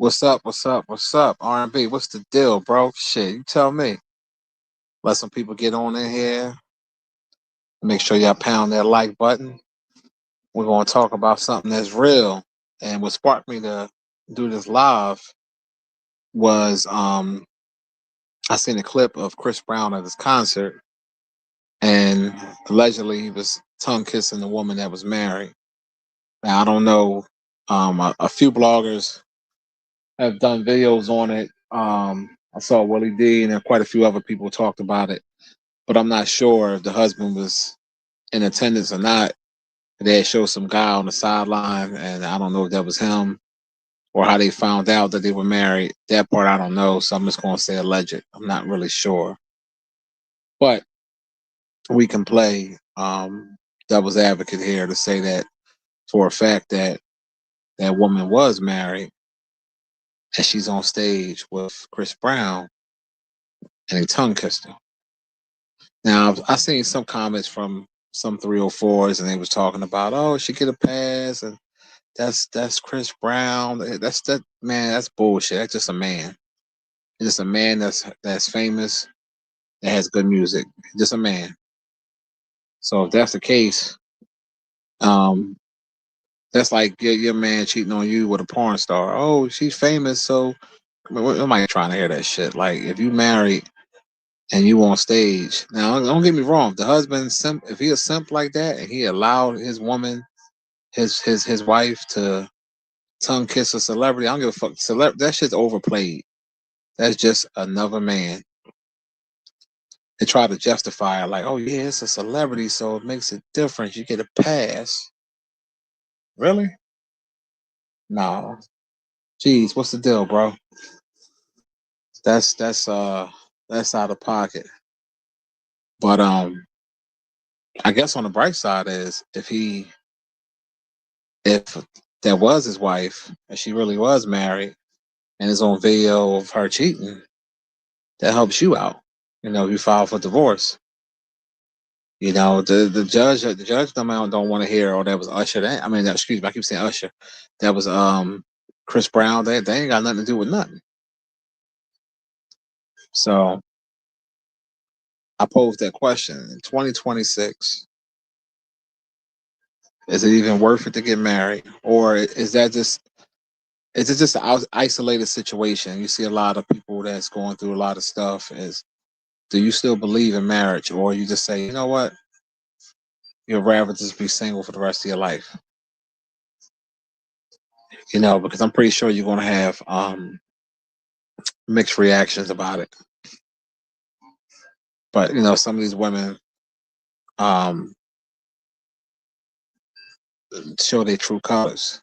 What's up? What's up? What's up? R&B. What's the deal, bro? Shit, you tell me. Let some people get on in here. Make sure y'all pound that like button. We're gonna talk about something that's real. And what sparked me to do this live was I seen a clip of Chris Brown at his concert, and allegedly he was tongue kissing the woman that was married. Now I don't know. A few bloggers have done videos on it. I saw Willie D and quite a few other people talked about it, but I'm not sure if the husband was in attendance or not. They had showed some guy on the sideline, and I don't know if that was him or how they found out that they were married. That part I don't know, so I'm just going to say alleged. I'm not really sure, but we can play devil's advocate here to say that for a fact that that woman was married and she's on stage with Chris Brown and he tongue kissed her. Now I seen some comments from some 304s and they was talking about, oh, she get a pass and that's Chris Brown. That's that man. That's bullshit. That's just a man. It's just a man that's famous, that has good music. Just a man. So if that's the case, um, that's like your man cheating on you with a porn star. Oh, she's famous, so what am I trying to hear that shit? Like if you married and you on stage, now don't get me wrong. The husband simp, if he a simp like that and he allowed his woman, his wife to tongue kiss a celebrity, I don't give a fuck. That shit's overplayed. That's just another man. They try to justify it like, oh yeah, it's a celebrity, so it makes it different. You get a pass. Really? No. Jeez, what's the deal, bro? That's out of pocket. But I guess on the bright side is if that was his wife and she really was married and is on video of her cheating, that helps you out. You know, you file for divorce. You know, the judge don't want to hear, oh, that was Usher. I mean, excuse me, I keep saying Usher. That was Chris Brown. They ain't got nothing to do with nothing. So I posed that question in 2026. Is it even worth it to get married, or is it just an isolated situation? You see a lot of people that's going through a lot of stuff. Do you still believe in marriage, or you just say, you know what, you'd rather just be single for the rest of your life? You know, because I'm pretty sure you're going to have mixed reactions about it. But you know, some of these women um, show their true colors.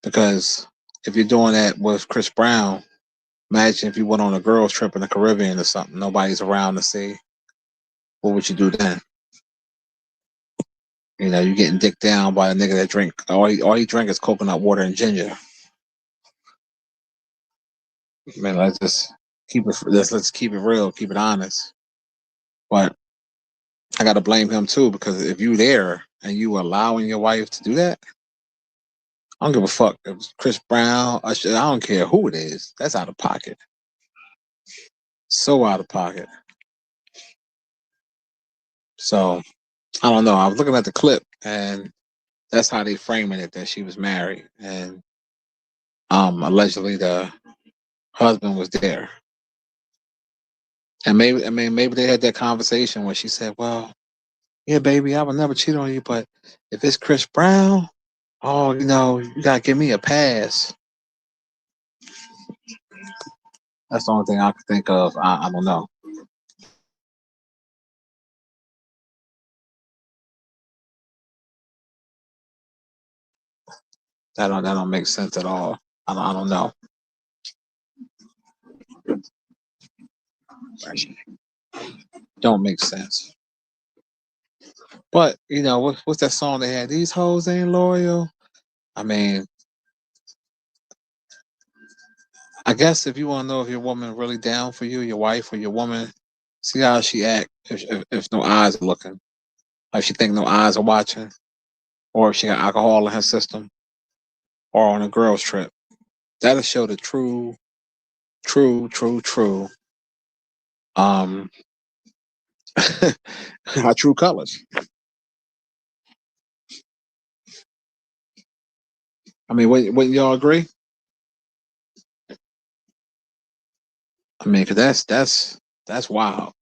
Because if you're doing that with Chris Brown, imagine if you went on a girls' trip in the Caribbean or something. Nobody's around to see. What would you do then? You know, you're getting dicked down by a nigga that drink all he drink is coconut water and ginger. Man, let's just let's keep it real, keep it honest. But I gotta blame him too, because if you there and you allowing your wife to do that, I don't give a fuck if it's Chris Brown, Usher, I don't care who it is. That's out of pocket. So out of pocket. So I don't know. I was looking at the clip and that's how they framing it, that she was married and allegedly the husband was there. And maybe they had that conversation where she said, well, yeah, baby, I would never cheat on you, but if it's Chris Brown, oh, you know, you gotta give me a pass. That's the only thing I can think of. I don't know. That don't make sense at all. I don't know. Don't make sense. But you know what's that song they had? These hoes ain't loyal. I mean, I guess if you want to know if your woman really down for you, your wife or your woman, see how she act if no eyes are looking. If she think no eyes are watching, or if she got alcohol in her system, or on a girls trip. That'll show the true um our true colors. I mean, wouldn't y'all agree? I mean, cause that's wild.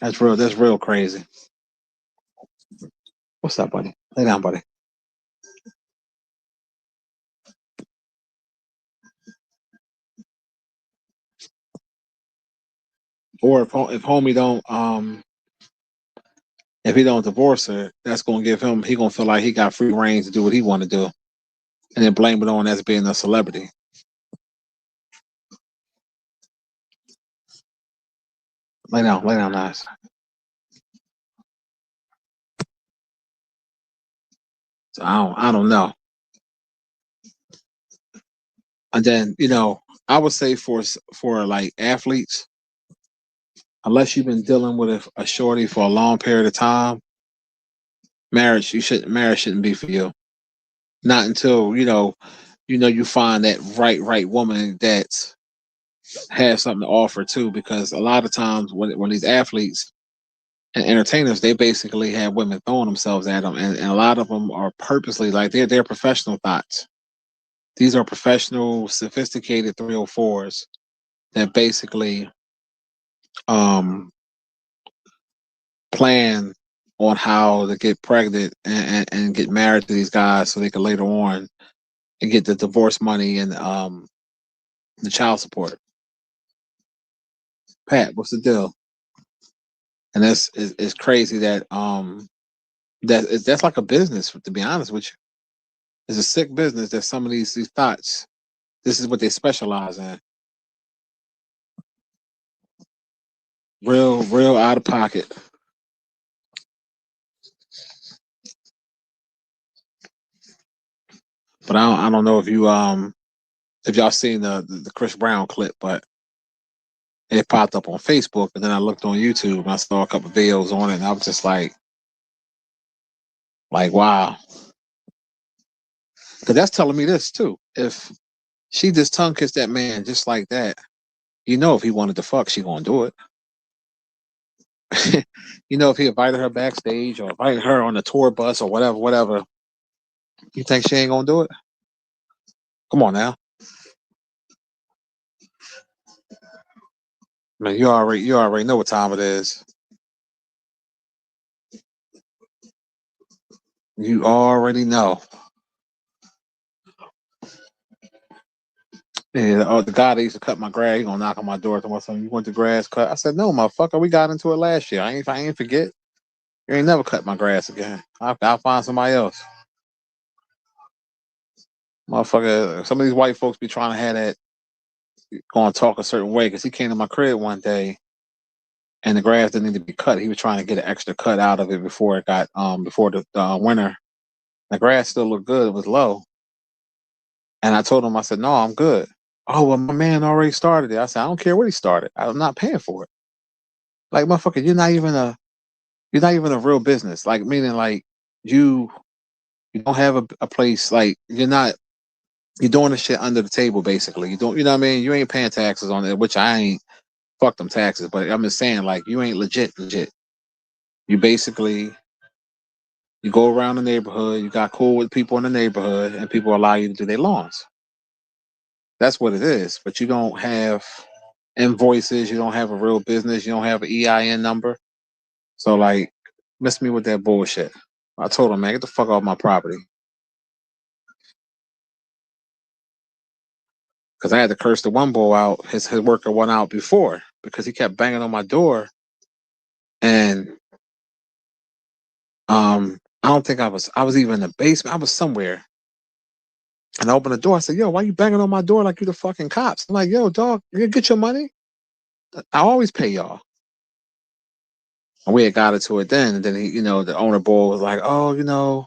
That's real crazy. What's up, buddy? Lay down, buddy. Or if homie don't if he don't divorce her, that's gonna give him he gonna feel like he got free reign to do what he want to do, and then blame it on as being a celebrity. Lay down, nice. So I don't know. And then I would say for like athletes, unless you've been dealing with a shorty for a long period of time, marriage shouldn't be for you. Not until you find that right woman that has something to offer too. Because a lot of times when these athletes and entertainers, they basically have women throwing themselves at them, and a lot of them are purposely like they're professional thoughts. These are professional, sophisticated 304s that basically um plan on how to get pregnant and get married to these guys so they can later on and get the divorce money and the child support. Pat, what's the deal? And it's crazy that that's like a business, to be honest with you. It's a sick business that some of these thoughts, this is what they specialize in. Real out of pocket. But I don't know if y'all seen the Chris Brown clip, but it popped up on Facebook, and then I looked on YouTube and I saw a couple videos on it, and I was just like wow, because that's telling me this too. If she just tongue kissed that man just like that, if he wanted to fuck, she gonna do it. If he invited her backstage or invited her on the tour bus or whatever, you think she ain't gonna do it? Come on now, man. You already know what time it is. You already know. And the guy that used to cut my grass, he gonna knock on my door. Tomorrow, something. You want the grass cut? I said, no, motherfucker. We got into it last year. I ain't forget. You ain't never cut my grass again. I'll find somebody else. Motherfucker, some of these white folks be trying to have that going to talk a certain way because he came to my crib one day and the grass didn't need to be cut. He was trying to get an extra cut out of it before it got before the winter. The grass still looked good. It was low. And I told him, I said, no, I'm good. Oh, well, my man already started it. I said, I don't care what he started. I'm not paying for it. Like, motherfucker, you're not even a real business. Like, meaning like you you don't have a place, like you're doing the shit under the table basically. You don't you know what I mean? You ain't paying taxes on it, which I ain't. Fuck them taxes, but I'm just saying, like, you ain't legit. You basically you go around the neighborhood, you got cool with people in the neighborhood, and people allow you to do their lawns. That's what it is. But you don't have invoices, you don't have a real business, you don't have an EIN number. So like, miss me with that bullshit. I told him, man, get the fuck off my property. Because I had to curse the one boy out. His worker went out before because he kept banging on my door. And I don't think I was even in the basement. I was somewhere. And I opened the door. I said, yo, why you banging on my door like you the fucking cops? I'm like, yo, dog, you get your money? I always pay y'all. And we had got into it then. And then he, the owner boy was like, oh,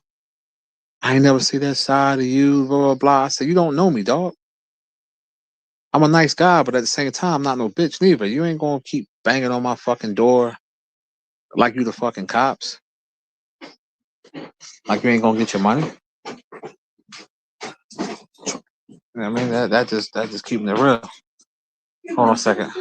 I ain't never see that side of you, blah, blah, blah. I said, you don't know me, dog. I'm a nice guy, but at the same time, I'm not no bitch neither. You ain't gonna keep banging on my fucking door like you the fucking cops. Like you ain't gonna get your money. I mean that just keeping it real. Hold on a second.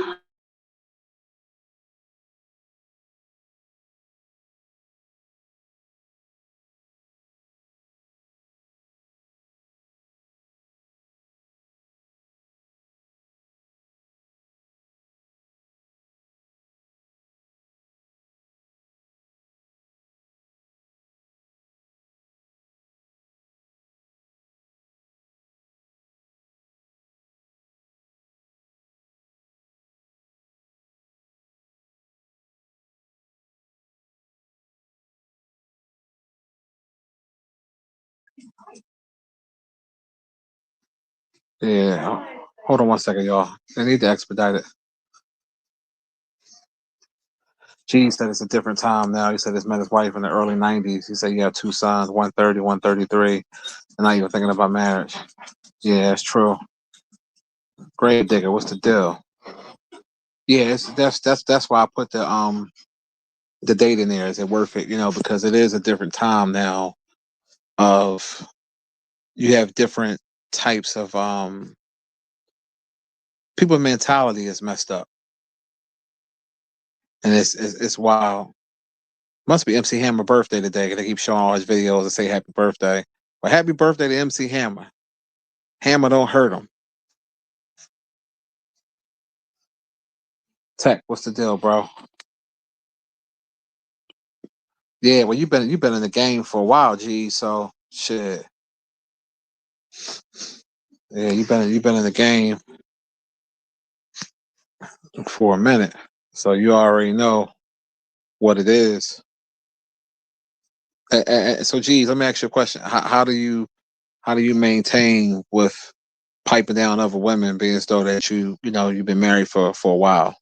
Yeah. Hold on one second, y'all. They need to expedite it. G said it's a different time now. He said he's met his wife in the early 90s. He said you have two sons, 130, 133, and not even thinking about marriage. Yeah, that's true. Grave digger, what's the deal? Yeah, that's why I put the date in there. Is it worth it? Because it is a different time now. Of you have different types of people mentality is messed up, and it's wild. Must be MC Hammer birthday today because they keep showing all his videos and say happy birthday. Well, happy birthday to MC Hammer. Hammer don't hurt him. Tech, what's the deal, bro? Yeah, well you've been in the game for a while, G. So shit. Yeah, you've been in the game for a minute, so you already know what it is. So, geez, let me ask you a question. How do you maintain with piping down other women, being as though that you've been married for a while?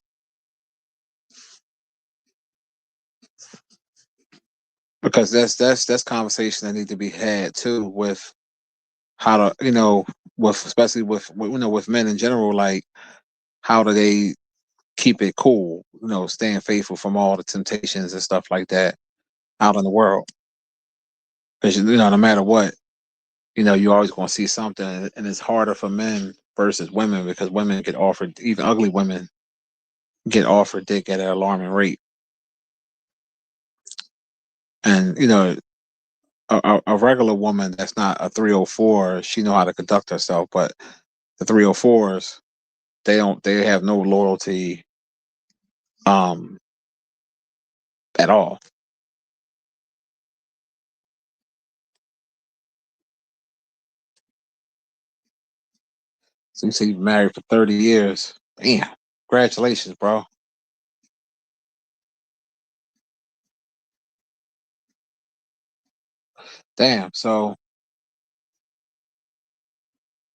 Because that's conversation that need to be had too with how to with especially with men in general, like how do they keep it cool, staying faithful from all the temptations and stuff like that out in the world. Because no matter what, you're always going to see something, and it's harder for men versus women because women get offered, even ugly women get offered dick at an alarming rate. And a regular woman that's not a 304, she know how to conduct herself. But the 304s, they have no loyalty um at all. So you say you've been married for 30 years. Damn. Congratulations, bro. Damn. So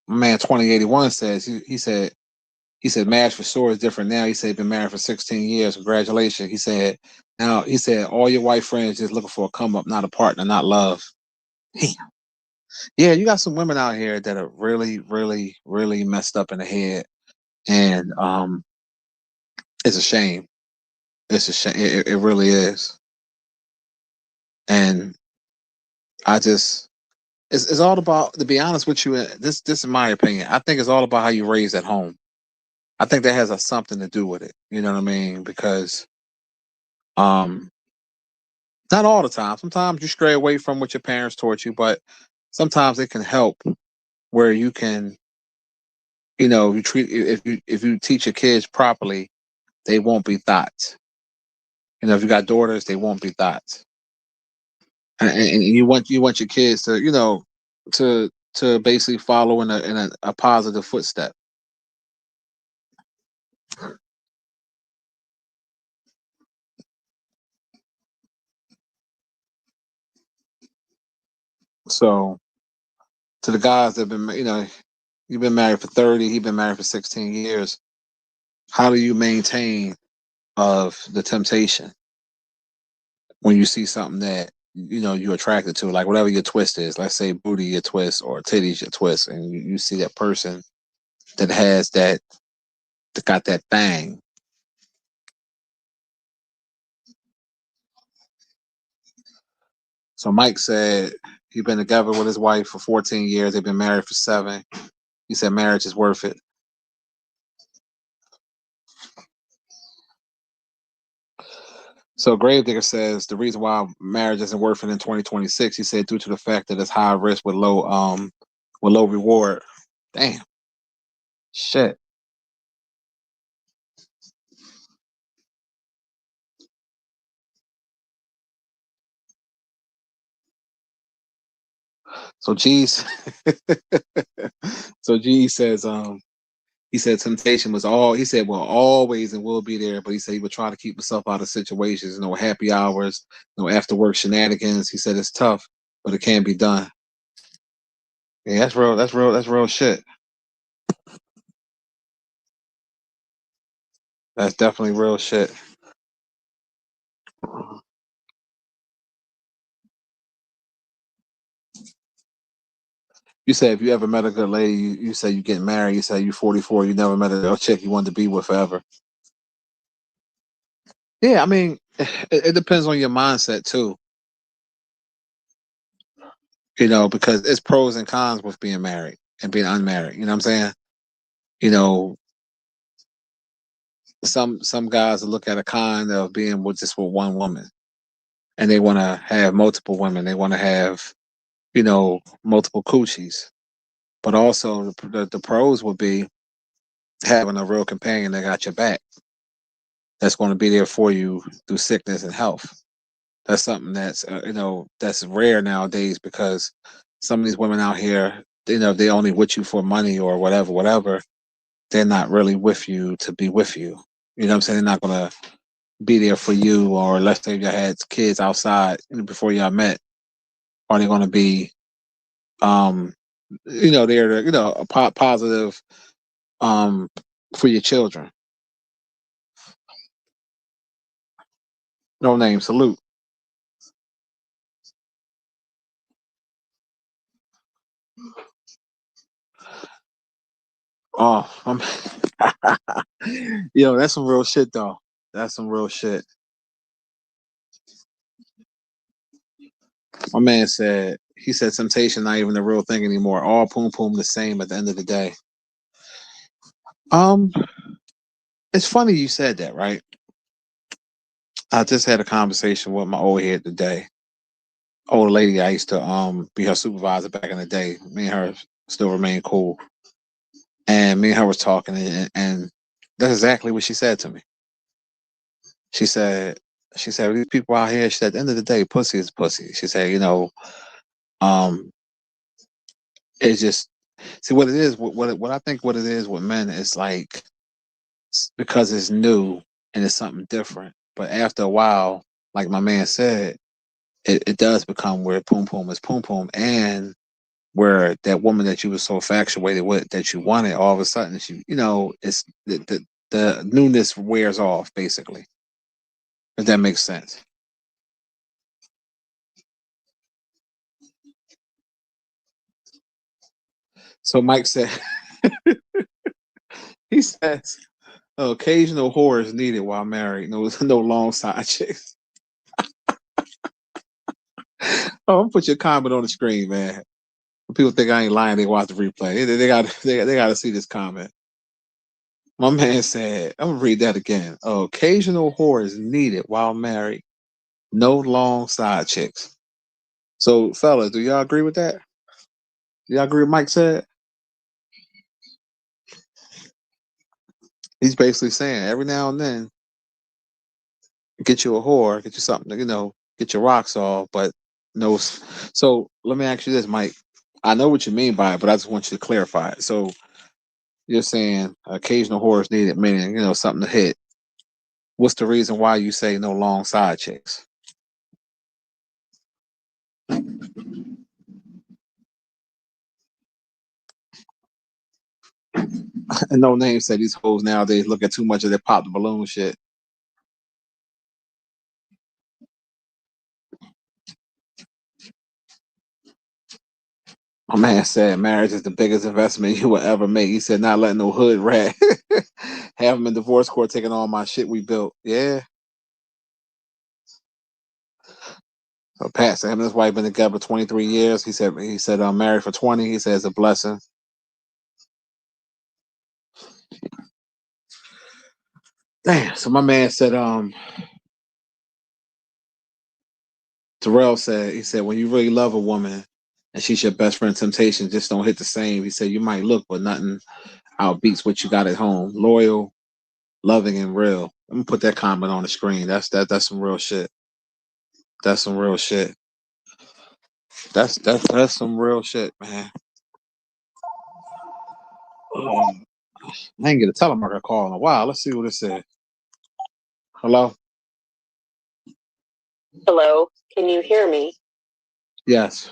my man 2081 says he said marriage for sure is different now. He said he's been married for 16 years. Congratulations. He said all your white friends just looking for a come up, not a partner, not love. Damn. Yeah, you got some women out here that are really, really, really messed up in the head. And it's a shame. It's a shame. It really is. And I just it's all about, to be honest with you, this is my opinion. I think it's all about how you raise at home. I think that has something to do with it. You know what I mean? Because um not all the time. Sometimes you stray away from what your parents taught you, but sometimes it can help where you can, you treat if you teach your kids properly, they won't be thoughts. If you got daughters, they won't be thoughts. And you want your kids to to basically follow in a positive footstep. So to the guys that have been, you've been married for 30, he's been married for 16 years. How do you maintain of the temptation when you see something that you're attracted to, like whatever your twist is? Let's say booty your twist or titties your twist, and you see that person that has that got that thing. So Mike said he's been together with his wife for 14 years. They've been married for 7. He said marriage is worth it. So Gravedigger says the reason why marriage isn't worth it in 2026, he said, due to the fact that it's high risk with low reward. Damn. Shit. So G's so G says he said temptation was all he said will always and will be there, but he said he would try to keep himself out of situations, no happy hours, no after work shenanigans. He said it's tough, but it can be done. Yeah, that's real, that's real shit. That's definitely real shit. You said if you ever met a good lady, you say you get married, you say you 44, you never met a chick you wanted to be with forever. Yeah, I mean, it depends on your mindset too, because it's pros and cons with being married and being unmarried. You know what I'm saying? You know, some guys look at a con of being with just with one woman, and they want to have multiple women. They want to have, multiple coochies. But also the pros would be having a real companion that got your back, that's going to be there for you through sickness and health. That's something that's that's rare nowadays, because some of these women out here, they only with you for money or whatever. They're not really with you to be with you. You know what I'm saying? They're not gonna be there for you, or let's say you had kids outside before y'all met. Are they gonna be there to, a positive um for your children? No name, salute. Oh, that's some real shit though. That's some real shit. My man said, he said temptation not even the real thing anymore. All poom poom the same at the end of the day. Um, it's funny you said that, right? I just had a conversation with my old head today. Old lady I used to be her supervisor back in the day. Me and her still remain cool. And me and her was talking, and that's exactly what she said to me. She said, these people out here, she said, at the end of the day, pussy is pussy. She said, um, it's just, see what it is, what I think what it is with men is like, because it's new and it's something different. But after a while, like my man said, it does become where poom poom is poom poom, and where that woman that you were so infatuated with that you wanted, all of a sudden it's the newness wears off, basically. If that makes sense. So Mike said, he says, occasional horror is needed while married. No, no long side chicks. Oh, I'm gonna put your comment on the screen, man. When people think I ain't lying, they watch the replay. They got to see this comment. My man said, I'm gonna read that again. Occasional horror is needed while married. No long side chicks. So, fellas, do y'all agree with that? Y'all agree with Mike said? He's basically saying every now and then, get you a whore, get you something, get your rocks off, but no. So let me ask you this, Mike. I know what you mean by it, but I just want you to clarify it. So you're saying occasional whore is needed, meaning, something to hit. What's the reason why you say no long side chicks? And no name said these hoes nowadays look at too much of their pop the balloon shit. My man said marriage is the biggest investment you will ever make. He said not letting no hood rat have him in divorce court taking all my shit we built. Yeah. So Pat said him and his wife been together 23 years. He said married for 20. He said it's a blessing. Damn. So my man said, Terrell said, he said, when you really love a woman and she's your best friend, temptation just don't hit the same. He said, you might look, but nothing outbeats what you got at home. Loyal, loving, and real. I'm gonna put that comment on the screen. That's some real shit. That's some real shit. That's some real shit, man. I ain't get a telemarketer call in a while. Let's see what it said. Hello? Hello, can you hear me? Yes.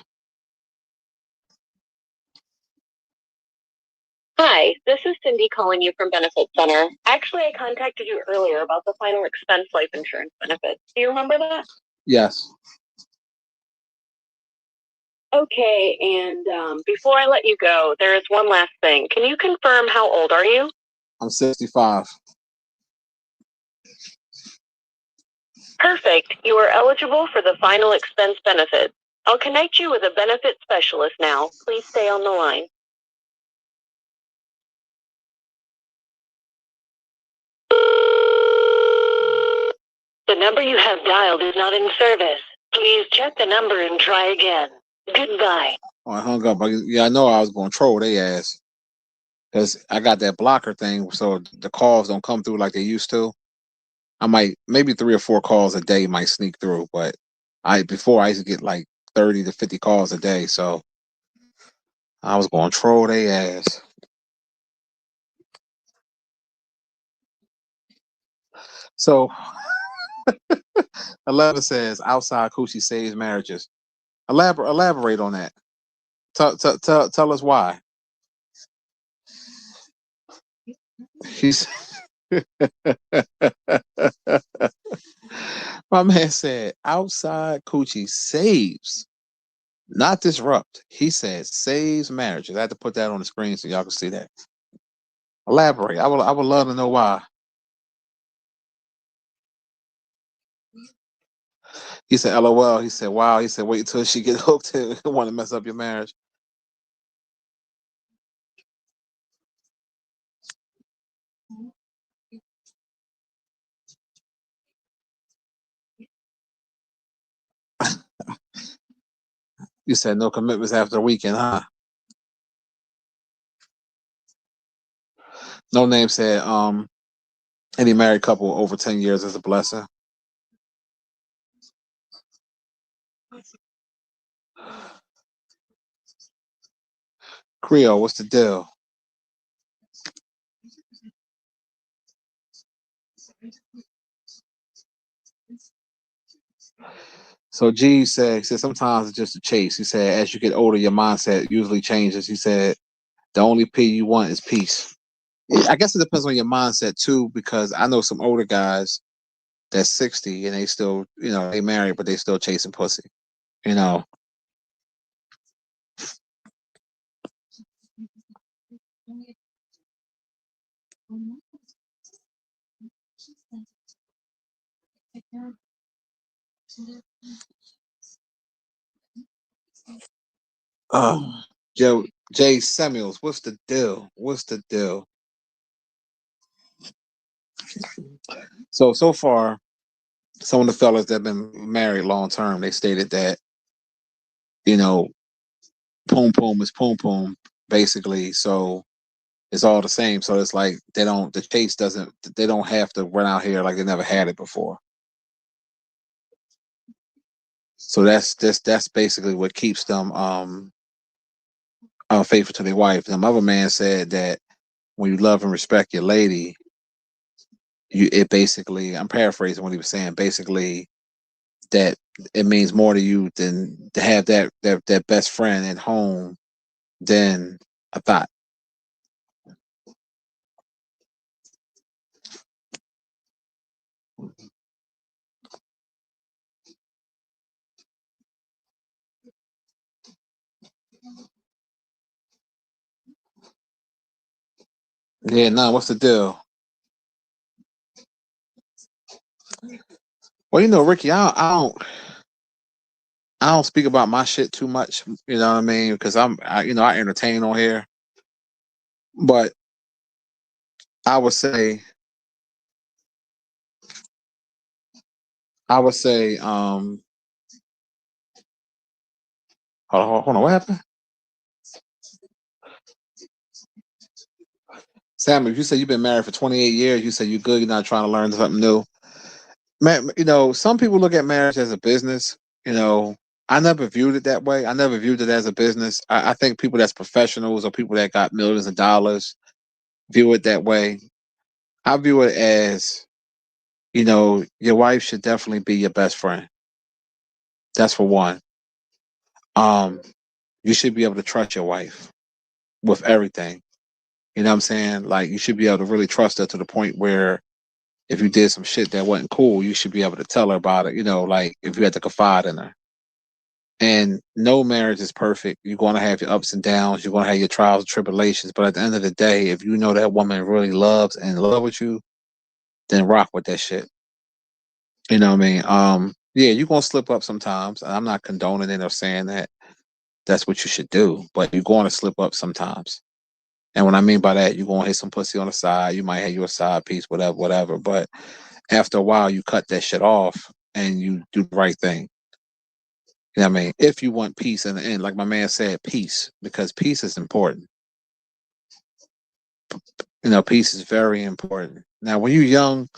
Hi, this is Cindy calling you from Benefit Center. Actually, I contacted you earlier about the final expense life insurance benefits. Do you remember that? Yes. Okay, and before I let you go, there is one last thing. Can you confirm how old are you? I'm 65. Perfect. You are eligible for the final expense benefit. I'll connect you with a benefit specialist now. Please stay on the line. The number you have dialed is not in service. Please check the number and try again. Goodbye. Oh, I hung up. Yeah, I know I was going to troll their ass because I got that blocker thing, so the calls don't come through like they used to. I might maybe 3 or 4 calls a day might sneak through, but before I used to get like 30 to 50 calls a day, so I was going to troll their ass. So 11 says outside coochie saves marriages. Elaborate on that. Tell us why. He's My man said outside coochie saves, not disrupt. He said saves marriages. I had to put that on the screen so y'all can see that. Elaborate. I would love to know why. He said LOL. He said wow. He said wait until she get hooked and want to mess up your marriage. You said no commitments after the weekend, huh? No Name said any married couple over 10 years is a blessing. Creole, what's the deal? So G said, he said sometimes it's just a chase. He said as you get older, your mindset usually changes. He said the only P you want is peace. I guess it depends on your mindset too, because I know some older guys that's 60 and they still, they married, but they still chasing pussy. You know. Joe Jay Samuels, what's the deal? What's the deal? So far, some of the fellas that have been married long term, they stated that, you know, poom poom is poom poom, basically. So it's all the same. So it's like the chase doesn't, they don't have to run out here like they never had it before. So that's basically what keeps them faithful to their wife. The other man said that when you love and respect your lady, it basically, I'm paraphrasing what he was saying, basically that it means more to you than to have that best friend at home than a thought. Yeah, no, what's the deal? Well, Ricky, I don't speak about my shit too much. You know what I mean? Because I entertain on here, but I would say I would say, hold on, what happened? Sam, if you say you've been married for 28 years, you say you're good, you're not trying to learn something new. Man, some people look at marriage as a business. You know, I never viewed it that way. I never viewed it as a business. I think people that's professionals or people that got millions of dollars view it that way. I view it as, your wife should definitely be your best friend. That's for one. Um, you should be able to trust your wife with everything. You know what I'm saying? Like you should be able to really trust her to the point where if you did some shit that wasn't cool, you should be able to tell her about it. Like if you had to confide in her. And no marriage is perfect. You're going to have your ups and downs. You're going to have your trials and tribulations. But at the end of the day, if you know that woman really loves and love with you, then rock with that shit. You know what I mean? Yeah, you're going to slip up sometimes. I'm not condoning it or saying that that's what you should do, but you're going to slip up sometimes. And what I mean by that, you're going to hit some pussy on the side. You might have your side piece, whatever, whatever. But after a while, you cut that shit off and you do the right thing. You know what I mean? If you want peace in the end, like my man said, peace, because peace is important. Peace is very important. Now, when you're young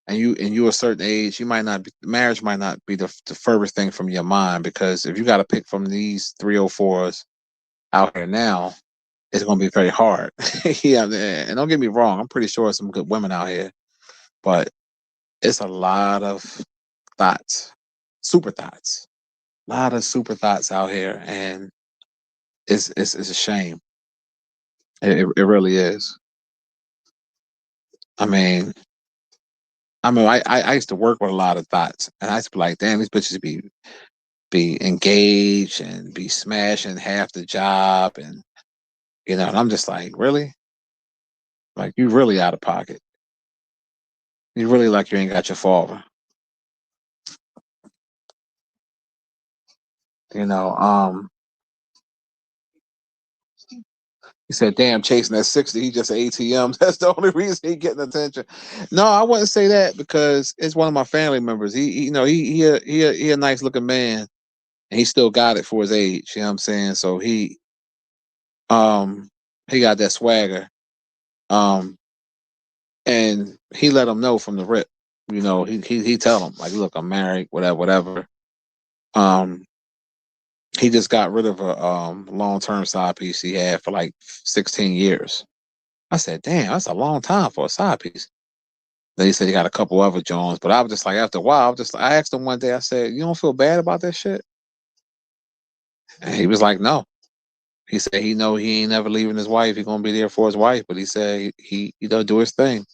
and you're a certain age, you might not be, marriage might not be the furthest thing from your mind, because if you got to pick from these 304s out here now, it's going to be very hard. Yeah, and don't get me wrong, I'm pretty sure there's some good women out here, but it's a lot of thoughts, super thoughts, a lot of super thoughts out here, and it's a shame. It really is. I mean, I used to work with a lot of thoughts, and I used to be like, damn, these bitches be engaged and be smashing half the job, and and I'm just like, really, like you really out of pocket. You really like you ain't got your father. You know, he said, damn, chasing that 60, he just ATM. That's the only reason he getting attention. No, I wouldn't say that, because it's one of my family members. He a nice looking man, and he still got it for his age. You know what I'm saying? So um he got that swagger. Um and he let him know from the rip. He tell him like, look, I'm married, whatever, whatever. Um he just got rid of a long term side piece he had for like 16 years. I said, damn, that's a long time for a side piece. Then he said he got a couple other Jones, but I was just like, after a while, I asked him one day, I said, you don't feel bad about that shit? And he was like, no. He said he know he ain't never leaving his wife. He gonna be there for his wife, but he said he don't do his thing.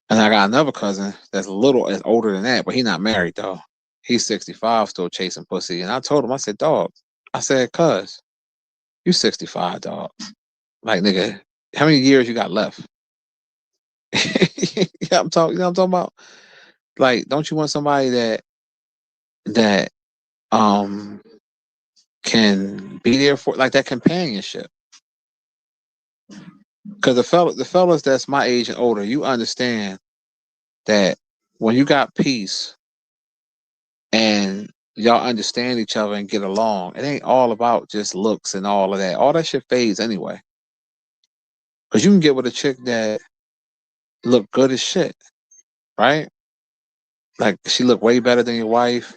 And I got another cousin that's a little as older than that, but he not married though. He's 65, still chasing pussy. And I told him, I said, dog, I said, cuz, you 65, dog. Like, nigga, how many years you got left? Yeah, I'm talking. You know what I'm talking about? Like, don't you want somebody that um can be there for like that companionship? Because the fellas that's my age and older, you understand that when you got peace and y'all understand each other and get along, it ain't all about just looks and all of that. All that shit fades anyway. Because you can get with a chick that look good as shit, right? Like she look way better than your wife,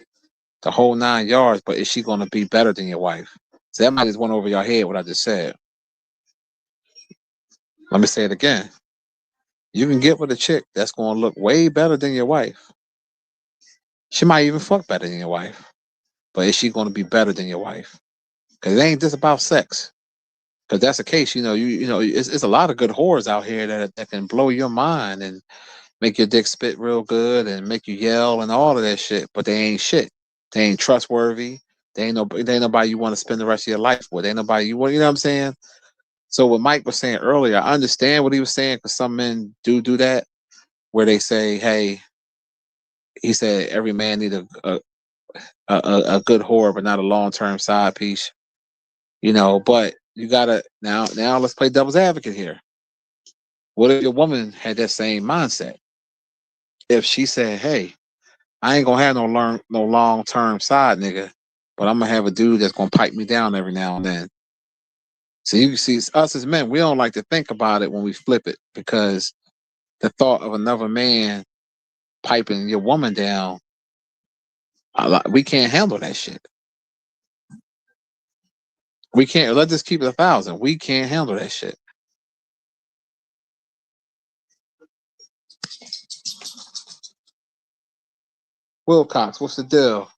the whole 9 yards. But is she gonna be better than your wife? So that might just went over your head what I just said. Let me say it again. You can get with a chick that's gonna look way better than your wife. She might even fuck better than your wife. But is she gonna be better than your wife? Because it ain't just about sex. Because that's the case, it's a lot of good whores out here that can blow your mind and make your dick spit real good and make you yell and all of that shit. But they ain't shit. They ain't trustworthy. They ain't nobody you want to spend the rest of your life with. They ain't nobody you want. You know what I'm saying? So what Mike was saying earlier, I understand what he was saying, because some men do that, where they say, "Hey," he said, "every man need a good whore, but not a long term side piece." But you gotta now let's play devil's advocate here. What if your woman had that same mindset? If she said, "Hey, I ain't gonna have no long term side nigga, but I'm gonna have a dude that's gonna pipe me down every now and then. So you see, us as men, we don't like to think about it when we flip it because the thought of another man piping your woman down, we can't handle that shit. We can't. Let's just keep it 1,000. We can't handle that shit. Wilcox, what's the deal?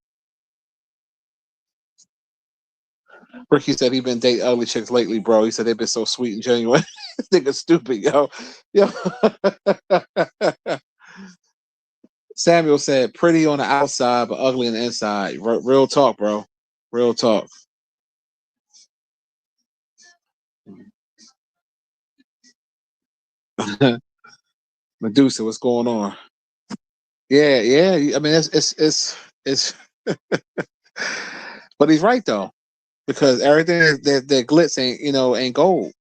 Ricky said he been dating ugly chicks lately, bro. He said they've been so sweet and genuine. This nigga stupid, yo. Yo. Samuel said pretty on the outside, but ugly on the inside. Real talk, bro. Real talk. Medusa, what's going on? Yeah, yeah. I mean, it's but he's right though, because everything that glitz ain't gold.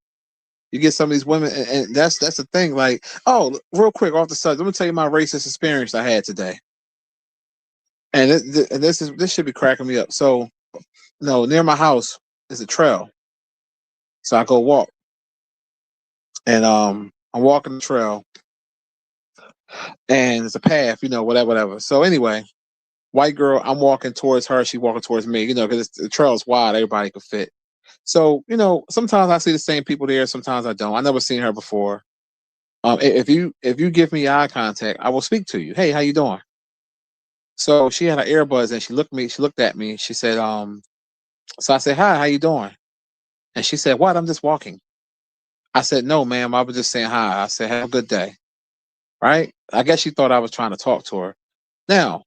You get some of these women, and that's the thing. Like, oh, real quick off the subject, let me tell you my racist experience I had today, and this should be cracking me up. So, no, near my house is a trail, so I go walk, and I'm walking the trail, and it's a path, whatever, whatever. So anyway, white girl, I'm walking towards her, she walking towards me, because the trail is wide, everybody could fit. So, sometimes I see the same people there, sometimes I don't. I never seen her before. If you give me eye contact, I will speak to you. Hey, how you doing? So she had her earbuds and she looked at me, she said, so I said, hi, how you doing? And she said, what? I'm just walking. I said, no, ma'am, I was just saying hi. I said, have a good day. Right? I guess she thought I was trying to talk to her. Now,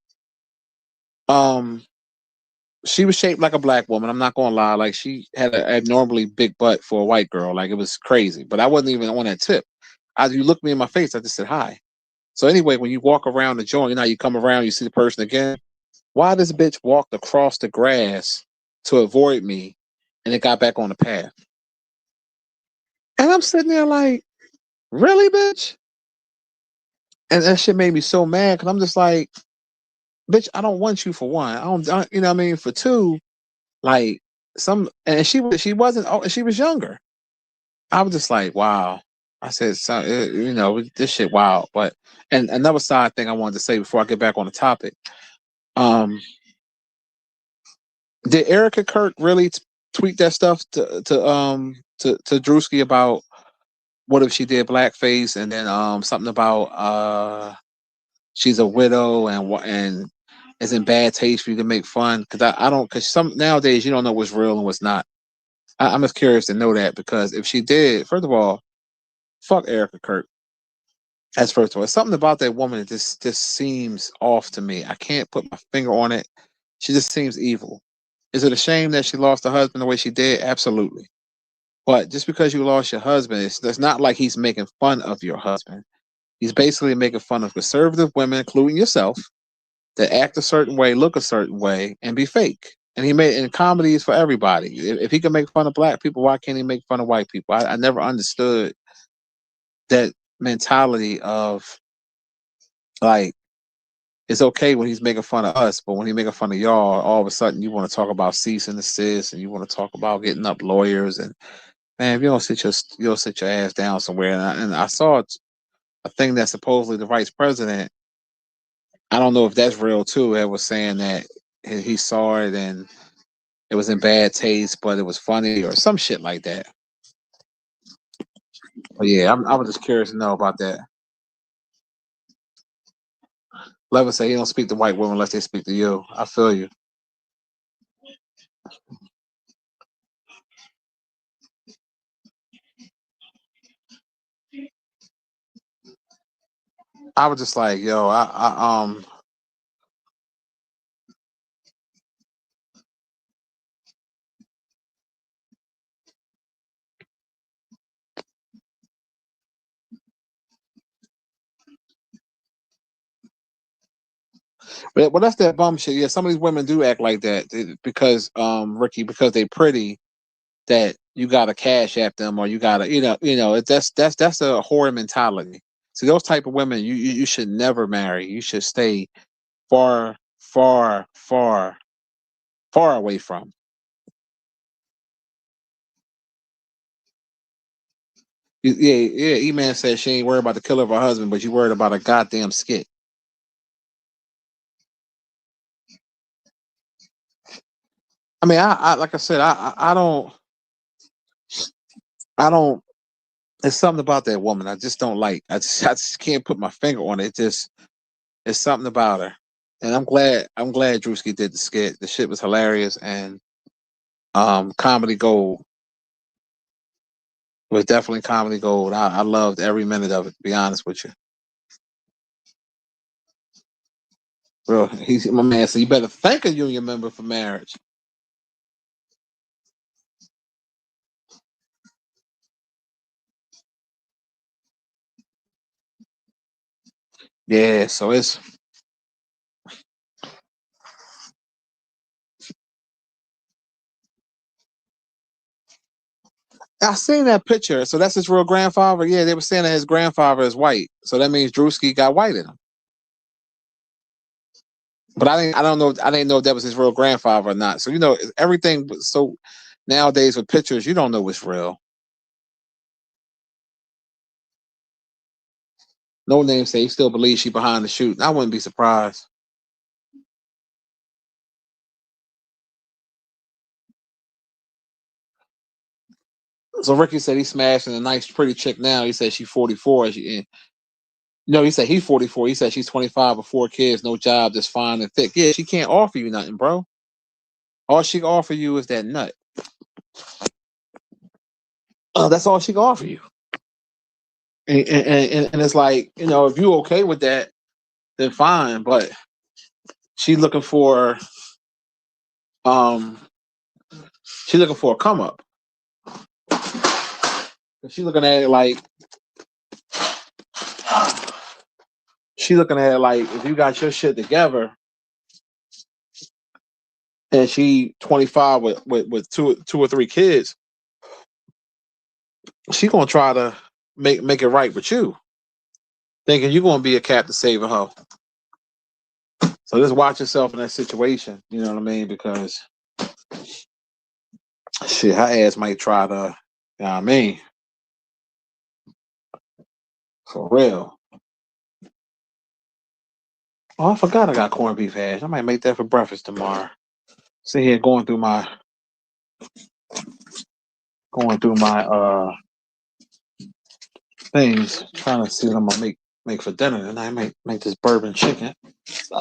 um, she was shaped like a black woman. I'm not gonna lie. Like she had an abnormally big butt for a white girl. Like it was crazy. But I wasn't even on that tip. As you looked me in my face, I just said hi. So anyway, when you walk around the joint, you come around, you see the person again. Why this bitch walked across the grass to avoid me, and it got back on the path? And I'm sitting there like, really, bitch? And that shit made me so mad because I'm just like, bitch, I don't want you for one. You know what I mean? For two, like and she wasn't. Oh, she was younger. I was just like, wow. I said, so, this shit wild. But and another side thing I wanted to say before I get back on the topic. Did Erica Kirk really tweet that stuff to Drewski about what if she did blackface and then something about she's a widow and it's in bad taste for you to make fun? Because I don't, because some nowadays you don't know what's real and what's not. I'm just curious to know that, because if she did, first of all, fuck Erica Kirk. That's first of all. It's something about that woman that just seems off to me. I can't put my finger on it. She just seems evil. Is it a shame that she lost her husband the way she did? Absolutely. But just because you lost your husband, it's not like he's making fun of your husband. He's basically making fun of conservative women, including yourself, that act a certain way, look a certain way, and be fake. And comedy is for everybody. If he can make fun of black people, why can't he make fun of white people? I never understood that mentality of like, it's okay when he's making fun of us, but when he's making fun of y'all, all of a sudden you want to talk about cease and desist, and you want to talk about getting up lawyers. And man, if you'll sit your ass down somewhere. And I saw a thing that supposedly the vice president, I don't know if that's real too. It was saying that he saw it and it was in bad taste, but it was funny or some shit like that. But yeah, I was just curious to know about that. Levin say he don't speak to white women unless they speak to you. I feel you. I was just like, yo, well, that's that bum shit. Yeah, some of these women do act like that because, Ricky, because they pretty, that you gotta cash at them, or you gotta, that's a whore mentality. See, those type of women, you should never marry. You should stay far, far, far, far away from. Yeah, yeah. E-Man said she ain't worried about the killer of her husband, but you worried about a goddamn skit. I mean, I like I said, I don't. There's something about that woman I just don't like. I just can't put my finger on it. It's something about her, and I'm glad Drewski did the skit. The shit was hilarious, and comedy gold was definitely comedy gold. I loved every minute of it. To be honest with you, bro. He's my man. So you better thank a union member for marriage. Yeah, so it's. I seen that picture. So that's his real grandfather. Yeah, they were saying that his grandfather is white. So that means Drewski got white in him. But I didn't. I don't know. I didn't know if that was his real grandfather or not. So everything. So nowadays with pictures, you don't know what's real. No Name say he still believes she behind the shooting. I wouldn't be surprised. So Ricky said he's smashing a nice, pretty chick now. He said she's 44. He said he's 44. He said she's 25 with 4 kids, no job, just fine and thick. Yeah, she can't offer you nothing, bro. All she can offer you is that nut. That's all she can offer you. And it's like, if you okay with that, then fine. But she's looking for um a come up. She's looking at it like if you got your shit together and she 25 with two or three kids, she gonna try to make it right with you, thinking you're gonna be a captain saving her. So just watch yourself in that situation. You know what I mean? Because shit, her ass might try to. You know what I mean? For real. Oh, I forgot I got corned beef hash. I might make that for breakfast tomorrow. Sit here going through my things, trying to see what I'm gonna make for dinner, and I might make this bourbon chicken. Just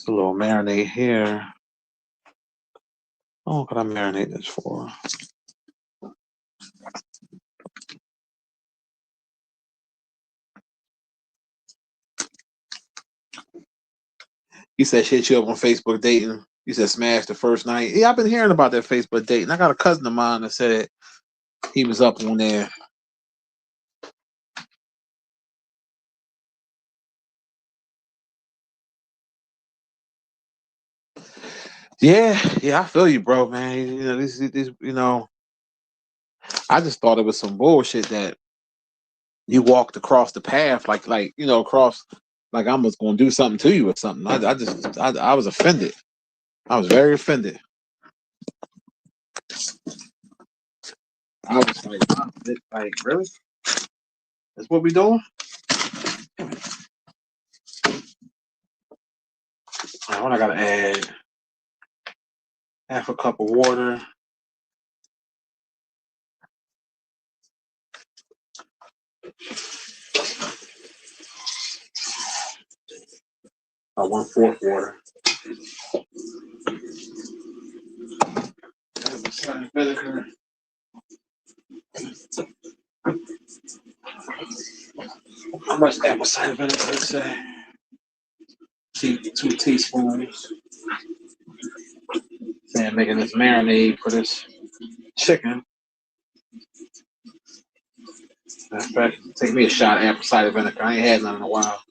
a little marinade here. Oh, what can I marinate this for? He said she hit you up on Facebook dating. He said smash the first night. Yeah, I've been hearing about that Facebook dating. I got a cousin of mine that said he was up on there. Yeah, I feel you, bro, man. I just thought it was some bullshit that you walked across the path, across, like I was gonna do something to you or something. I was offended. I was very offended. I was like, really? That's what we doing? All right, what I gotta add? Half a cup of water. About 1/4 water. Vinegar. How much apple cider vinegar? Let's say 2 teaspoons. Saying making this marinade for this chicken. In fact, take me a shot of apple cider vinegar. I ain't had none in a while.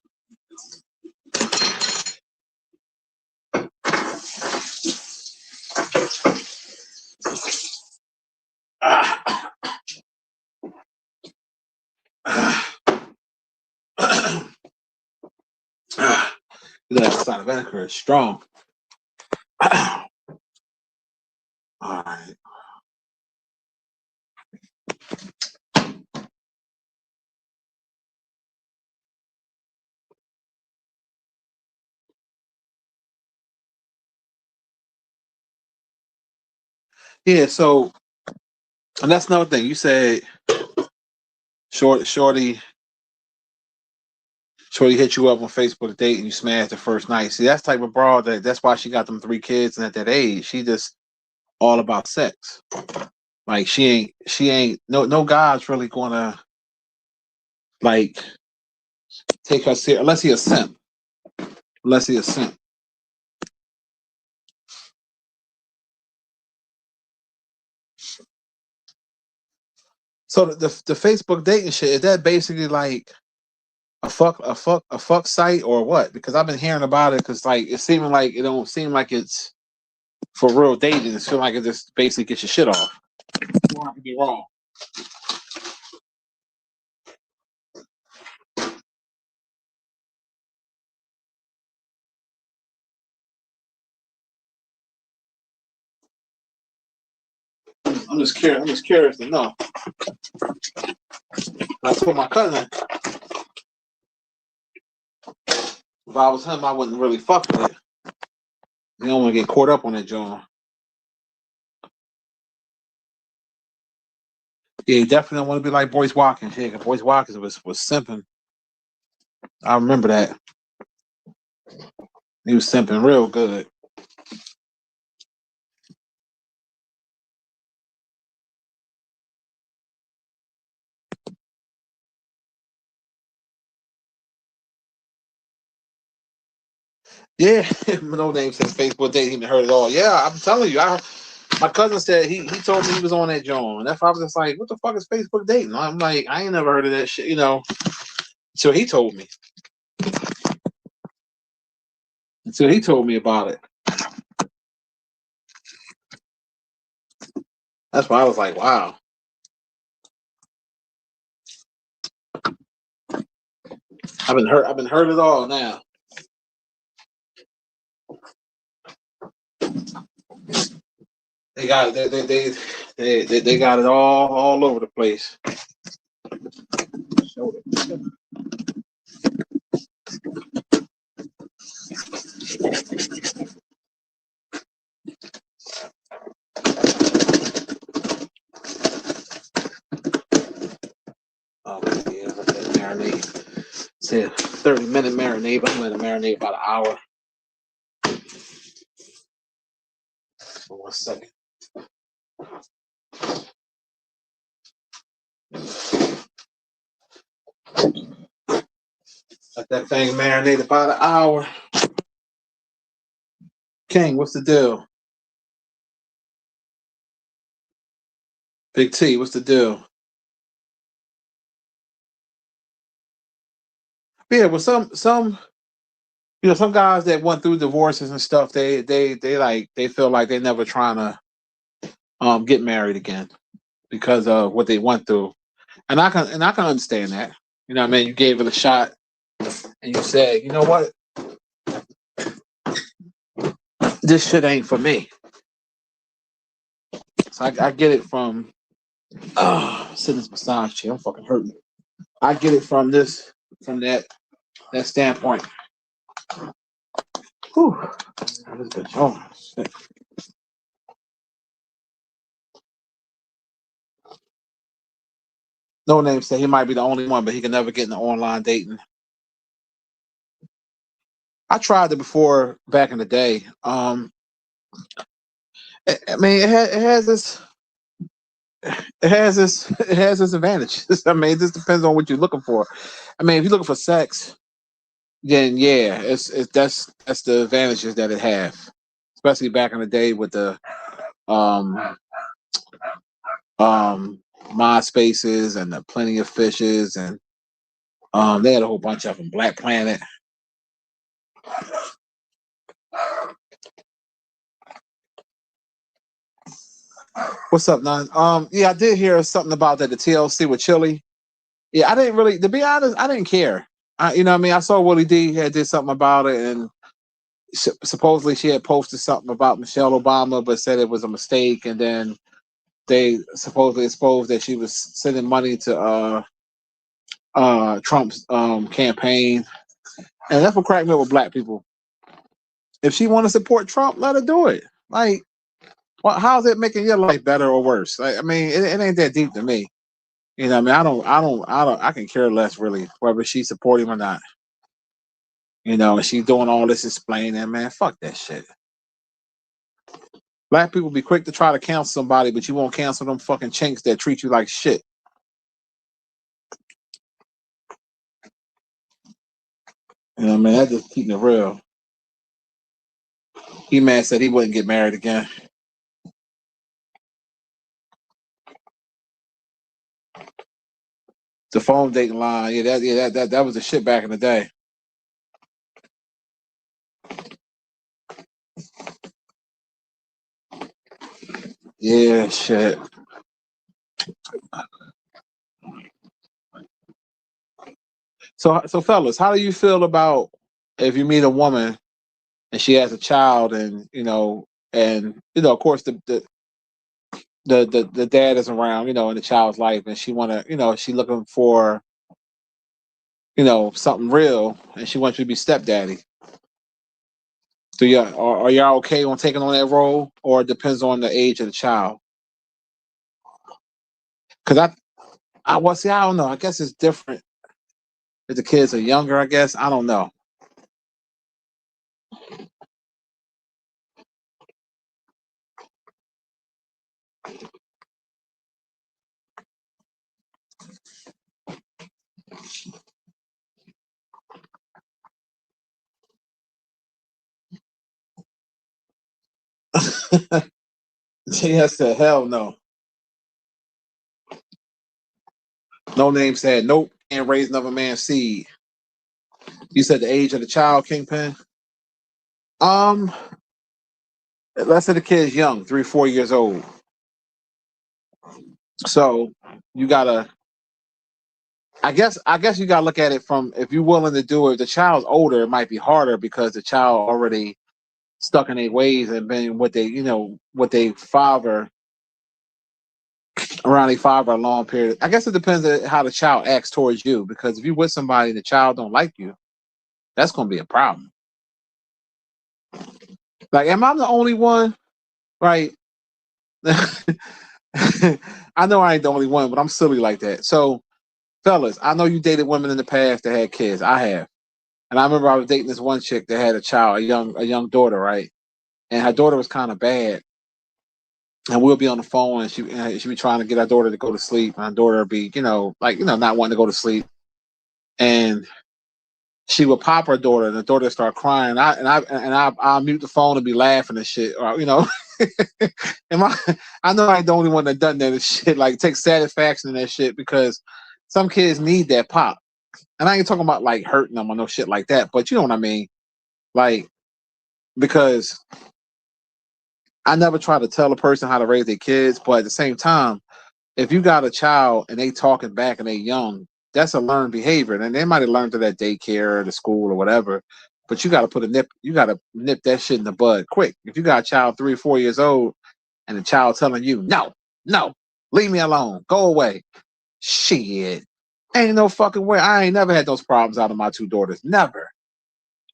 Cider vinegar is strong. All right. Yeah, so and that's another thing. You said Shorty hit you up on Facebook to date and you smashed the first night. See, that's type of broad that's why she got them 3 kids and at that age, she just all about sex. Like she ain't no guy's really gonna like take her serious unless he a simp. Unless he a simp. So the Facebook dating shit, is that basically like a fuck site or what? Because I've been hearing about it because like it's seeming like it don't seem like it's for real dating. It's feeling like it just basically gets your shit off. I could be wrong. I'm just curious. I'm just curious to know. I told my cousin if I was him, I wouldn't really fuck with it. You don't want to get caught up on that joint. Yeah, you definitely don't want to be like Boyce Watkins. Yeah, Boyce Watkins was simping. I remember that. He was simping real good. Yeah, no name says Facebook dating. Even heard it all. Yeah, I'm telling you. My cousin said he told me he was on that joint. That's why I was just like, what the fuck is Facebook dating? I'm like, I ain't never heard of that shit, you know. So he told me. Until he told me about it. That's why I was like, wow. I've been heard it all now. They got they got it all over the place. Oh yeah, let that marinade. Said 30-minute marinade, but I'm gonna marinate about an hour. For 1 second. Let that thing marinate about an hour. King, what's the deal? Big T, what's the deal? Yeah, well, some some guys that went through divorces and stuff, they feel like they never trying to get married again because of what they went through, and I can understand that. You know what I mean? You gave it a shot, and you said, you know what, this shit ain't for me. So I get it from sitting in this massage chair. I'm fucking hurting. I get it from that standpoint. Whew. Oh, shit. No name said he might be the only one, but he can never get into online dating. I tried it before back in the day. I mean, it has its advantages. I mean, it just depends on what you're looking for. I mean, if you're looking for sex, then yeah, that's the advantages that it have. Especially back in the day with the um MySpaces and the Plenty of Fishes and they had a whole bunch of them. Black Planet. What's up, None? Yeah, I did hear something about that. The TLC with Chili. Yeah, I didn't really, to be honest, I didn't care. You know what I mean? I saw Willie D had did something about it, and supposedly she had posted something about Michelle Obama, but said it was a mistake, and then they supposedly exposed that she was sending money to Trump's campaign, and that's what cracked me up with black people. If she want to support Trump, let her do it. Like, how's it making your life better or worse? Like, I mean, it ain't that deep to me. You know, what I mean, I can care less really whether she support him or not. You know, and she's doing all this explaining, man. Fuck that shit. Black people be quick to try to cancel somebody, but you won't cancel them fucking chinks that treat you like shit. You know, man, that's just keeping it real. He-Man said he wouldn't get married again. The phone dating line, that was the shit back in the day. Yeah, shit. So fellas, how do you feel about if you meet a woman and she has a child, and of course the dad is around, in the child's life, and she wanna, she looking for, something real, and she wants you to be stepdaddy. So yeah, are y'all okay on taking on that role, or it depends on the age of the child? Because I don't know. I guess it's different if the kids are younger. I guess I don't know. She said, "Hell no." No Name said, "Nope, can't raise another man's seed." You said the age of the child, Kingpin. Um, let's say the kid's young, 3, 4 years old. So you gotta. I guess you gotta look at it from, if you're willing to do it. If the child's older, it might be harder because the child already stuck in their ways and been what they father around a father a long period. I guess it depends on how the child acts towards you, because if you're with somebody and the child don't like you, that's gonna be a problem. Like, am I the only one? Right. I know I ain't the only one, but I'm silly like that. So, fellas, I know you dated women in the past that had kids. I have, and I remember I was dating this one chick that had a child, a young daughter, right? And her daughter was kind of bad, and we'll be on the phone, and she be trying to get our daughter to go to sleep, and our daughter would be, not wanting to go to sleep, and she would pop her daughter, and the daughter would start crying. I'll mute the phone and be laughing and shit, or Am I know I ain't the only one that done that and shit. Like, take satisfaction in that shit, because some kids need that pop. And I ain't talking about like hurting them or no shit like that, but you know what I mean? Like, because I never try to tell a person how to raise their kids, but at the same time, if you got a child and they talking back and they young, that's a learned behavior. And they might have learned it at daycare or the school or whatever. But you gotta nip that shit in the bud quick. If you got a child 3 or 4 years old and the child telling you, no, no, leave me alone, go away. Shit. Ain't no fucking way. I ain't never had those problems out of my 2 daughters. Never.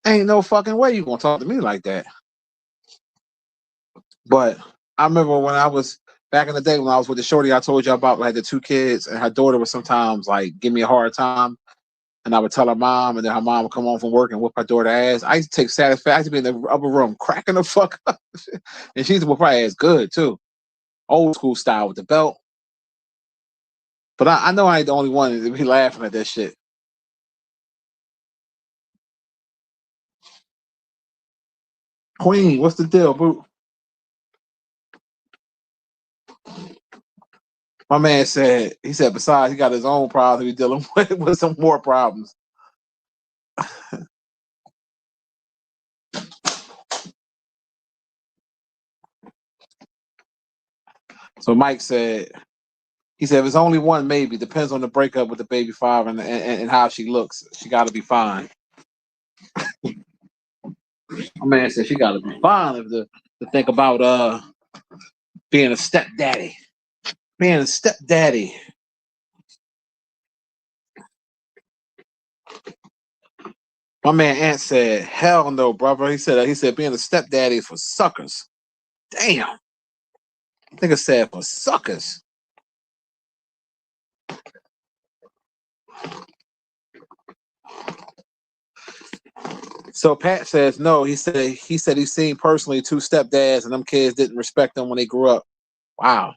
Ain't no fucking way you gonna talk to me like that. But I remember when I was back in the day, when I was with the shorty I told you about, who had the 2 kids, and her daughter would sometimes like give me a hard time, and I would tell her mom, and then her mom would come home from work and whoop her daughter ass. I used to take satisfaction. I used to be in the upper room cracking the fuck up. And she used to whoop her ass good too. Old school style with the belt. But I know I ain't the only one to be laughing at that shit. Queen, what's the deal, boo? My man said, besides, he got his own problems. He's dealing with some more problems. So Mike said, if it's only one, maybe. Depends on the breakup with the baby father and how she looks. She got to be fine. My man said she got to be fine to think about being a stepdaddy. Being a stepdaddy. My man Ant said, "Hell no, brother." He said being a stepdaddy is for suckers. Damn. I think it said for suckers. So Pat says no. He said he's seen personally 2 stepdads and them kids didn't respect them when they grew up. Wow.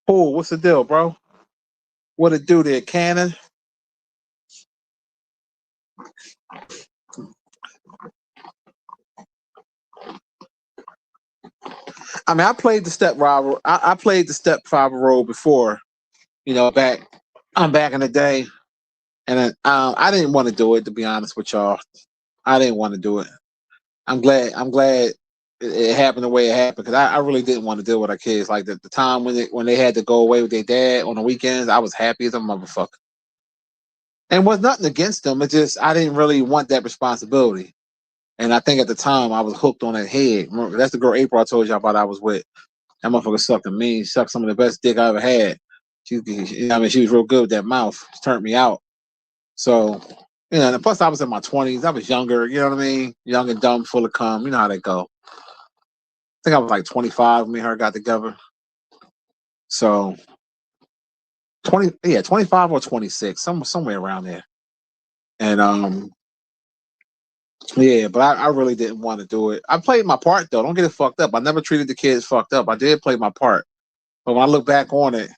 Oh, what's the deal, bro? What it do there, Cannon? I mean, I played the stepfather. I played the stepfather role before. You know, back in the day, and I didn't want to do it. To be honest with y'all, I didn't want to do it. I'm glad. It happened the way it happened because I really didn't want to deal with our kids. Like the time when they had to go away with their dad on the weekends, I was happy as a motherfucker. And was nothing against them. It just I didn't really want that responsibility. And I think at the time I was hooked on that head. Remember, that's the girl April I told you about I was with. That motherfucker sucked me. She sucked some of the best dick I ever had. She was real good with that mouth. She turned me out. So, and plus I was in my 20s. I was younger, you know what I mean? Young and dumb, full of cum. You know how they go. I think I was like 25 when me and her got together. So 25 or 26, somewhere around there. And yeah, but I really didn't want to do it. I played my part though. Don't get it fucked up. I never treated the kids fucked up. I did play my part. But when I look back on it,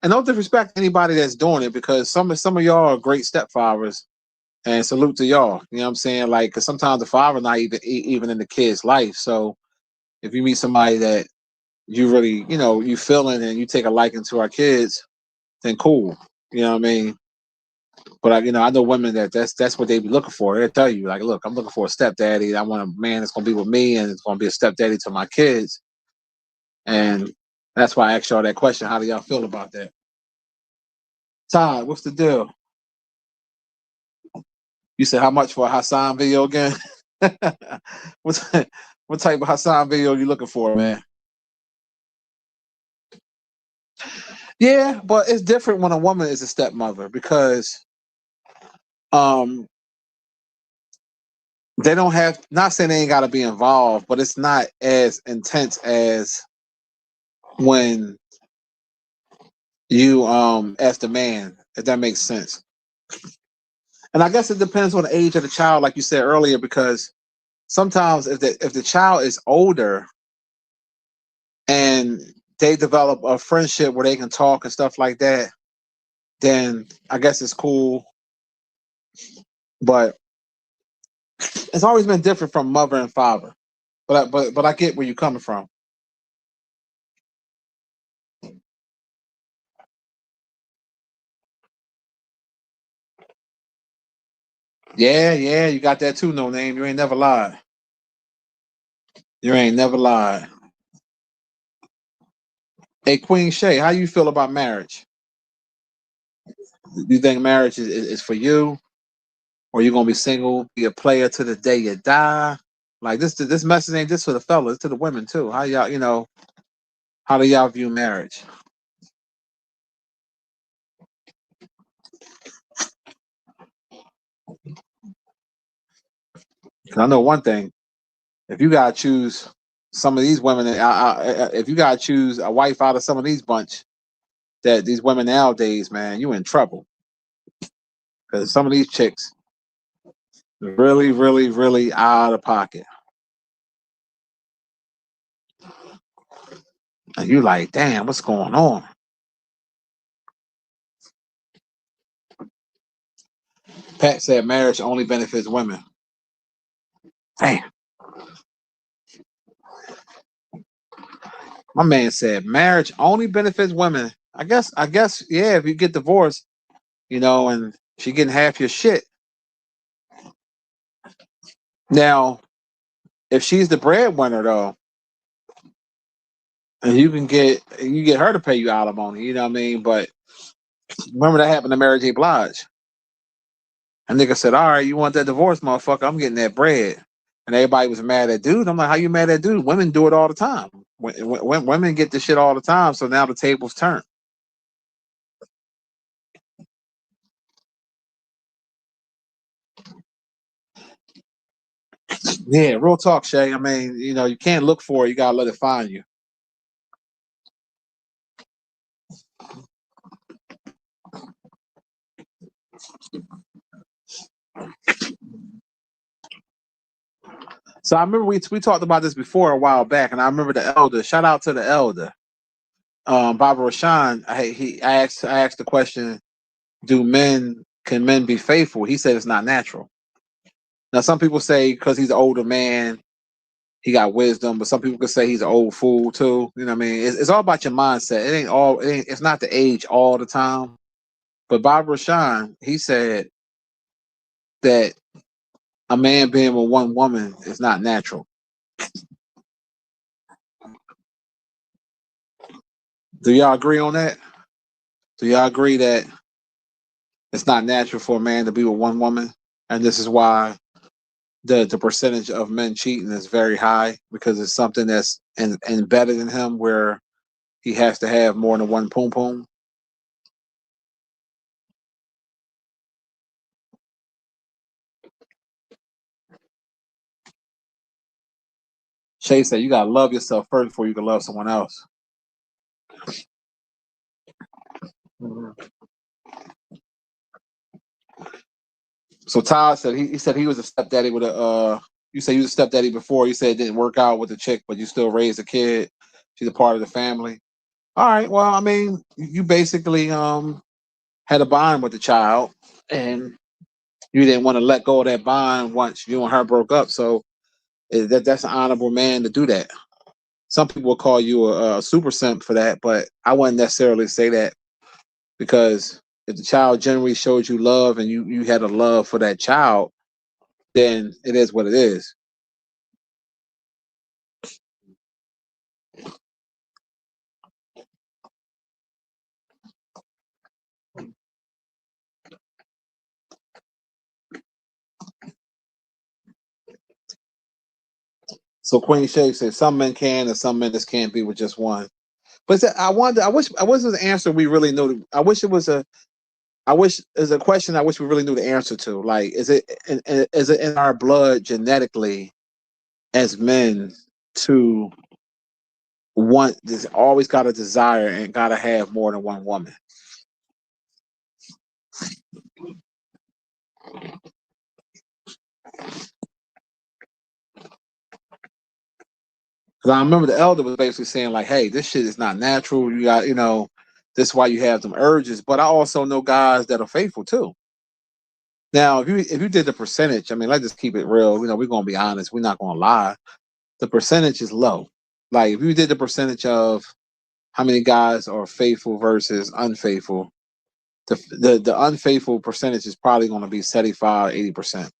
and no disrespect to anybody that's doing it, because some of y'all are great stepfathers, and salute to y'all. You know what I'm saying? Like, because sometimes the father not even in the kid's life. So if you meet somebody that you really, you feeling and you take a liking to our kids, then cool. You know what I mean? But I know women that's what they be looking for. They'll tell you, like, look, I'm looking for a stepdaddy. I want a man that's gonna be with me and it's gonna be a stepdaddy to my kids. And that's why I asked y'all that question. How do y'all feel about that? Todd, what's the deal? You said how much for a Hassan video again? what, what type of Hassan video you looking for, man? Yeah, but it's different when a woman is a stepmother because um they don't have, not saying they ain't gotta be involved, but it's not as intense as when you as the man, if that makes sense. And I guess it depends on the age of the child, like you said earlier, because sometimes if the child is older and they develop a friendship where they can talk and stuff like that, then I guess it's cool. But it's always been different from mother and father. But I get where you're coming from. Yeah, you got that too, no name. You ain't never lied. You ain't never lied. Hey, Queen Shay, how you feel about marriage? You think marriage is for you? Or you gonna be single, be a player to the day you die? Like this message ain't just for the fellas, it's to the women too. How y'all, how do y'all view marriage? Because I know one thing: if you gotta choose some of these women, if you gotta choose a wife out of some of these bunch, that these women nowadays, man, you in trouble. Because some of these chicks really, really, really out of pocket, and you like, damn, what's going on? Pat said marriage only benefits women. Damn. My man said marriage only benefits women. I guess, yeah, if you get divorced, and she getting half your shit, Now, if she's the breadwinner though, and you get her to pay you alimony, you know what I mean? But remember that happened to Mary J. Blige. A nigga said, "All right, you want that divorce, motherfucker? I'm getting that bread." And everybody was mad at dude. I'm like, "How you mad at dude? Women do it all the time. When women get the shit all the time, so now the tables turn." Yeah, real talk, Shay. I mean, you can't look for it. You gotta let it find you. So I remember we talked about this before a while back, and I remember the elder. Shout out to the elder, Baba Rashan. I asked the question: can men be faithful? He said it's not natural. Now some people say because he's an older man, he got wisdom, but some people could say he's an old fool too. You know what I mean? It's all about your mindset. It's not the age all the time. But Baba Rashan, he said that a man being with one woman is not natural. Do y'all agree on that? Do y'all agree that it's not natural for a man to be with one woman? And this is why the percentage of men cheating is very high because it's something that's embedded in him where he has to have more than one poom poom. Shay said you gotta love yourself first before you can love someone else. Mhm. So Todd said he said he was a stepdaddy with a you said he was a stepdaddy before. You said it didn't work out with the chick, but you still raised a kid. She's a part of the family. All right. Well, I mean, you basically had a bond with the child, and you didn't want to let go of that bond once you and her broke up. So that's an honorable man to do that. Some people will call you a super simp for that, but I wouldn't necessarily say that because if the child generally showed you love and you had a love for that child, then it is what it is. So Queen Shay said some men can and some men just can't be with just one. But I wonder. I wish it was an answer we really knew. I wish it was a. I wish is a question. I wish we really knew the answer to. Like, is it in our blood genetically as men to want this? Always got a desire and got to have more than one woman. Because I remember the elder was basically saying like, "Hey, this shit is not natural. You got, this is why you have them urges." But I also know guys that are faithful too. Now, if you did the percentage, I mean, let's just keep it real. We're gonna be honest. We're not gonna lie. The percentage is low. Like if you did the percentage of how many guys are faithful versus unfaithful, the unfaithful percentage is probably going to be 75, 80%.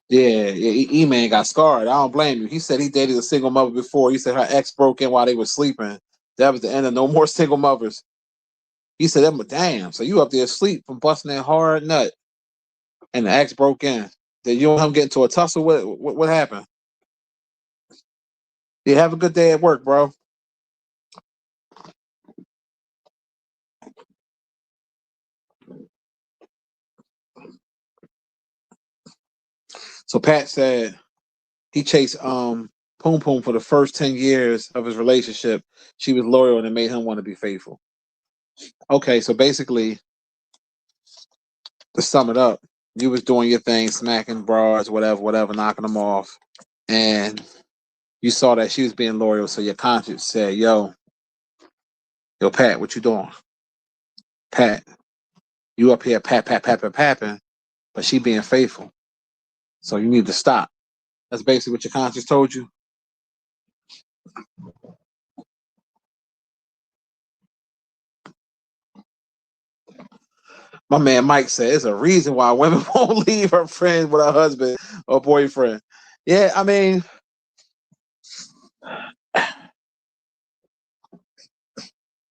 Yeah, E-Man got scarred. I don't blame you. He said he dated a single mother before. He said her ex broke in while they were sleeping. That was the end of no more single mothers. He said, damn, so you up there asleep from busting that hard nut and the ex broke in. Then you and him get into a tussle. What happened? Yeah, have a good day at work, bro. So Pat said he chased Poom Poom for the first 10 years of his relationship. She was loyal and it made him want to be faithful. Okay, so basically, to sum it up, you was doing your thing, smacking bras, whatever, knocking them off, and you saw that she was being loyal, so your conscience said, yo, Pat, what you doing? Pat, you up here papping, but she being faithful. So you need to stop. That's basically what your conscience told you. My man Mike said it's a reason why women won't leave her friend with her husband or boyfriend. Yeah, I mean,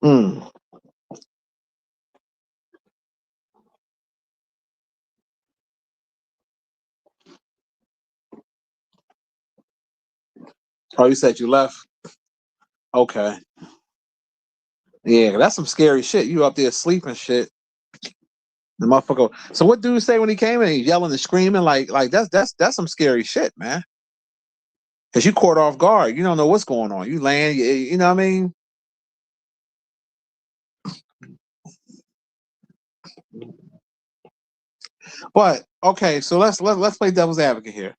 mm. Oh, you said you left? Okay. Yeah, that's some scary shit. You up there sleeping shit. The motherfucker. So what dude say when he came in? He yelling and screaming like that's some scary shit, man. Cause you caught off guard. You don't know what's going on. You land. You know what I mean? But okay, so let's play devil's advocate here.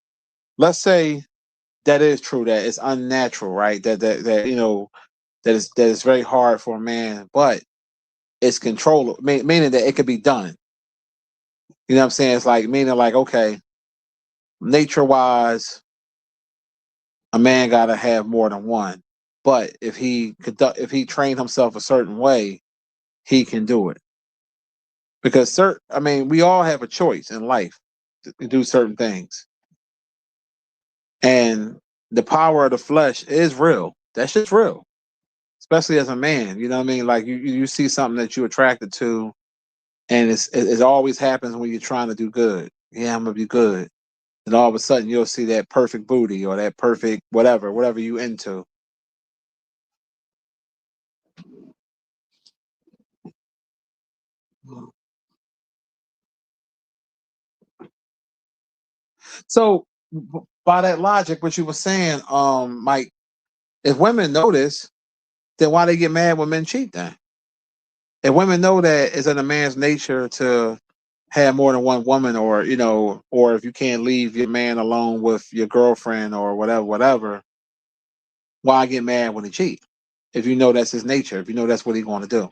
Let's say that is true. That it's unnatural, right? That you know that is very hard for a man, but it's controllable. Meaning that it could be done. You know what I'm saying? It's like meaning like okay, nature wise, a man gotta have more than one. But if he trained himself a certain way, he can do it. Because I mean, we all have a choice in life to do certain things. And the power of the flesh is real. That shit's real. Especially as a man. You know what I mean? Like you see something that you're attracted to, and it always happens when you're trying to do good. Yeah, I'm gonna be good. And all of a sudden you'll see that perfect booty or that perfect whatever you into. So by that logic, what you were saying, Mike, if women know this, then why they get mad when men cheat then? If women know that it's in a man's nature to have more than one woman, or or if you can't leave your man alone with your girlfriend or whatever, why get mad when he cheat? If you know that's his nature, if you know that's what he's going to do.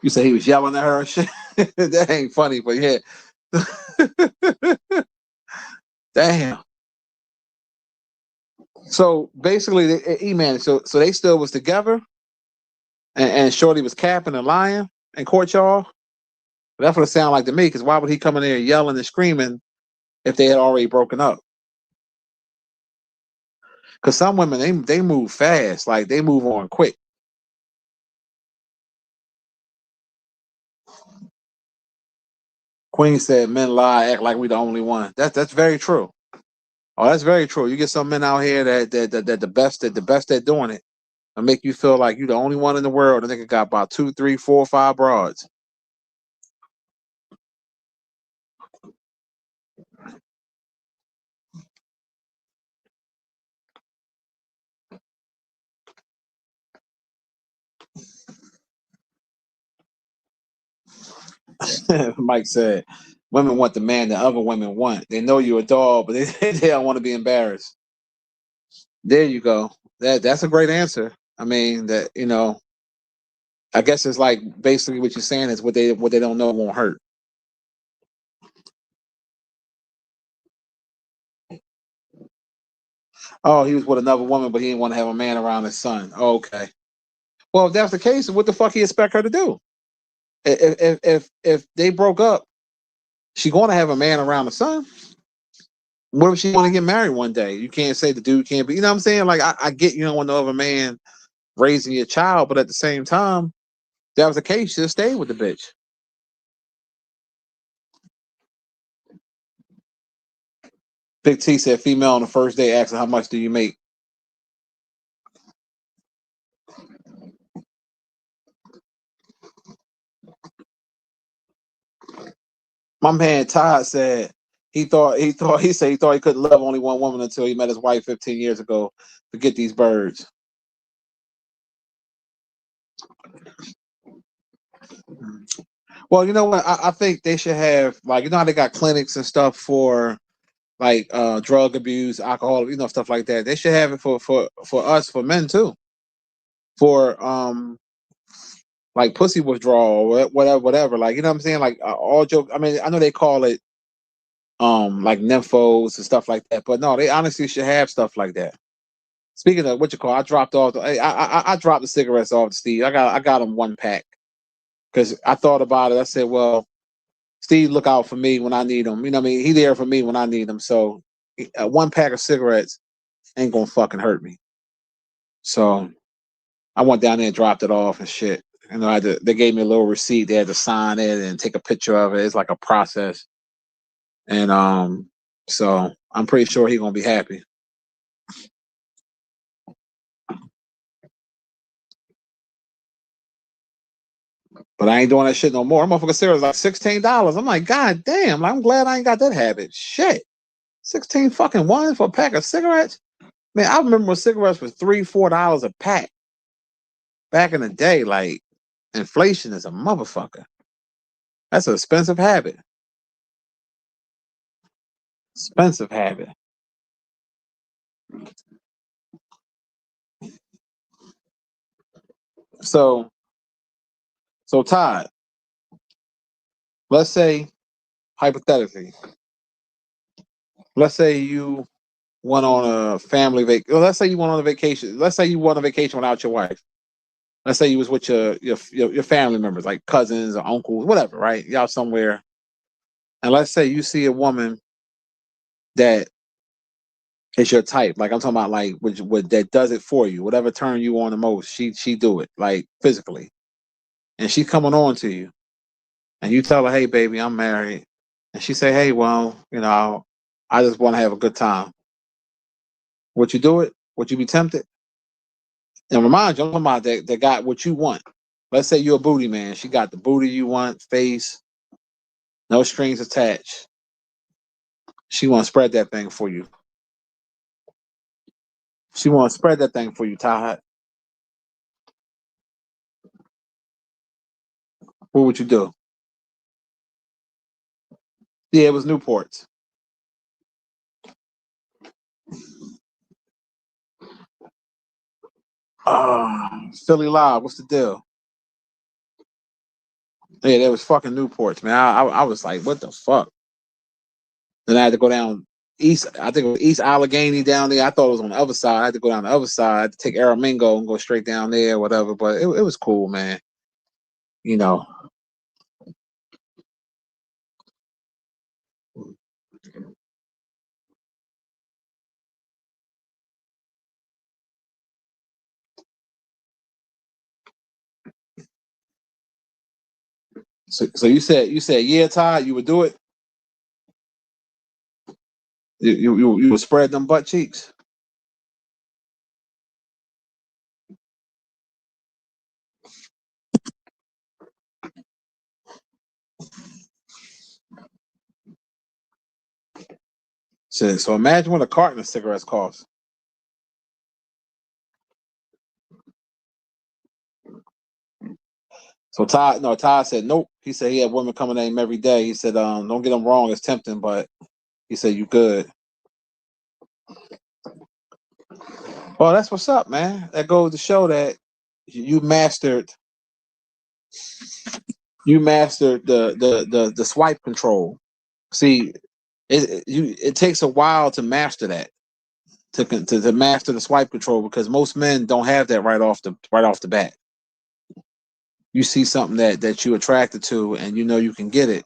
You say he was yelling at her and shit. That ain't funny, but yeah. Damn. So basically, man. So they still was together, and Shorty was capping and lying and court y'all. That's what it sounded like to me. Because why would he come in there yelling and screaming if they had already broken up? Because some women they move fast, like they move on quick. Queen said men lie, act like we the only one. That's very true. Oh, that's very true. You get some men out here that the best at doing it and make you feel like you the only one in the world. And nigga got about 2, 3, 4, 5 broads. Mike said, women want the man that other women want. They know you're a dog, but they don't want to be embarrassed. There you go. That's a great answer. I mean, I guess it's like basically what you're saying is what they don't know won't hurt. Oh, he was with another woman, but he didn't want to have a man around his son. Okay. Well, if that's the case, what the fuck he expect her to do? If they broke up, she going to have a man around the son. What if she want to get married one day? You can't say the dude can't be. You know what I'm saying? Like I get you don't want no other man raising your child, but at the same time, if that was the case, she'll stay with the bitch. Big T said female on the first day asking how much do you make? My man Todd said he thought he couldn't love only one woman until he met his wife 15 years ago. Forget these birds. Well, you know what? I think they should have like how they got clinics and stuff for like drug abuse, alcohol, stuff like that. They should have it for us for men too. For like pussy withdrawal or whatever. Like, you know what I'm saying? Like all joke. I mean, I know they call it like nymphos and stuff like that, but no, they honestly should have stuff like that. Speaking of what you call, I dropped off. I dropped the cigarettes off to Steve. I got him 1 pack because I thought about it. I said, well, Steve, look out for me when I need him. You know what I mean? He there for me when I need him. So 1 pack of cigarettes ain't gonna fucking hurt me. So I went down there and dropped it off and shit. You know, they gave me a little receipt. They had to sign it and take a picture of it. It's like a process. And so I'm pretty sure he's gonna be happy. But I ain't doing that shit no more. Motherfucker cigarettes like $16. I'm like, God damn, like, I'm glad I ain't got that habit. Shit. 16 fucking one for a pack of cigarettes? Man, I remember when cigarettes was $3, $4 a pack. Back in the day, like, inflation is a motherfucker. That's an expensive habit. Expensive habit. So Todd, let's say hypothetically, let's say you went on a family vacation. Let's say you went on a vacation. Let's say you went on a vacation without your wife. Let's say you was with your family members, like cousins or uncles, whatever, right? Y'all somewhere. And let's say you see a woman that is your type. Like I'm talking about, like which that does it for you. Whatever turn you on the most, she do it, like physically. And she's coming on to you. And you tell her, hey baby, I'm married. And she say, hey, well, you know, I just want to have a good time. Would you do it? Would you be tempted? And remind you, I'm talking about that got what you want. Let's say you're a booty man. She got the booty you want, face, no strings attached. She want to spread that thing for you. She want to spread that thing for you, Todd. What would you do? Yeah, it was Newport's. Philly Live. What's the deal? Yeah, there was fucking Newport's, man. I was like, what the fuck? Then I had to go down east. I think it was East Allegheny down there. I thought it was on the other side. I had to go down the other side to take Aramingo and go straight down there, whatever. But it was cool, man. You know. So you said yeah, Todd, you would do it. You would spread them butt cheeks. So imagine what a carton of cigarettes costs. So Todd said nope. He said he had women coming at him every day. He said, don't get them wrong, it's tempting, but he said you good. Well, that's what's up, man. That goes to show that you mastered the swipe control. See, it takes a while to master that, to master the swipe control, because most men don't have that right off the bat. You see something that you attracted to and you know you can get it,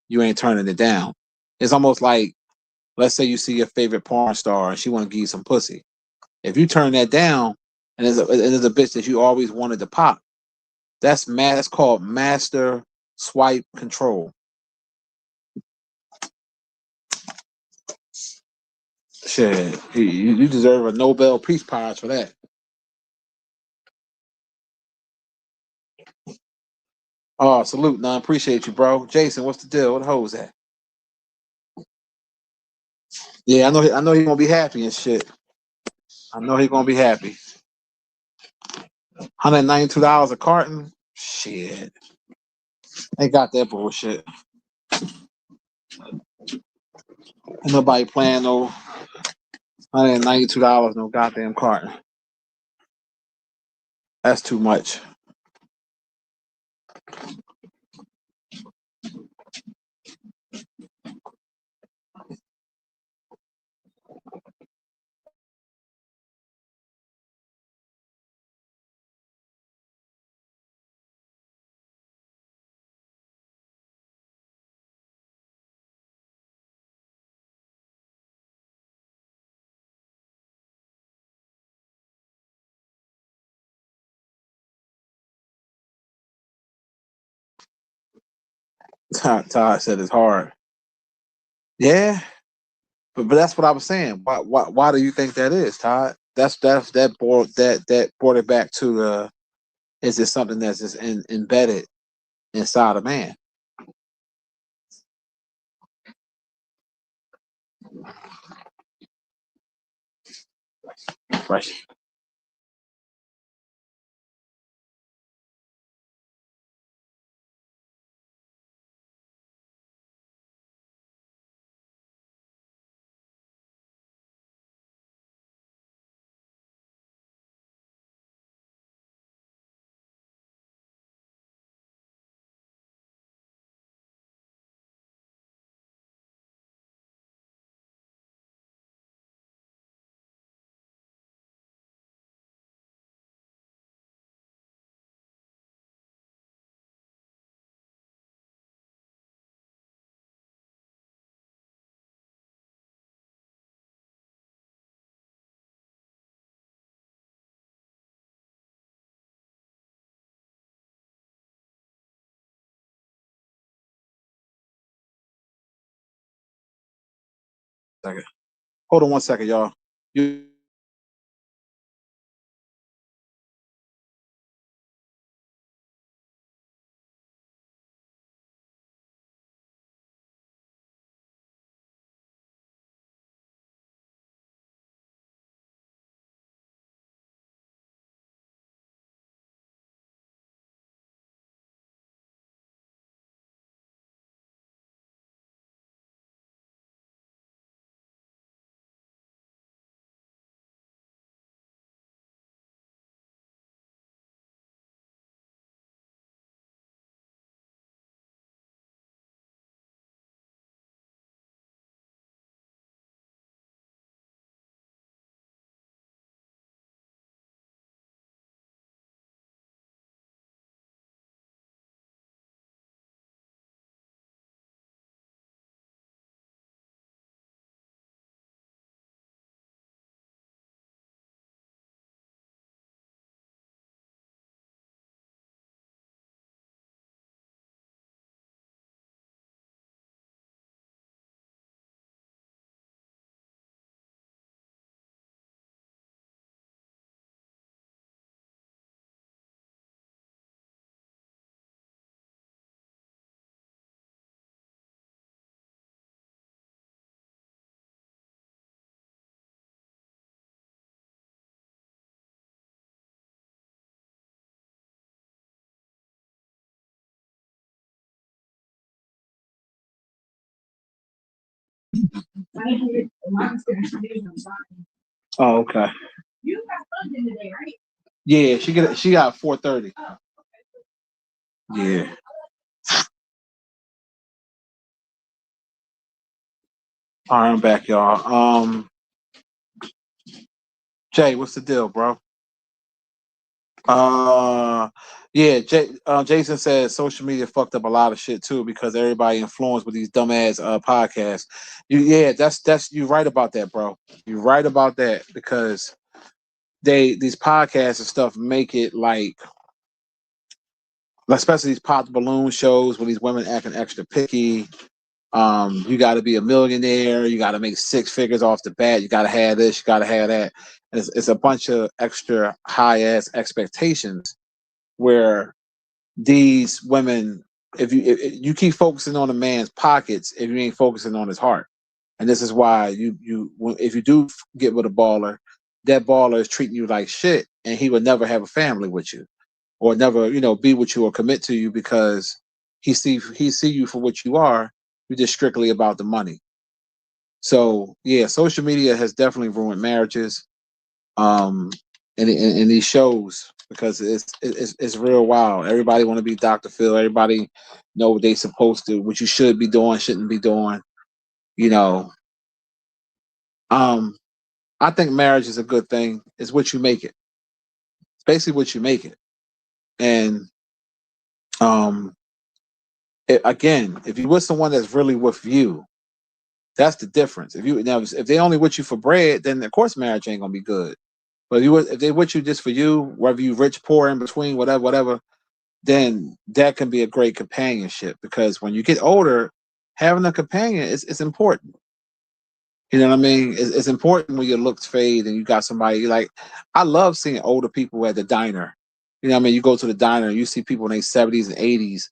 you ain't turning it down. It's almost like, let's say you see your favorite porn star and she want to give you some pussy. If you turn that down and there's a bitch that you always wanted to pop, that's called master swipe control. Shit, you deserve a Nobel Peace Prize for that. Oh, salute, none. Appreciate you, bro. Jason, what's the deal? What the hoes at? Yeah, I know he gonna be happy and shit. I know he gonna be happy. $192 a carton. Shit, they got that bullshit. Ain't nobody playing no $192 no goddamn carton. That's too much. Todd said it's hard. Yeah, but that's what I was saying. Why do you think that is, Todd? That brought it back to the, is it something that's just embedded inside a man? Right. Second. Hold on 1 second, y'all. You Oh, okay. You got something today, right? Yeah, she got 4:30. Yeah. All right, I'm back, y'all. Jay, what's the deal, bro? Yeah, Jason says social media fucked up a lot of shit too because everybody influenced with these dumbass podcasts. Yeah, that's you right about that, bro. You're right about that because these podcasts and stuff make it like, especially these pop balloon shows where these women acting extra picky. You got to be a millionaire. You got to make six figures off the bat. You got to have this. You got to have that. And it's a bunch of extra high ass expectations where these women, if you keep focusing on a man's pockets, if you ain't focusing on his heart, and this is why if you do get with a baller, that baller is treating you like shit, and he would never have a family with you, or never be with you or commit to you because he see you for what you are. You're just strictly about the money. So yeah, social media has definitely ruined marriages. And these shows because it's real wild. Everybody want to be Dr. Phil. Everybody know what they supposed to, what you should be doing, shouldn't be doing. You know, um, I think marriage is a good thing. It's what you make it. It's basically what you make it. And um, again, if you with someone that's really with you, that's the difference. If they only with you for bread, then of course marriage ain't gonna be good. But if they with you just for you, whether you rich, poor, in between, whatever, then that can be a great companionship. Because when you get older, having a companion is important. You know what I mean? It's important when your looks fade and you got somebody like. I love seeing older people at the diner. You know what I mean? You go to the diner and you see people in their 70s and 80s,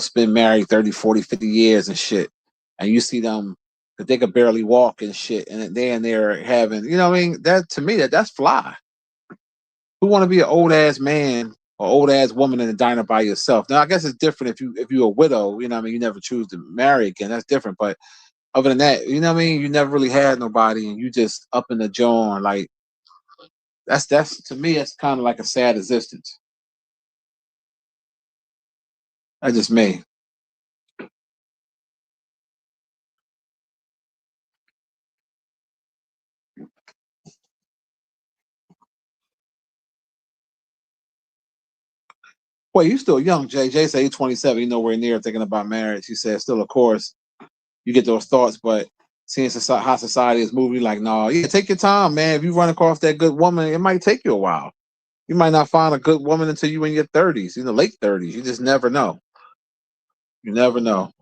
spend married 30, 40, 50 years and shit. And you see them that they could barely walk and shit. And they're having, you know what I mean? That to me, that's fly. Who want to be an old ass man or old ass woman in a diner by yourself? Now I guess it's different if you're a widow, you know what I mean, you never choose to marry again. That's different. But other than that, you know what I mean, you never really had nobody and you just up in the joint. Like that's to me, it's kind of like a sad existence. That's just me. Well, you still young, Jay. Jay said he's 27. He's nowhere near thinking about marriage. He said, still, of course, you get those thoughts, but seeing how society is moving, like, no, yeah, take your time, man. If you run across that good woman, it might take you a while. You might not find a good woman until you in your 30s, in the late 30s. You just never know. You never know.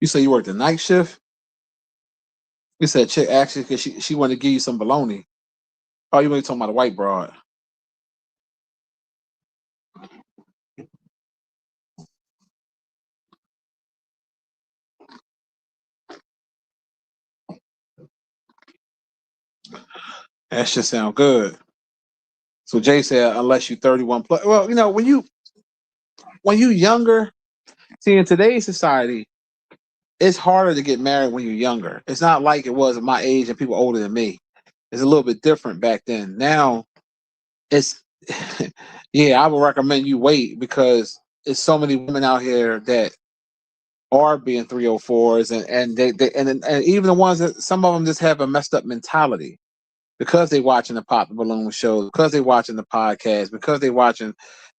You say you worked the night shift? You said chick actually because she wanted to give you some baloney. Oh, you ain't talking about a white broad. That shit sound good. So Jay said, unless you 31 plus. Well, when you younger, see in today's society, it's harder to get married when you're younger. It's not like it was at my age and people older than me. It's a little bit different back then. Now it's yeah, I would recommend you wait because there's so many women out here that are being 304s and even the ones that some of them just have a messed up mentality because they watching the pop the balloon shows, because they watching the podcast, because they watching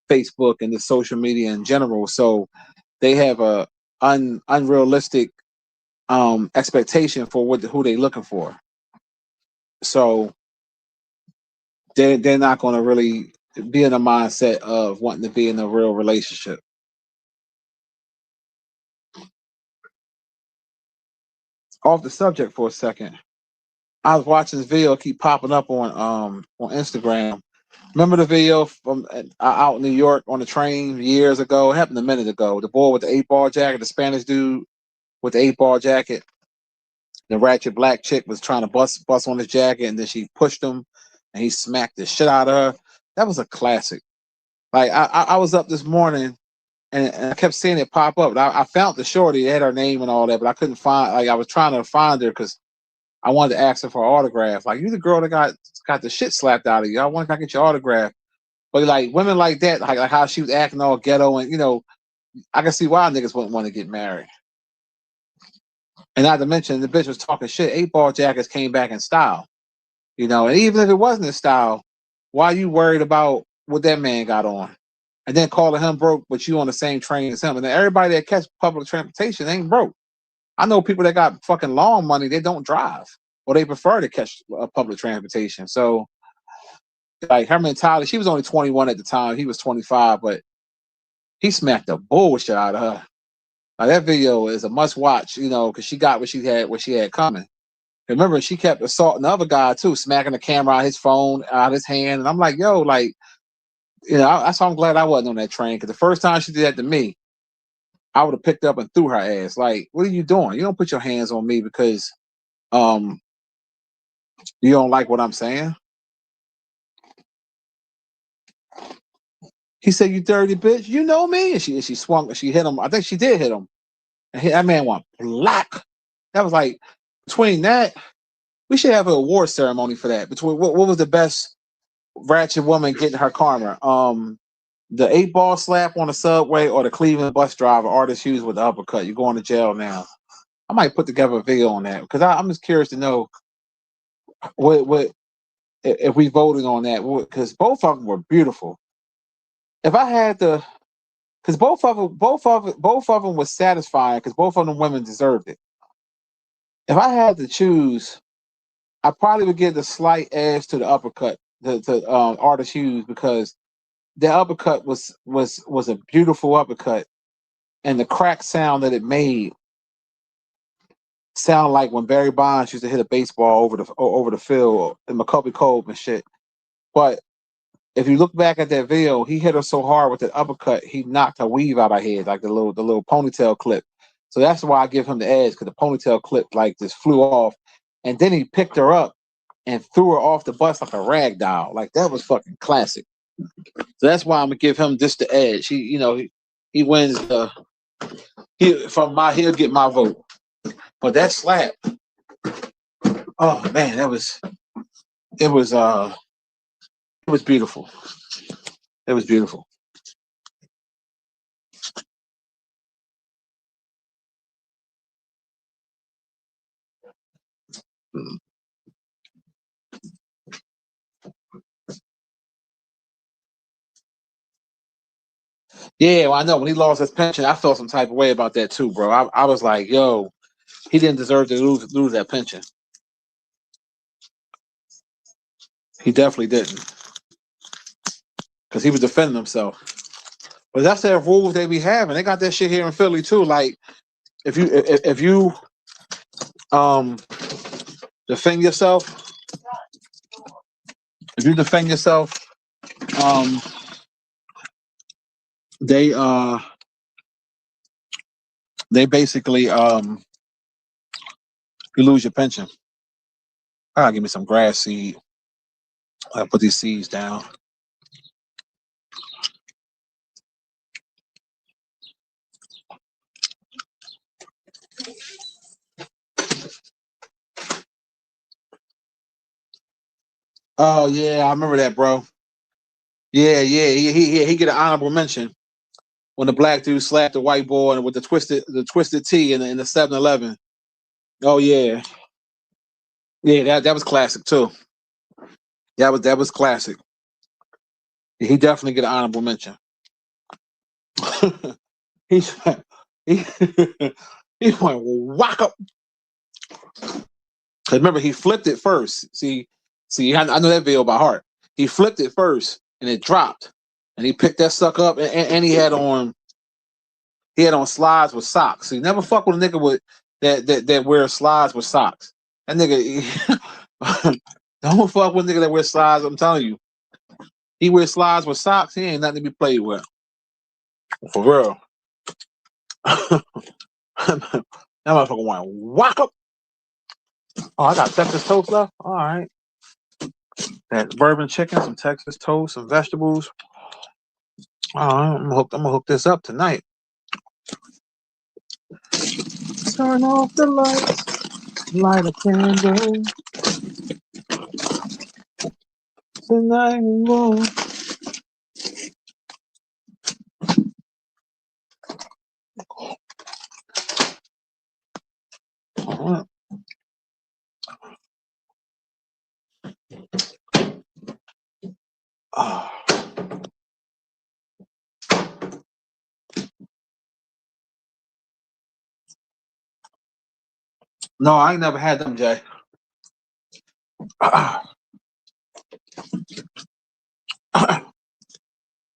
Facebook and the social media in general. So they have a unrealistic expectation for who they looking for. So they're not going to really be in a mindset of wanting to be in a real relationship. Off the subject for a second, I was watching this video keep popping up on Instagram. Remember the video from out in New York on the train years ago? It happened a minute ago. The boy with the 8-ball jacket, the Spanish dude with the 8-ball jacket. The ratchet black chick was trying to bust on his jacket, and then she pushed him, and he smacked the shit out of her. That was a classic. Like I was up this morning, and I kept seeing it pop up. I found the shorty, it had her name and all that, but I couldn't find. Like I was trying to find her because I wanted to ask her for an autograph. Like you, the girl that got the shit slapped out of you. I want to get your autograph. But like women like that, like how she was acting all ghetto, and I can see why niggas wouldn't want to get married. And not to mention the bitch was talking shit. 8-ball jackets came back in style, and even if it wasn't in style, why you worried about what that man got on? And then calling him broke, but you on the same train as him. And then everybody that catch public transportation ain't broke. I know people that got fucking long money, they don't drive. Or they prefer to catch public transportation. So like her mentality, she was only 21 at the time. He was 25, but he smacked the bullshit out of her. Now that video is a must watch, because she got what she had coming. Remember, she kept assaulting the other guy too, smacking the camera out his phone, out his hand. And I'm like, yo, like, that's why I'm glad I wasn't on that train. Because the first time she did that to me, I would have picked up and threw her ass. Like, what are you doing? You don't put your hands on me because um you don't like what I'm saying. He said, "You dirty bitch, you know me." And she swung. She hit him. I think she did hit him. And that man went black. That was like between that. We should have an award ceremony for that. Between what was the best ratchet woman getting her karma? The 8-ball slap on the subway or the Cleveland bus driver, Artist Hughes with the uppercut. You're going to jail now. I might put together a video on that because I'm just curious to know what if we voted on that, because both of them were beautiful. If I had to, because both of them was satisfying because both of them women deserved it. If I had to choose, I probably would give the slight edge to the uppercut to Artist Hughes because the uppercut was a beautiful uppercut, and the crack sound that it made sounded like when Barry Bonds used to hit a baseball over the field in McCovey Cove and shit. But if you look back at that video, he hit her so hard with that uppercut, he knocked her weave out her head, like the little ponytail clip. So that's why I give him the edge, because the ponytail clip like just flew off, and then he picked her up and threw her off the bus like a rag doll. Like that was fucking classic. So that's why I'm gonna give him just the edge. He wins he'll get my vote. But that slap, oh man, it was beautiful. It was beautiful. Yeah, well, I know when he lost his pension, I felt some type of way about that too, bro. I was like, yo, he didn't deserve to lose that pension. He definitely didn't, because he was defending himself. But that's their rules they be having. They got that shit here in Philly too. Like if you defend yourself, if you defend yourself, they basically you lose your pension. Give me some grass seed. I'll put these seeds down. Oh yeah, I remember that, bro. Yeah, he get an honorable mention when the black dude slapped the white boy with the twisted T in the 7-Eleven. Oh yeah, yeah, that was classic too. That was classic. He definitely get an honorable mention. he he he went whack up. Remember, he flipped it first. See, I know that video by heart. He flipped it first, and it dropped, and he picked that sucker up, and he had on slides with socks. So you never fuck with a nigga with that wears slides with socks. That nigga, don't fuck with a nigga that wears slides. I'm telling you, he wears slides with socks. He ain't nothing to be played with. For real. That motherfucker went whack up. Oh, I got Texas toast left. All right. That bourbon chicken, some Texas toast, some vegetables. All right, I'm gonna hook this up tonight. Turn off the lights, light a candle. Tonight we will. No, I ain't never had them, Jay.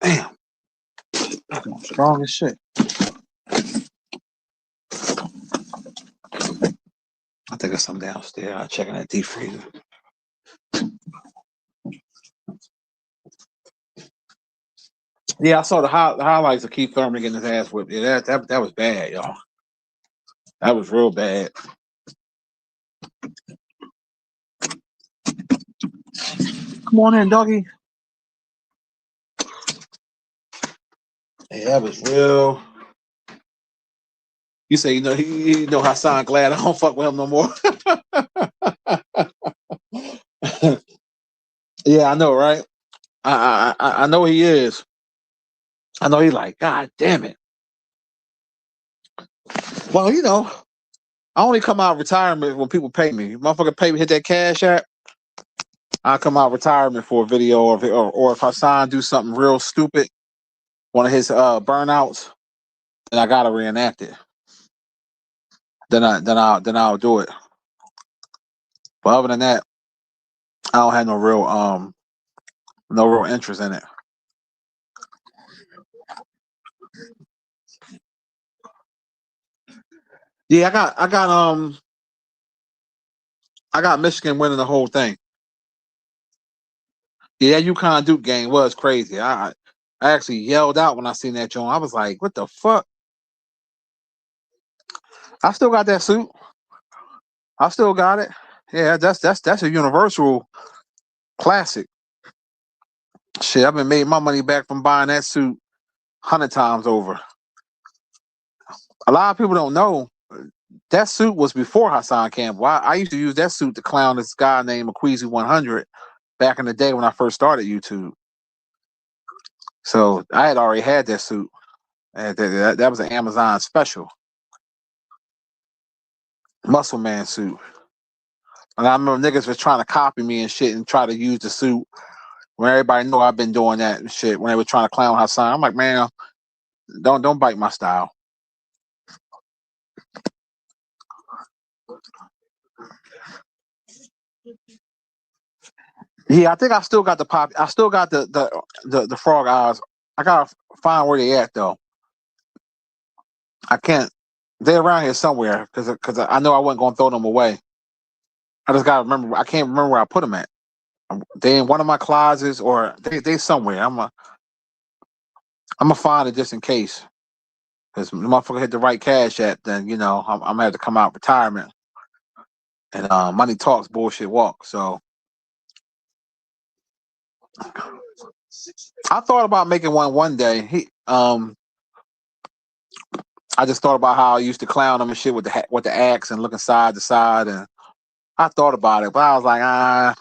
Damn. I'm strong as shit. I think there's some downstairs. I'm checking that deep freezer. Yeah, I saw the highlights of Keith Thurman getting his ass whipped. Yeah, that was bad, y'all. That was real bad. Come on in, doggy. Yeah, that was real. You say, you know Hassan glad I don't fuck with him no more. Yeah, I know, right? I know he is. I know he's like, God damn it. Well, I only come out of retirement when people pay me. Motherfucker pay me, hit that cash app. I come out of retirement for a video, or if Hassan do something real stupid, one of his burnouts, then I gotta reenact it. Then I'll do it. But other than that, I don't have no real interest in it. Yeah, I got Michigan winning the whole thing. Yeah, that UConn Duke game was crazy. I actually yelled out when I seen that joint. I was like, what the fuck? I still got that suit. I still got it. Yeah, that's a universal classic. Shit, I've been made my money back from buying that suit 100 times over. A lot of people don't know that suit was before Hassan Campbell. I used to use that suit to clown this guy named McQueasy 100 back in the day when I first started YouTube. So I had already had that suit. And that was an Amazon special muscle man suit. And I remember niggas was trying to copy me and shit and try to use the suit when everybody know I've been doing that and shit. When they were trying to clown Hassan, I'm like, man, don't bite my style. Yeah, I think I still got the pop. I still got the frog eyes. I gotta find where they at though. I can't. They're around here somewhere because I know I wasn't gonna throw them away. I just gotta remember. I can't remember where I put them at. They in one of my closets or they somewhere. I'm gonna find it just in case. Because the motherfucker hit the right cash app, then I'm gonna have to come out of retirement. And money talks, bullshit walk. So I thought about making one day. I just thought about how I used to clown him and shit with the axe and looking side to side, and I thought about it, but I was like, I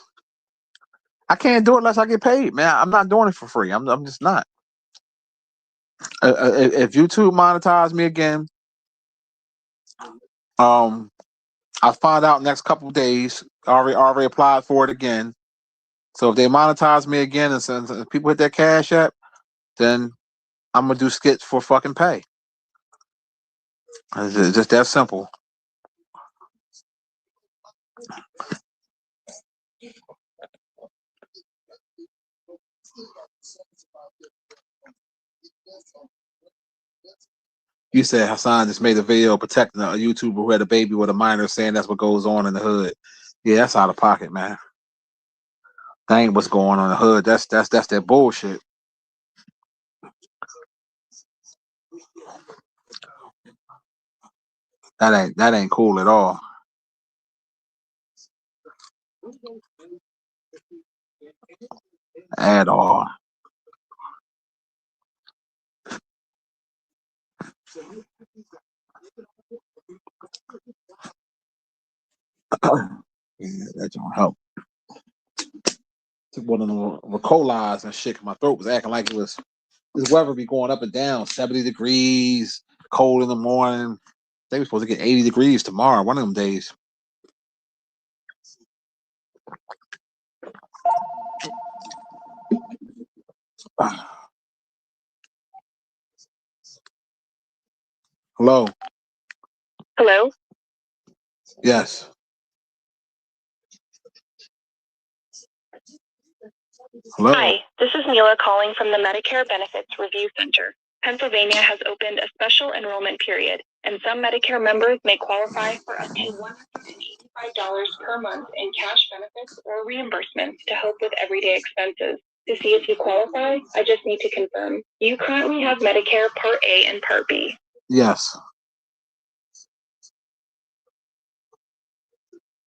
can't do it unless I get paid, man. I'm not doing it for free. I'm just not. If YouTube monetize me again, um, I find out next couple of days. Already applied for it again. So if they monetize me again and since people hit their cash app, then I'm gonna do skits for fucking pay. It's just that simple. You said Hassan just made a video protecting a YouTuber who had a baby with a minor, saying that's what goes on in the hood. Yeah, that's out of pocket, man. That ain't what's going on in the hood. That's that bullshit. That ain't cool at all. At all. Yeah, that don't help. Took one of the Ricolas and shit. My throat was acting like it was. This weather be going up and down. 70 degrees, cold in the morning. They were supposed to get 80 degrees tomorrow. One of them days. Hello. Hello? Yes. Hello. Hi, this is Neela calling from the Medicare Benefits Review Center. Pennsylvania has opened a special enrollment period, and some Medicare members may qualify for up to $185 per month in cash benefits or reimbursements to help with everyday expenses. To see if you qualify, I just need to confirm. You currently have Medicare Part A and Part B. Yes.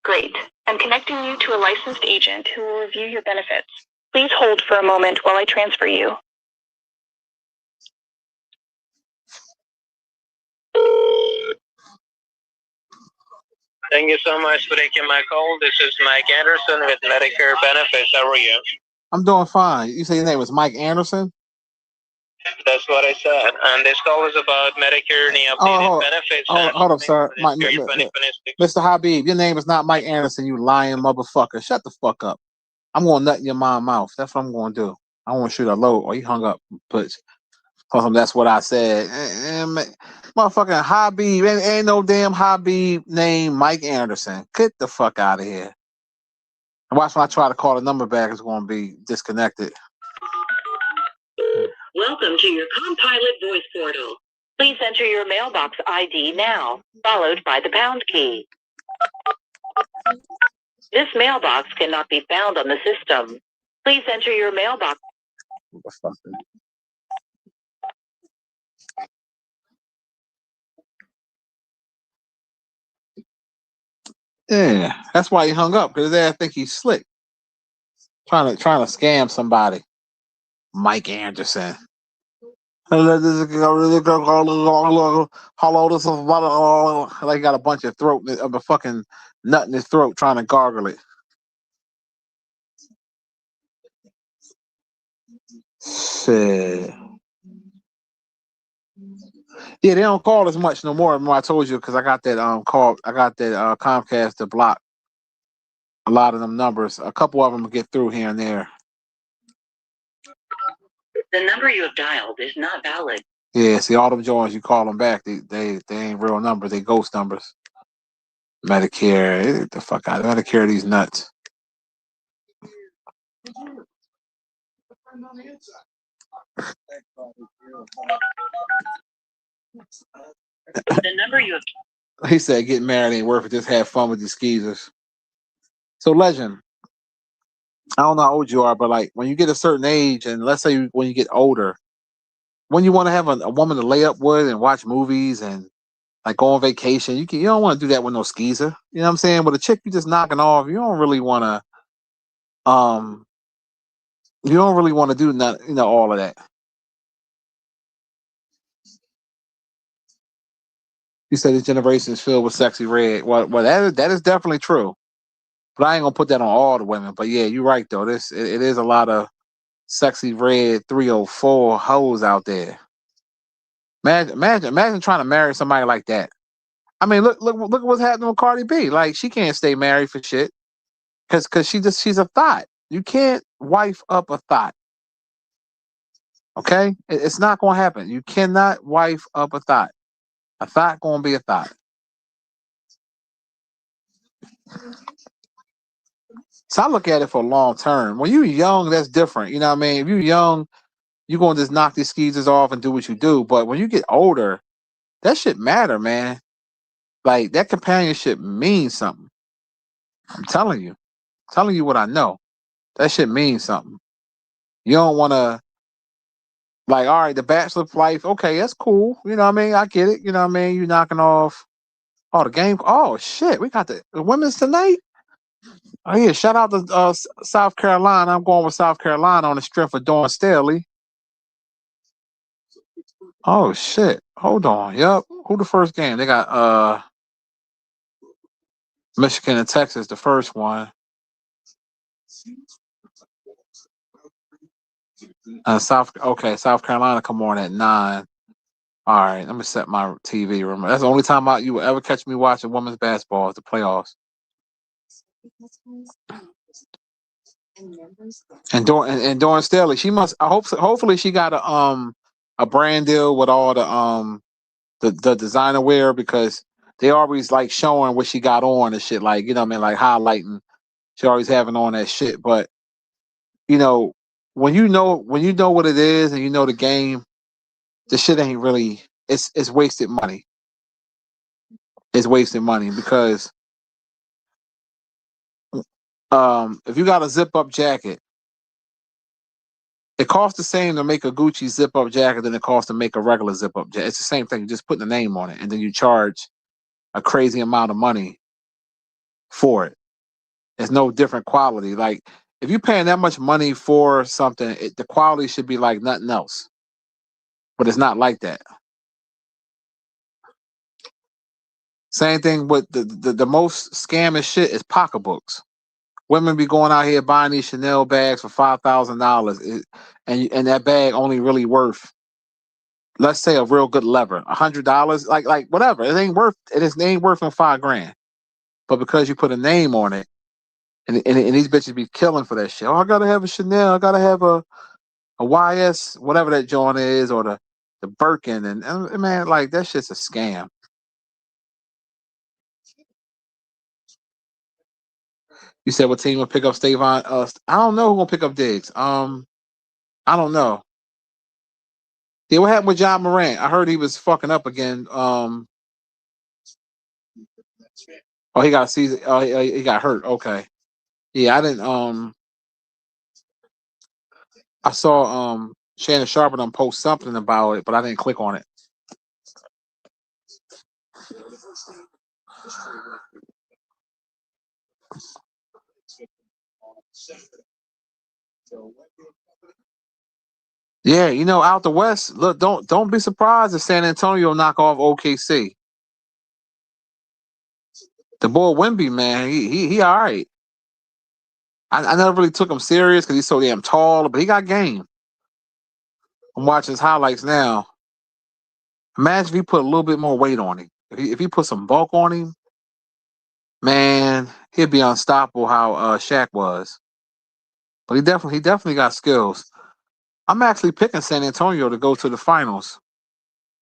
Great. I'm connecting you to a licensed agent who will review your benefits. Please hold for a moment while I transfer you. Thank you so much for taking my call. This is Mike Anderson with Medicare Benefits. How are you? I'm doing fine. You say your name was Mike Anderson? That's what I said. And this call is about Medicare and the updated benefits. Hold up, sir. Mr. Habib, your name is not Mike Anderson, you lying motherfucker. Shut the fuck up. I'm going to nut in your mouth. That's what I'm going to do. I want to shoot a load. Or he hung up. But that's what I said. Motherfucking Habib. Ain't no damn Habib named Mike Anderson. Get the fuck out of here. And watch when I try to call the number back, it's going to be disconnected. Welcome to your Compilot voice portal. Please enter your mailbox ID now, followed by the pound key. This mailbox cannot be found on the system. Please enter your mailbox. Yeah, that's why he hung up, because they think he's slick. Trying to scam somebody. Mike Anderson. Hello, this is like got a bunch of throat of a fucking nut in his throat trying to gargle it. Shit. Yeah, they don't call as much no more. Remember I told you, because I got that Comcast to block a lot of them numbers. A couple of them get through here and there. The number you have dialed is not valid. Yeah, see, all them joints, you call them back, they ain't real numbers, they ghost numbers. Medicare, get the fuck out of Medicare, these nuts. The number you have. He said getting married ain't worth it, just have fun with these skeezers. So, Legend, I don't know how old you are, but like when you get a certain age, and let's say when you get older, when you want to have a woman to lay up with and watch movies and like go on vacation, you don't want to do that with no skeezer. You know what I'm saying? With a chick you just knocking off, you don't really want to do nothing, all of that. You said this generation is filled with sexy red. Well, that is definitely true. But I ain't gonna put that on all the women. But yeah, you're right though. It is a lot of sexy red 304 hoes out there. Imagine trying to marry somebody like that. I mean, look at what's happening with Cardi B. Like, she can't stay married for shit because she's a thought. You can't wife up a thought. Okay, it's not gonna happen. You cannot wife up a thought. A thought gonna be a thought. So I look at it for long term. When you're young, that's different. You know what I mean? If you're young, you're gonna just knock these skeezers off and do what you do. But when you get older, that shit matter, man. Like, that companionship means something. I'm telling you what I know. That shit means something. You don't want to, like, all right, the bachelor life, okay, that's cool. You know what I mean? I get it. You know what I mean? You knocking off the game. Oh shit, we got the women's tonight. Oh yeah, shout out to South Carolina. I'm going with South Carolina on the strength of Dawn Staley. Oh shit. Hold on. Yep. Who the first game? They got Michigan and Texas, the first one. South Carolina come on at 9. All right, let me set my TV room. That's the only time you will ever catch me watching women's basketball is the playoffs. And Dawn Staley, she must. Hopefully, she got a brand deal with all the designer wear, because they always like showing what she got on and shit. Like, you know what I mean, like highlighting. She always having on that shit. But when you know what it is and you know the game, the shit ain't really. It's wasted money. It's wasted money because if you got a zip up jacket, it costs the same to make a Gucci zip up jacket than it costs to make a regular zip up jacket. It's the same thing. You just put the name on it, and then you charge a crazy amount of money for it. It's no different quality. Like, if you're paying that much money for something, the quality should be like nothing else. But it's not like that. Same thing with the most scamming shit is pocketbooks. Women be going out here buying these Chanel bags for $5,000, and that bag only really worth, let's say, a real good leather, $100, like whatever. It ain't worth them $5,000. But because you put a name on it, and these bitches be killing for that shit. Oh, I gotta have a Chanel. I gotta have a YS, whatever that joint is, or the Birkin, and man, like that shit's a scam. You said what team will pick up Stepfather? I don't know who gonna pick up Diggs. I don't know. Yeah, what happened with John Morant? I heard he was fucking up again. Oh, he got a season. Oh, he got hurt. Okay. Yeah, I didn't. I saw Shannon Sharpe done post something about it, but I didn't click on it. Yeah, out the West, look, don't be surprised if San Antonio knock off OKC. The boy Wemby, man, he all right. I never really took him serious because he's so damn tall, but he got game. I'm watching his highlights now. Imagine if he put a little bit more weight on him. If he put some bulk on him, man, he'd be unstoppable. How Shaq was, but he definitely got skills. I'm actually picking San Antonio to go to the finals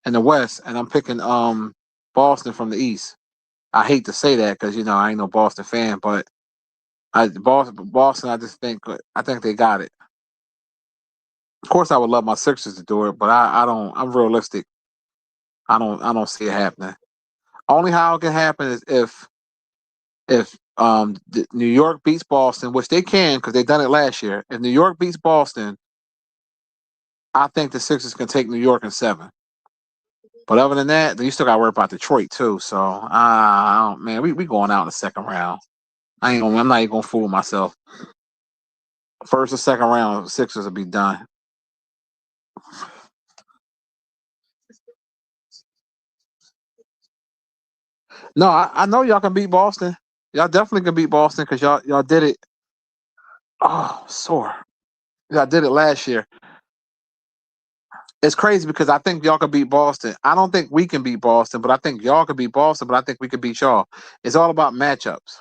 in the West, and I'm picking Boston from the East. I hate to say that because I ain't no Boston fan, but Boston, I think they got it. Of course, I would love my Sixers to do it, but I don't. I'm realistic. I don't see it happening. Only how it can happen is if New York beats Boston, which they can because they done it last year. If New York beats Boston, I think the Sixers can take New York in 7. But other than that, then you still got to worry about Detroit too. So, man, we going out in the second round. I'm not even gonna fool myself. First or second round, Sixers will be done. No, I know y'all can beat Boston. Y'all definitely can beat Boston because y'all did it. Oh, sore. Y'all did it last year. It's crazy because I think y'all can beat Boston. I don't think we can beat Boston, but I think y'all can beat Boston. But I think we can beat y'all. It's all about matchups.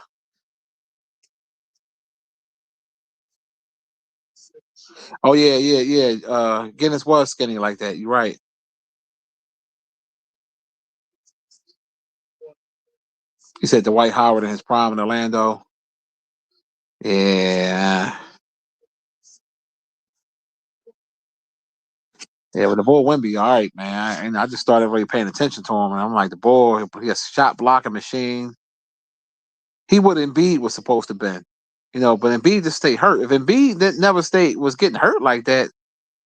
Oh yeah, yeah, yeah. Guinness was skinny like that. You're right. He said Dwight Howard in his prime in Orlando. Yeah. Yeah, but the boy Wimby, all right, man. And I just started really paying attention to him, and I'm like, the boy, he has a shot blocking machine. He what Embiid was supposed to been, but Embiid just stayed hurt. If Embiid never stayed was getting hurt like that,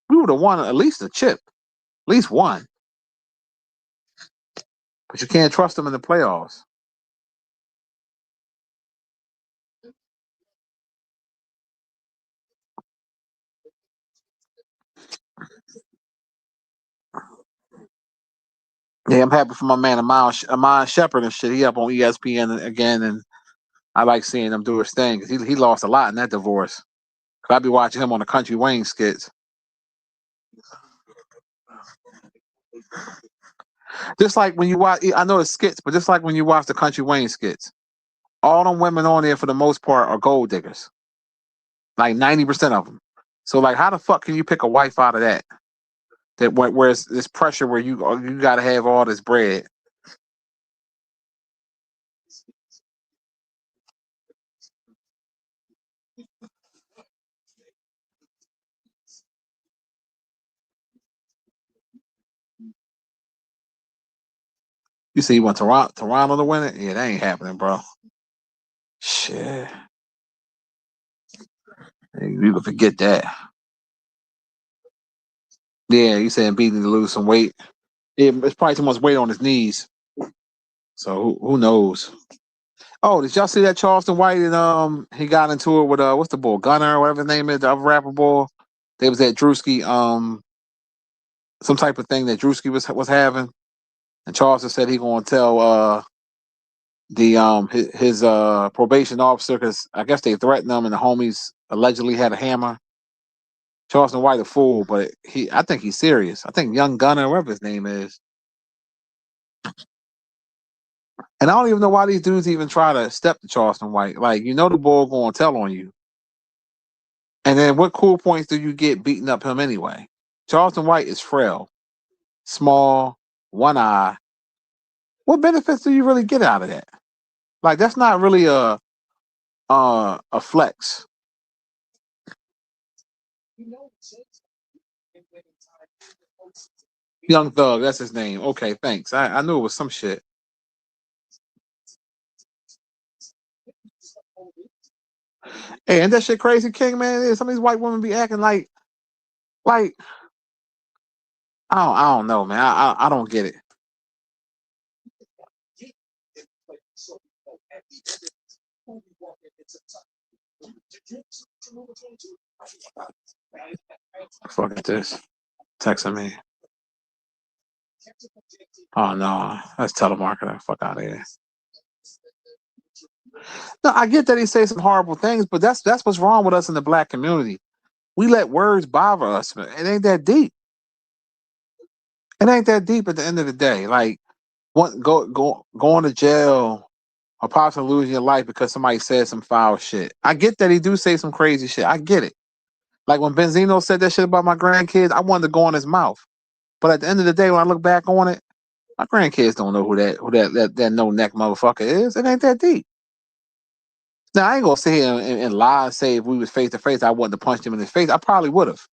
we would have won at least a chip, at least one. But you can't trust him in the playoffs. Yeah, I'm happy for my man Amon Shepard and shit. He up on ESPN again, and I like seeing him do his thing. He lost a lot in that divorce. Cause I be watching him on the Country Wayne skits. Just like when you watch, I know it's skits, but just like when you watch the Country Wayne skits, all them women on there for the most part are gold diggers. Like 90% of them. So like, how the fuck can you pick a wife out of that? That where it's this pressure where you got to have all this bread. You say you want Toronto to win it? Yeah, that ain't happening, bro. Shit, you can forget that. Yeah, you saying beating to lose some weight. Yeah, it's probably too much weight on his knees. So who knows? Oh, did y'all see that Charleston White and he got into it with what's the boy Gunner or whatever his name is, the other rapper boy? They was at Drewski some type of thing that Drewski was having, and Charleston said he gonna tell his probation officer, because I guess they threatened him and the homies allegedly had a hammer. Charleston White a fool, but I think he's serious. I think Young Gunner, whatever his name is. And I don't even know why these dudes even try to step to Charleston White. Like, you know the bull gonna tell on you. And then what cool points do you get beating up him anyway? Charleston White is frail, small, one eye. What benefits do you really get out of that? Like, that's not really a flex. Young Thug, that's his name. Okay, thanks. I knew it was some shit. Hey, ain't that shit crazy, King, man? Some of these white women be acting like I don't know, man. I don't get it. Fuck at this. Texting me. Oh no, that's telemarketer. Fuck out of here. No, I get that he says some horrible things, but that's what's wrong with us in the black community. We let words bother us, man. It ain't that deep. It ain't that deep at the end of the day. Like, going to jail or possibly losing your life because somebody said some foul shit. I get that he do say some crazy shit. I get it. Like when Benzino said that shit about my grandkids, I wanted to go in his mouth. But at the end of the day, when I look back on it, my grandkids don't know who that no neck motherfucker is. It ain't that deep. Now I ain't gonna sit here and lie and say if we was face to face, I wouldn't have punched him in his face. I probably would have.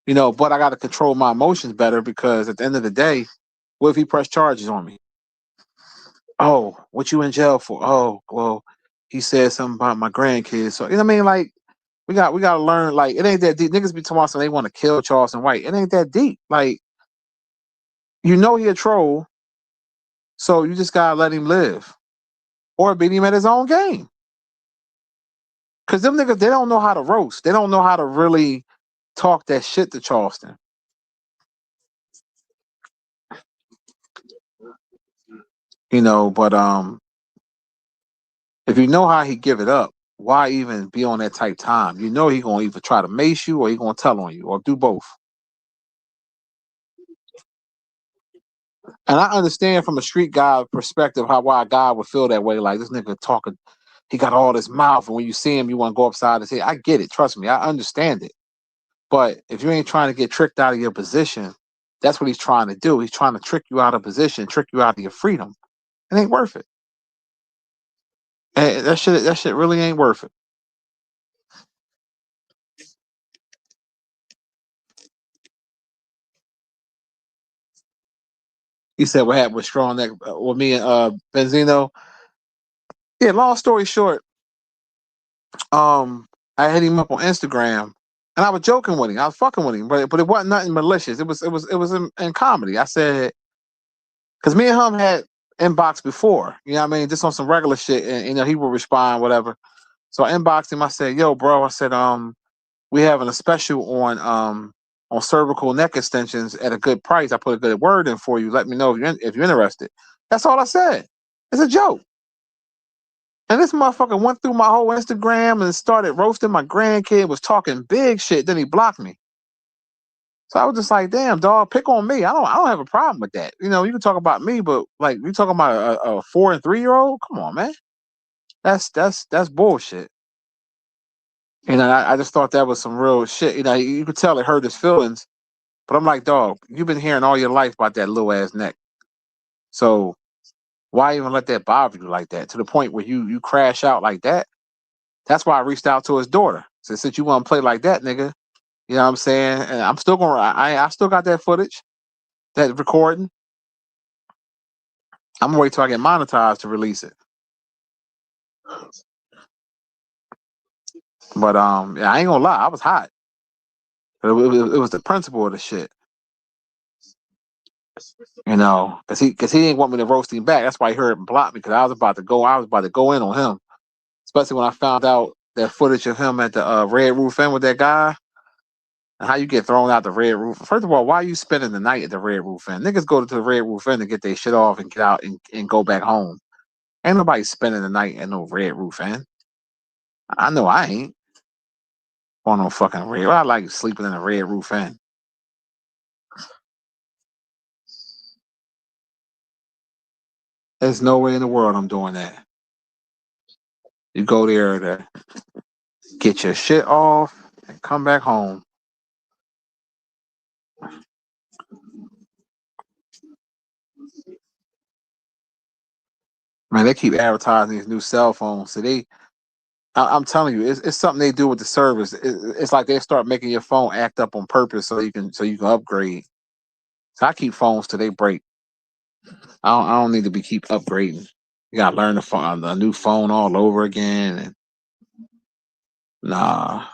But I got to control my emotions better because at the end of the day, what if he pressed charges on me? Oh, what you in jail for? Oh, well, he said something about my grandkids. So you know what I mean? Like we got to learn. Like it ain't that deep. Niggas be talking about something they want to kill Charleston White. It ain't that deep. Like he a troll, so you just gotta let him live or beat him at his own game. Cause them niggas they don't know how to roast. They don't know how to really talk that shit to Charleston. But if you know how he give it up, why even be on that type time? You know he gonna either try to mace you or he gonna tell on you or do both. And I understand from a street guy perspective why a guy would feel that way. Like this nigga talking, he got all this mouth, and when you see him, you want to go upside and say, I get it. Trust me, I understand it. But if you ain't trying to get tricked out of your position, that's what he's trying to do. He's trying to trick you out of position, trick you out of your freedom. It ain't worth it. And that shit really ain't worth it. He said what happened with Strong Neck with me and Benzino. Yeah, long story short, I hit him up on Instagram and I was joking with him. I was fucking with him, but it wasn't nothing malicious. It was in comedy. I said, because me and him had inbox before, you know what I mean? Just on some regular shit. And he would respond, whatever. So I inboxed him. I said, yo, bro, I said, we having a special on cervical neck extensions at a good price. I put a good word in for you. Let me know if you're interested. That's all I said. It's a joke. And this motherfucker went through my whole Instagram and started roasting my grandkid, was talking big shit, then he blocked me. So I was just like, damn, dog, pick on me. I don't have a problem with that. You can talk about me, but like you talking about a 4 and 3-year-old? Come on, man. That's bullshit. I just thought that was some real shit. You could tell it hurt his feelings. But I'm like, dog, you've been hearing all your life about that little ass neck. So why even let that bother you like that? To the point where you crash out like that? That's why I reached out to his daughter. So since you want to play like that, nigga, you know what I'm saying? And I'm still gonna I still got that footage, that recording. I'm gonna wait till I get monetized to release it. But yeah, I ain't gonna lie, I was hot. It was the principle of the shit. Cause he didn't want me to roast him back. That's why he heard and blocked me, because I was about to go in on him. Especially when I found out that footage of him at the Red Roof Inn with that guy. And how you get thrown out the Red Roof. First of all, why are you spending the night at the Red Roof Inn? Niggas go to the Red Roof Inn to get their shit off and get out and go back home. Ain't nobody spending the night at no Red Roof Inn. I know I ain't on no fucking red. I like sleeping in a Red Roof Inn. There's no way in the world I'm doing that. You go there to get your shit off and come back home. Man, they keep advertising these new cell phones. So I'm telling you, it's something they do with the service. It's like they start making your phone act up on purpose so you can upgrade. So I keep phones till they break. I don't need to be keep upgrading. You gotta learn the phone, a new phone all over again. And nah,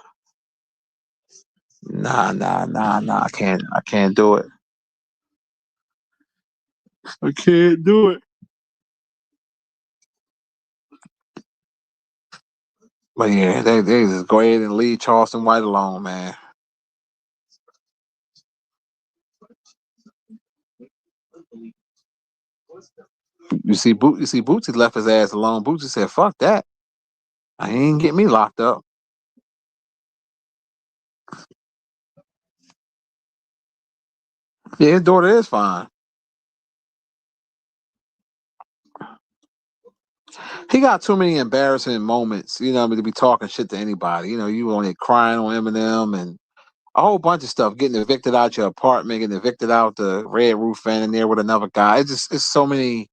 nah. I can't do it. I can't do it. But yeah, they just go ahead and leave Charleston White alone, man. You see, Bootsy left his ass alone. Bootsy said, "Fuck that. I ain't get me locked up." Yeah, his daughter is fine. He got too many embarrassing moments, you know, to be talking shit to anybody. You know, you on there crying on Eminem and a whole bunch of stuff, getting evicted out your apartment, getting evicted out the Red Roof Inn in there with another guy. It's so many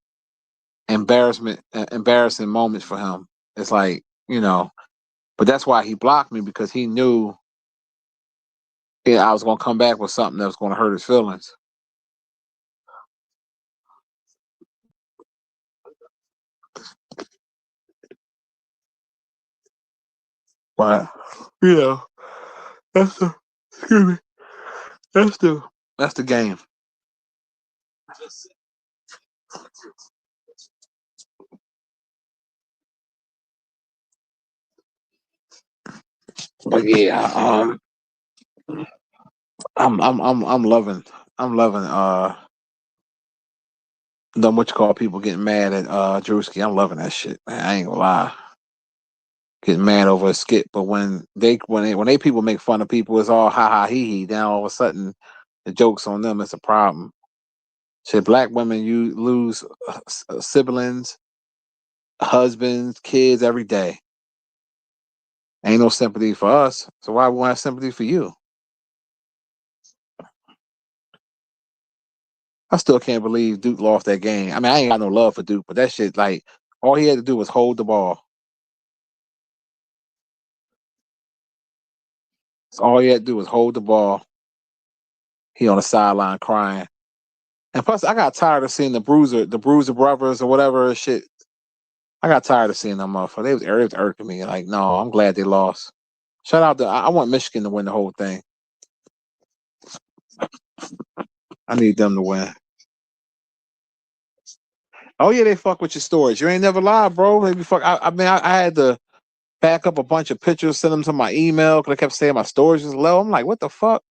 embarrassing moments for him. It's like, but that's why he blocked me because he knew I was gonna come back with something that was gonna hurt his feelings. But yeah, that's the excuse me, that's the game. But yeah, I'm loving the what you call people getting mad at Drewski. I'm loving that shit, man. I ain't gonna lie. Getting mad over a skit, but when they people make fun of people, it's all ha ha he he. Then all of a sudden, the jokes on them, it's a problem. Shit, black women you lose siblings, husbands, kids every day. Ain't no sympathy for us, so why we want to have sympathy for you? I still can't believe Duke lost that game. I mean, I ain't got no love for Duke, but that shit, like, all he had to do was hold the ball. So all he had to do was hold the ball. He on the sideline crying. And plus, I got tired of seeing the Bruiser brothers or whatever shit. I got tired of seeing them motherfuckers. They was irking me. Like, no, I'm glad they lost. Shout out to I want Michigan to win the whole thing. I need them to win. Oh yeah, they fuck with your storage. You ain't never lied, bro. They be fuck. I mean, I had to back up a bunch of pictures, send them to my email because I kept saying my storage is low. I'm like, what the fuck?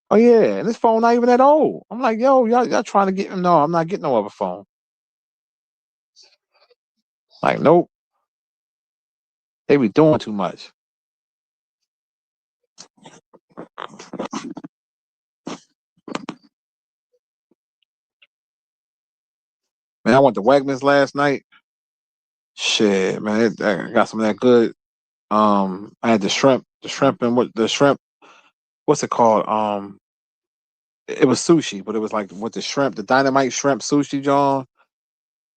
Oh yeah, and this phone not even that old. I'm like, yo, y'all trying to get him? No, I'm not getting no other phone. Like, nope, they be doing too much. Man, I went to Wegmans last night. Shit, man, I got some of that good. I had the shrimp, and what the shrimp? What's it called? It was sushi, but it was like with the shrimp, the dynamite shrimp sushi, John.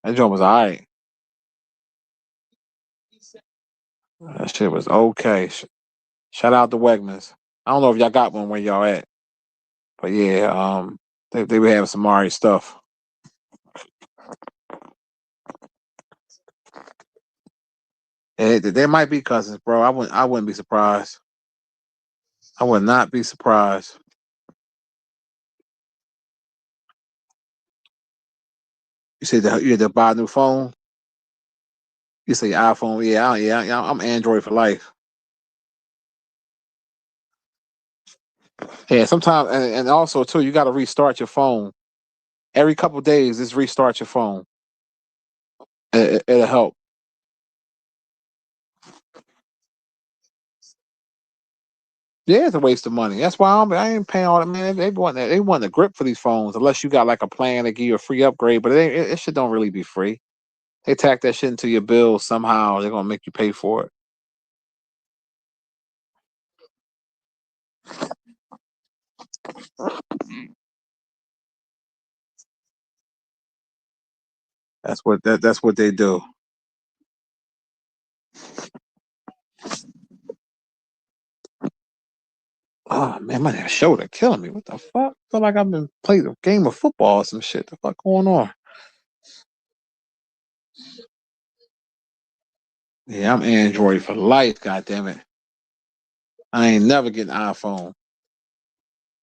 That joint was alright. That shit was okay. Shout out to Wegmans. I don't know if y'all got one where y'all at, but yeah, they be having some alright stuff. And they might be cousins, bro. I wouldn't be surprised. I would not be surprised. You had to buy a new phone. You say iPhone, yeah. I'm Android for life. Yeah, sometimes and also too, you got to restart your phone every couple of days. Just restart your phone. It'll help. Yeah, it's a waste of money. That's why I ain't paying all that, man. They want the grip for these phones, unless you got like a plan to give you a free upgrade. But it shit don't really be free. They tack that shit into your bill somehow. They're gonna make you pay for it. That's what they do. Oh man, my shoulder killing me. What the fuck? Feel like I've been playing a game of football or some shit. The fuck going on? Yeah, I'm Android for life. God damn it. I ain't never getting iPhone.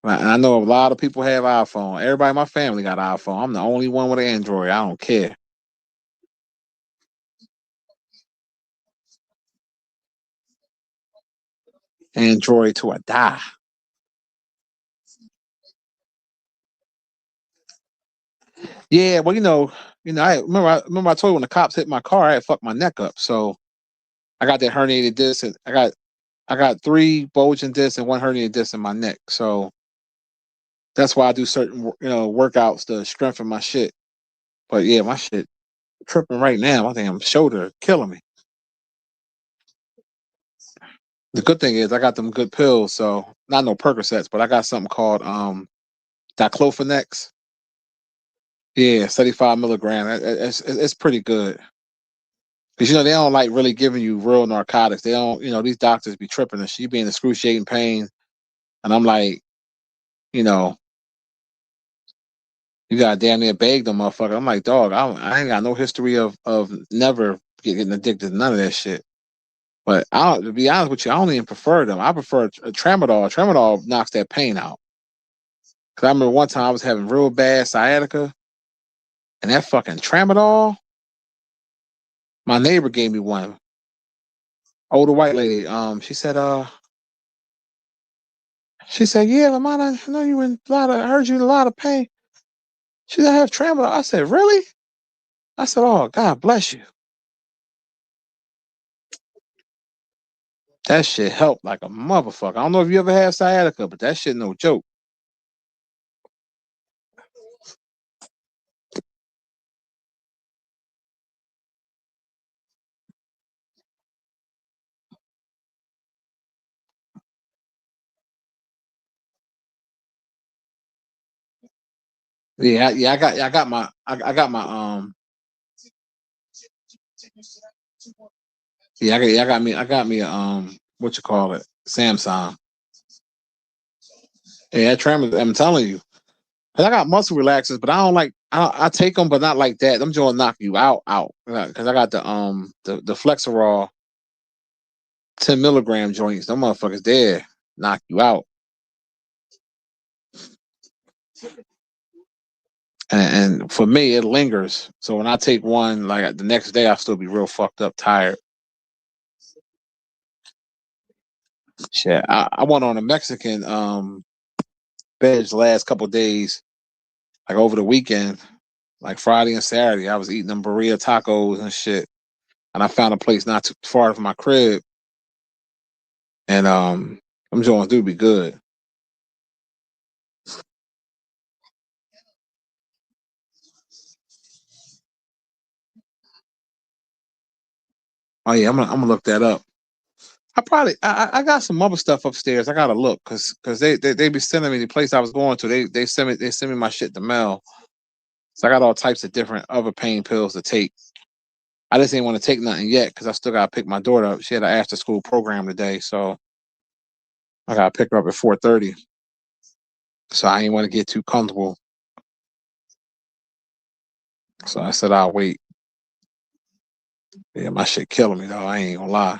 I know a lot of people have iPhone. Everybody in my family got iPhone. I'm the only one with an Android. I don't care. Android to a die. Yeah, well, I remember I told you when the cops hit my car, I had fucked my neck up. So I got that herniated disc, and I got 3 bulging discs and 1 herniated disc in my neck. So that's why I do certain workouts to strengthen my shit. But yeah, my shit tripping right now. My damn shoulder killing me. The good thing is I got them good pills, so not no Percocets, but I got something called diclofenac. Yeah, 75 milligram. It's pretty good. Because they don't like really giving you real narcotics. They don't, these doctors be tripping and she be in excruciating pain. And I'm like, you know, you got damn near beg them motherfucker. I'm like, dog, I ain't got no history of never getting addicted to none of that shit. But to be honest with you, I don't even prefer them. I prefer a tramadol. Tramadol knocks that pain out. Cause I remember one time I was having real bad sciatica, and that fucking tramadol. My neighbor gave me one. Older white lady. She said, yeah, Lamont, I know you in a lot of. I heard you in a lot of pain. She said, I have tramadol. I said, really? I said, oh, God bless you. That shit helped like a motherfucker. I don't know if you ever had sciatica, but that shit no joke. Yeah, yeah, I got me what you call it, Samsung. Yeah, tramadol. I'm telling you, 'cause I got muscle relaxers, but I don't like. I take them, but not like that. Them joints knock you out. Because I got the Flexerol 10 milligram joints. Them motherfuckers there knock you out. And for me, it lingers. So when I take one, like the next day, I'll still be real fucked up, tired. Shit, I went on a Mexican binge the last couple of days, like over the weekend, like Friday and Saturday. I was eating them burrito tacos and shit, and I found a place not too far from my crib, and them joints do be good. Oh yeah, I'm gonna look that up. I got some other stuff upstairs. I gotta look because they be sending me the place I was going to. They send me my shit to mail. So I got all types of different other pain pills to take. I just didn't want to take nothing yet because I still gotta pick my daughter up. She had an after school program today, so I gotta pick her up at 4:30. So I didn't want to get too comfortable. So I said I'll wait. Yeah, my shit killing me though. I ain't gonna lie.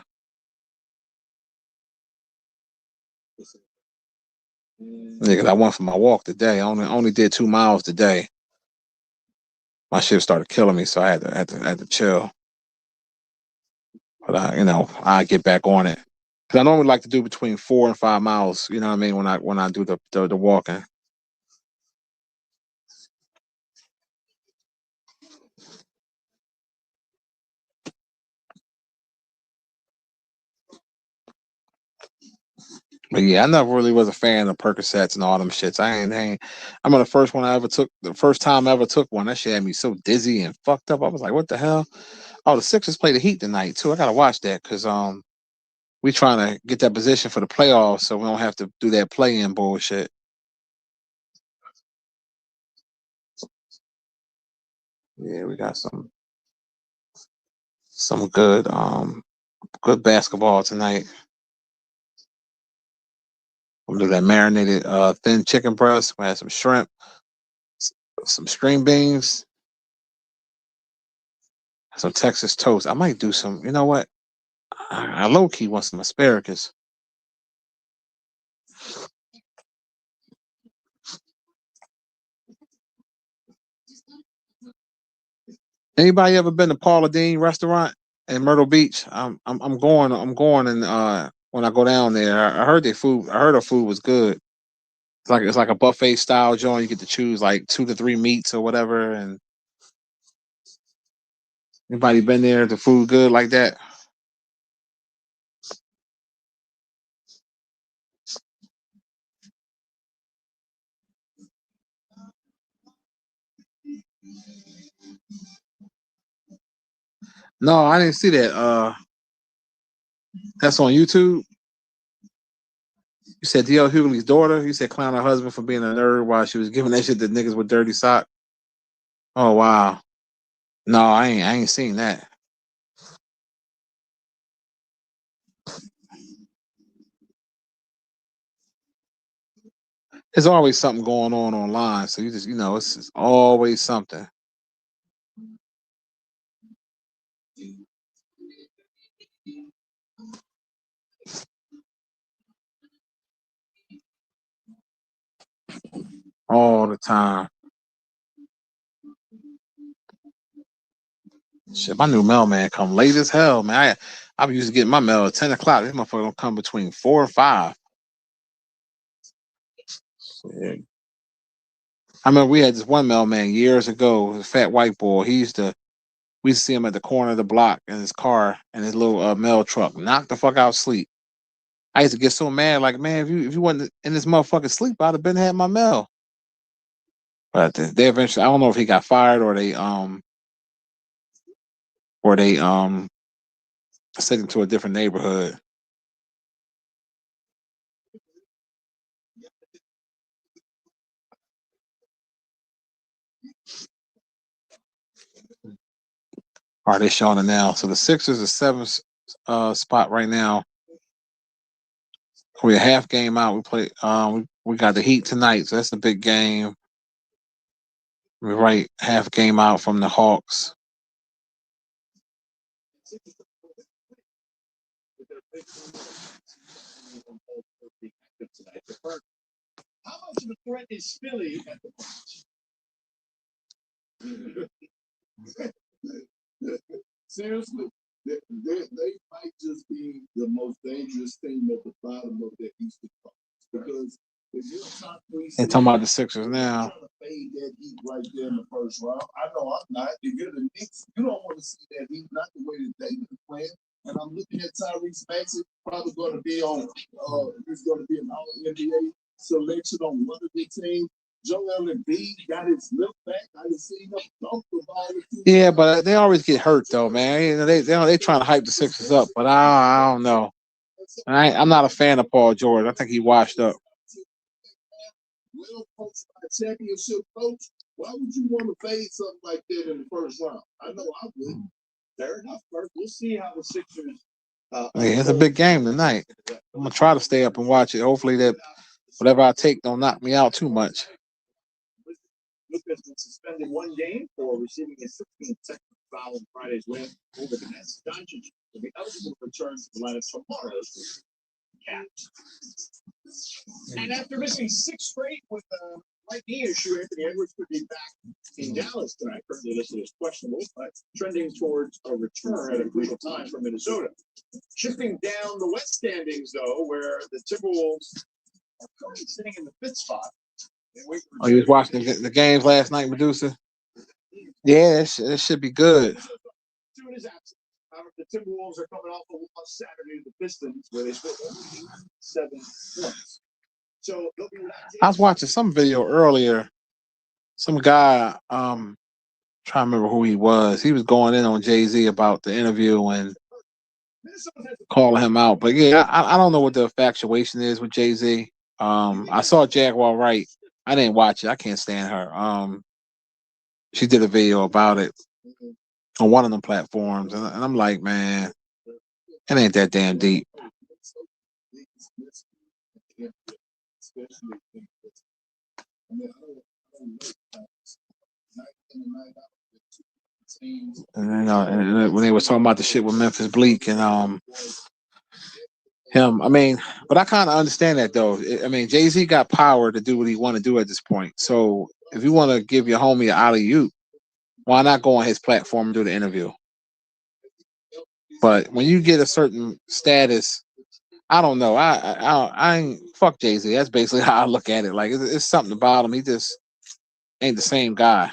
Yeah, 'cause I went for my walk today. I only did 2 miles today. My shit started killing me, so I had to chill. But I get back on it. Cause I normally like to do between 4 and 5 miles. You know what I mean when I do the walking. But yeah, I never really was a fan of Percocets and all them shits. I ain't. I remember the first one I ever took, the first time I ever took one, that shit had me so dizzy and fucked up. I was like, what the hell? Oh, the Sixers play the Heat tonight too. I gotta watch that because we trying to get that position for the playoffs, so we don't have to do that play-in bullshit. Yeah, we got some good basketball tonight. We'll do that marinated thin chicken breast. We have some shrimp, some string beans, some Texas toast. I might do some. You know what? I low key want some asparagus. Anybody ever been to Paula Deen restaurant in Myrtle Beach? I'm going. I'm going, and when I go down there, I heard their food. I heard her food was good. It's like a buffet style joint. You get to choose like 2 to 3 meats or whatever. And anybody been there? The food good like that? No, I didn't see that. That's on YouTube. You said D.L. Hughley's daughter. You said clown her husband for being a nerd while she was giving that shit to niggas with dirty sock. Oh wow. No, I ain't seen that. There's always something going on online, so you just it's always something all the time. Shit, my new mailman come late as hell, man. I'm used to getting my mail at 10 o'clock. This motherfucker don't come between 4 and 5. Shit. I remember we had this one mailman years ago, a fat white boy. We used to see him at the corner of the block in his car and his little mail truck, knocked the fuck out sleep. I used to get so mad, like, man, if you wasn't in this motherfucking sleep, I'd have been had my mail. But they eventually, I don't know if he got fired or they sent him to a different neighborhood. All right, they showing it now. So the Sixers are seventh spot right now. We're a half game out. We play. We got the Heat tonight, so that's a big game. We're right half game out from the Hawks. How much of a threat is Philly at the seriously, they might just be the most dangerous team at the bottom of the Eastern Conference because if you're top three, they're talking about the Sixers now. Fade that Heat right there in the first round. I know I'm not. If you're the Knicks, you don't want to see that Heat, not the way that they've been playing. And I'm looking at Tyrese Maxey, probably going to be on. He's going to be an All NBA selection on one of the teams. Joel Embiid got his lift back. I didn't see him dunk the ball. Yeah, but they always get hurt though, man. They trying to hype the Sixers up, but I don't know. I'm not a fan of Paul George. I think he washed up. Well coached by a championship coach. Why would you want to fade something like that in the first round? I know I would. Fair enough, Bert. We'll see how the Sixers. Yeah, it's a big game tonight. I'm gonna try to stay up and watch it. Hopefully that whatever I take don't knock me out too much. Lucas been suspended 1 game for receiving a 16th technical foul in Friday's win over the Nets. Doncic will be eligible to return to the lineup tomorrow. Caps. And after missing 6 straight with a right knee issue, Anthony Edwards could be back in Dallas tonight. Currently listed as questionable, but trending towards a return at a crucial time for Minnesota. Shifting down the West standings, though, where the Timberwolves are currently sitting in the 5th spot. Oh, you was watching the games last night, Medusa? Yeah, it should be good. Timberwolves are coming off a loss Saturday to the Pistons, where they scored only 7 points. So I was watching some video earlier. Some guy, trying to remember who he was. He was going in on Jay-Z about the interview and calling him out. But yeah, I don't know what the infatuation is with Jay-Z. I saw Jaguar Wright. I didn't watch it. I can't stand her. She did a video about it on one of them platforms, and I'm like, man, it ain't that damn deep. And when they were talking about the shit with Memphis Bleak and him, I mean, but I kind of understand that though. I mean, Jay-Z got power to do what he want to do at this point. So if you want to give your homie an alley-oop, why not go on his platform and do the interview? But when you get a certain status, I don't know. I ain't fuck Jay-Z. That's basically how I look at it. Like it's something about him. He just ain't the same guy.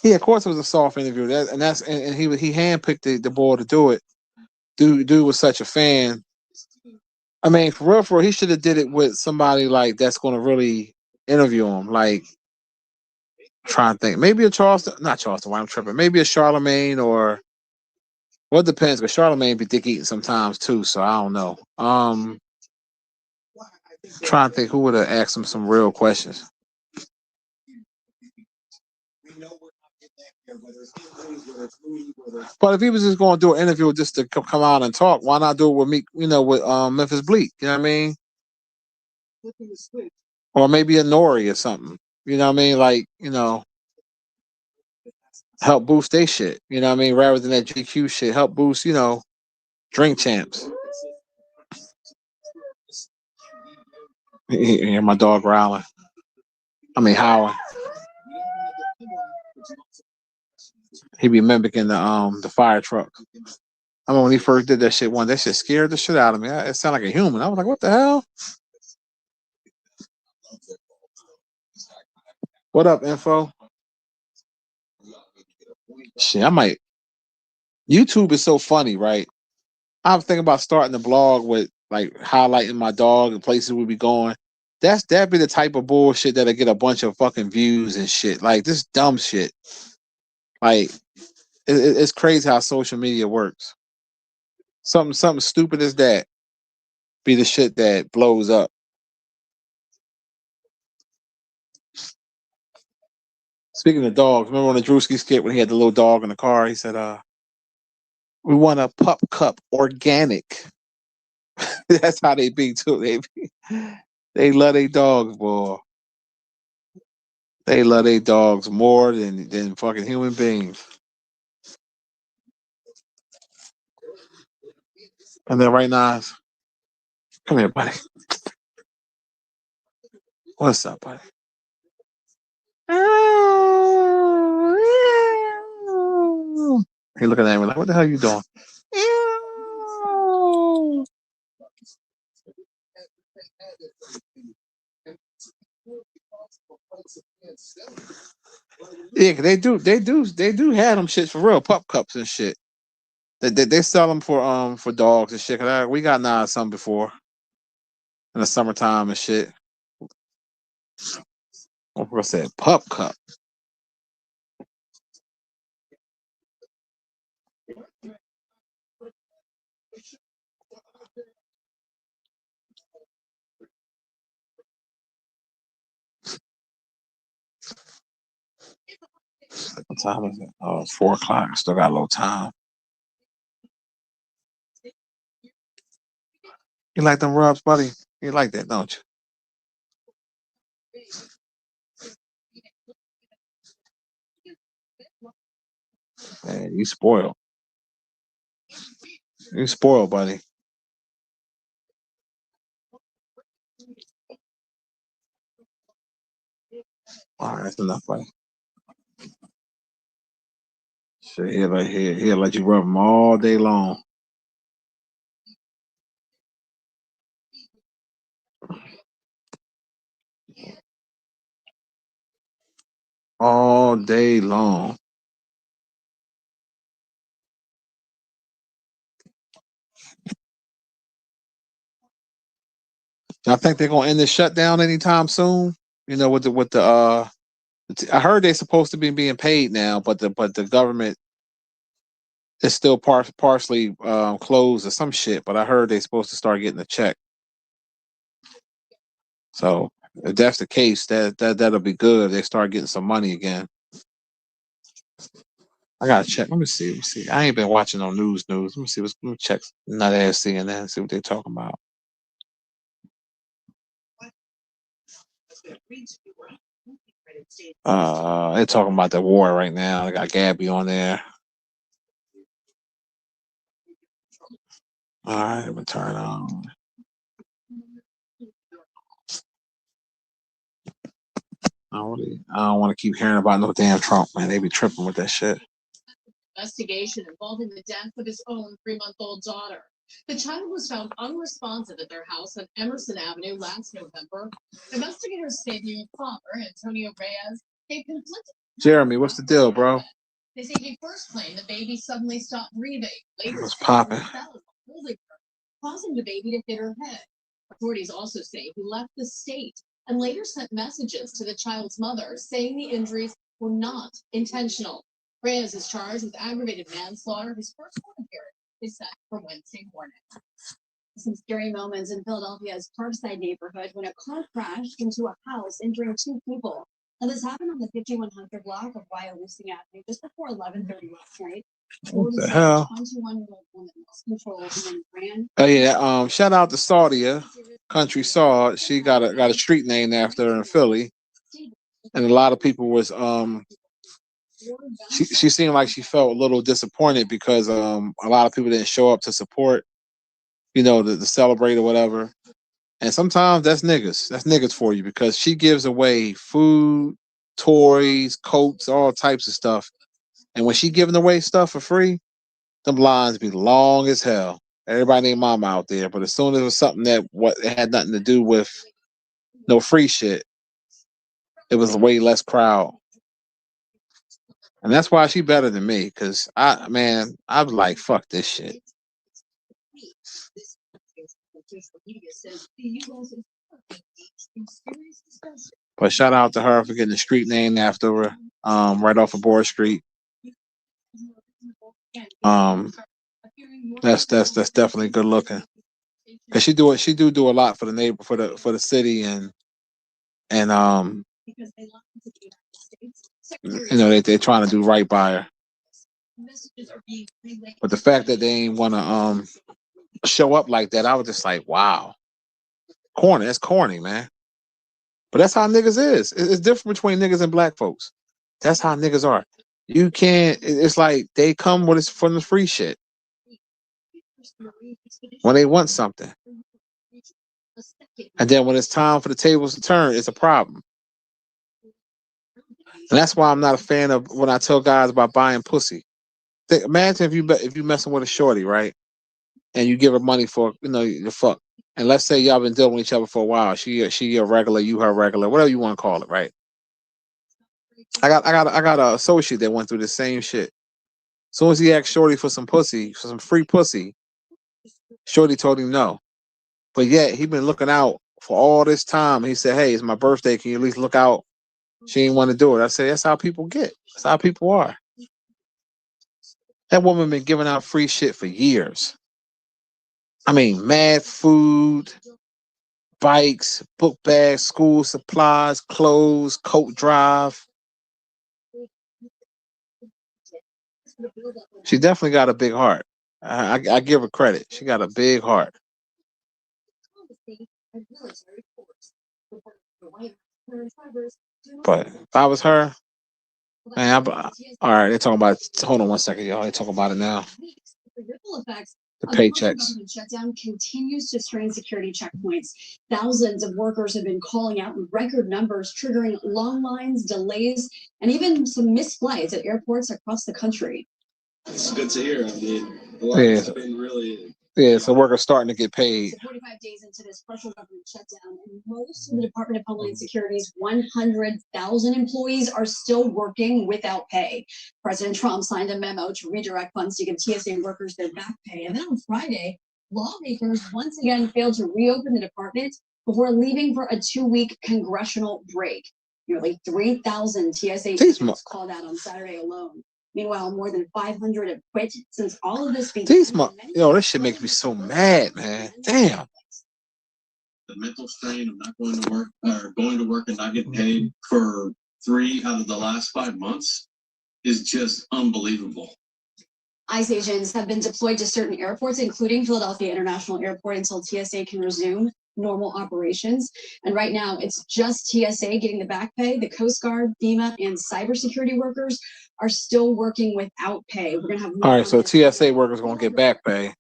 Yeah, of course it was a soft interview. And he handpicked the boy to do it. Dude was such a fan. I mean, for real, he should have did it with somebody like that's going to really interview him. Like, trying to think, maybe not Charleston. Why I'm tripping? Maybe a Charlemagne or well, it depends. Because Charlemagne be dick eating sometimes too. So I don't know. Trying to think who would have asked him some real questions. But if he was just going to do an interview just to come out and talk, why not do it with me? With Memphis Bleak. You know what I mean? Or maybe a Nori or something. You know what I mean? Like, help boost their shit. You know what I mean? Rather than that GQ shit, help boost, Drink Champs. Hear my dog growling. I mean howling. He be mimicking the fire truck. I mean, when he first did that shit that shit scared the shit out of me. It sounded like a human. I was like, what the hell? What up, Info? Shit, I might. YouTube is so funny, right? I'm thinking about starting a blog with like highlighting my dog and places we be going. That'd be the type of bullshit that'll get a bunch of fucking views and shit. Like this dumb shit. Like it's crazy how social media works. Something stupid as that be the shit that blows up. Speaking of dogs, remember on the Drewski skit when he had the little dog in the car? He said, we want a pup cup organic. That's how they be too. They love their dogs, boy. They love their dogs more than fucking human beings. And then right now, come here, buddy. What's up, buddy? He looking at me like, what the hell are you doing? Yeah, they do have them shits for real, pup cups and shit. They sell them for dogs and shit. We got some before in the summertime and shit. What's that? Pup cup. What time is it? Oh, it's 4:00. Still got a little time. You like them rubs, buddy? You like that, don't you? Man, you spoiled. You spoiled, buddy. All right, that's enough, buddy. Shit, he'll let you rub him all day long. all day long. I think they're gonna end the shutdown anytime soon. You know, I heard they're supposed to be being paid now, but the government is still partially closed or some shit. But I heard they're supposed to start getting a check. So if that's the case, that'll be good. They start getting some money again. I gotta check. Let me see. I ain't been watching no news. Let me see. Let me check. Not ask CNN. See what they're talking about. They're talking about the war right now. I got Gabby on there. All right, I'm gonna turn on. I don't want to keep hearing about no damn Trump, man. They be tripping with that shit. Investigation involving the death of his own 3-month-old daughter. The child was found unresponsive at their house on Emerson Avenue last November. Investigators say the father, Antonio Reyes, gave conflicting. Jeremy, what's the deal, bro? They say he first claimed the baby suddenly stopped breathing. Later, what's popping? Causing the baby to hit her head. Authorities also say he left the state and later sent messages to the child's mother saying the injuries were not intentional. Reyes is charged with aggravated manslaughter. His first court appearance is set for Wednesday morning. Some scary moments in Philadelphia's Parkside neighborhood when a car crashed into a house, injuring 2 people. And this happened on the 5100 block of Wyalusing Avenue just before 11:30 last night. What the hell? 21-year-old woman lost control and then ran. Oh yeah. Shout out to Saudia, Country Saw. She got a street named after her in Philly, and a lot of people was She seemed like she felt a little disappointed because a lot of people didn't show up to support, you know, to celebrate or whatever. And sometimes that's niggas. That's niggas for you because she gives away food, toys, coats, all types of stuff. And when she giving away stuff for free, them lines be long as hell. Everybody named mama out there. But as soon as it was something that it had nothing to do with no free shit, it was way less crowd. And that's why she better than me, because I was like, fuck this shit. But shout out to her for getting the street name after her, right off of Board Street. That's definitely good looking. Cause she do a lot for the neighbor, for the city, and you know they're trying to do right by her. But the fact that they ain't want to show up like that, I was just like, wow, corny. That's corny, man. But that's how niggas is. It's different between niggas and black folks. That's how niggas are. You can't. It's like they come with from the free shit when they want something, and then when it's time for the tables to turn, it's a problem. And that's why I'm not a fan of when I tell guys about buying pussy. Imagine if you messing with a shorty, right? And you give her money for, you know, the fuck. And let's say y'all been dealing with each other for a while. She your regular, you her regular, whatever you want to call it, right? I got a associate that went through the same shit. As soon as he asked Shorty for some pussy, for some free pussy, Shorty told him no. But yet he been looking out for all this time. He said, "Hey, it's my birthday. Can you at least look out?" She didn't want to do it. I said, "That's how people get. That's how people are." That woman been giving out free shit for years. I mean, mad food, bikes, book bags, school supplies, clothes, coat drive. She definitely got a big heart. I give her credit. She got a big heart. But if I was her, man, all right, they're talking about, hold on one second, y'all. They're talking about it now. The paychecks. Shutdown continues to strain security checkpoints. Thousands of workers have been calling out in record numbers, triggering long lines, delays, and even some missed flights at airports across the country. It's good to hear. I mean, a lot has been really Yeah, so workers starting to get paid. 45 days into this partial government shutdown, and most of the Department of Homeland Security's 100,000 employees are still working without pay. President Trump signed a memo to redirect funds to give TSA workers their back pay. And then on Friday, lawmakers once again failed to reopen the department before leaving for a 2-week congressional break. Nearly 3,000 TSA agents called out on Saturday alone. Meanwhile, more than 500 have quit since all of this began. This shit makes me so mad, man. Damn. The mental strain of not going to work or going to work and not getting paid for 3 out of the last 5 months is just unbelievable. ICE agents have been deployed to certain airports, including Philadelphia International Airport, until TSA can resume normal operations. And right now, it's just TSA getting the back pay. The Coast Guard, FEMA, and cybersecurity workers are still working without pay. We're gonna have all right. So TSA workers gonna get back pay.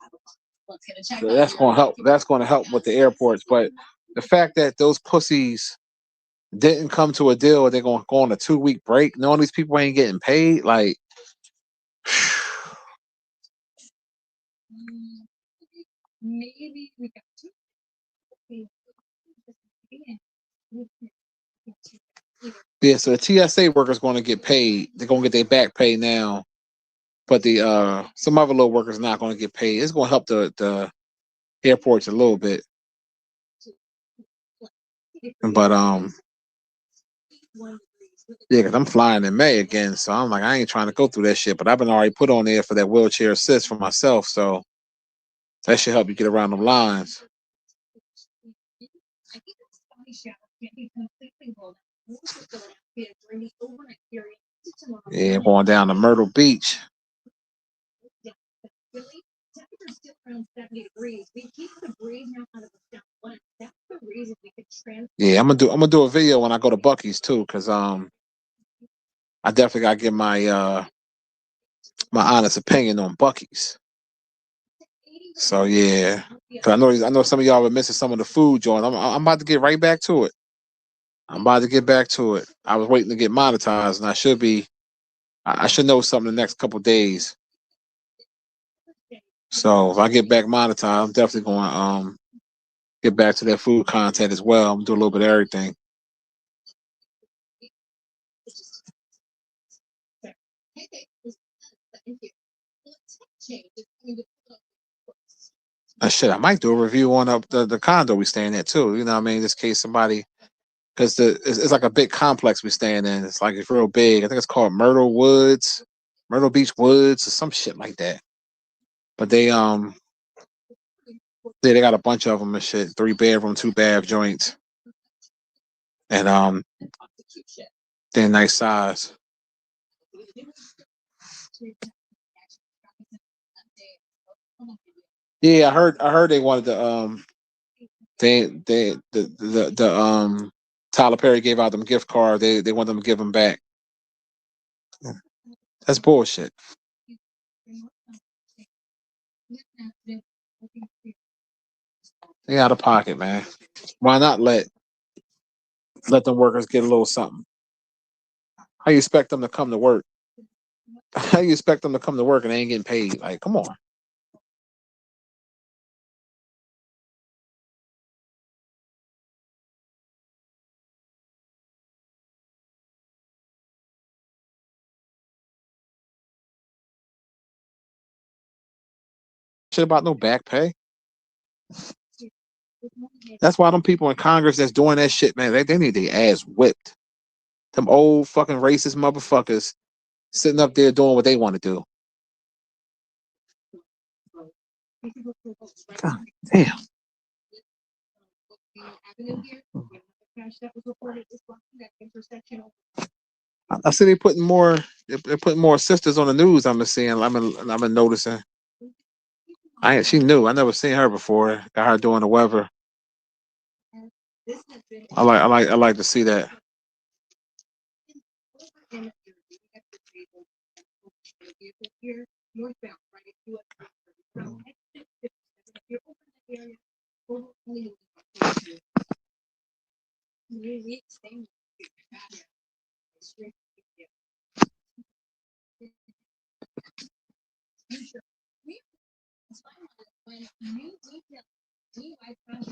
So that's gonna help. That's gonna help with the airports. But the fact that those pussies didn't come to a deal, they're gonna go on a 2-week break. Knowing these people ain't getting paid, like. Maybe we got to. Yeah, so the TSA workers going to get paid. They're going to get their back pay now, but the some other little workers not going to get paid. It's going to help the airports a little bit, but yeah, because I'm flying in May again, so I'm like I ain't trying to go through that shit. But I've been already put on there for that wheelchair assist for myself, so that should help you get around the lines. Yeah, going down to Myrtle Beach. Yeah, I'm gonna do a video when I go to Buc-ee's too, cause I definitely gotta give my my honest opinion on Buc-ee's. So yeah, cause I know some of y'all were missing some of the food joint. I'm about to get right back to it. I'm about to get back to it. I was waiting to get monetized, and I should know something the next couple days. So if I get back monetized, I'm definitely going to get back to that food content as well. I'm gonna do a little bit of everything. Shit, I might do a review on the condo we staying at too. You know what I mean? In this case, somebody, because it's like a big complex we staying in. It's like it's real big. I think it's called Myrtle Beach Woods, or some shit like that. But they got a bunch of them and shit. 3-bedroom, 2-bath joints, and they're nice size. Yeah, I heard they wanted to the Tyler Perry gave out them gift card. They want them to give them back. That's bullshit. They out of pocket, man. Why not let them workers get a little something? How you expect them to come to work? How you expect them to come to work and they ain't getting paid? Like, come on. Shit about no back pay. That's why them people in Congress that's doing that shit, man, they need their ass whipped. Them old fucking racist motherfuckers sitting up there doing what they want to do. God damn. I see they're putting more sisters on the news. I'm seeing. I've been noticing. She new. I never seen her before. Got her doing the weather. I like to see that.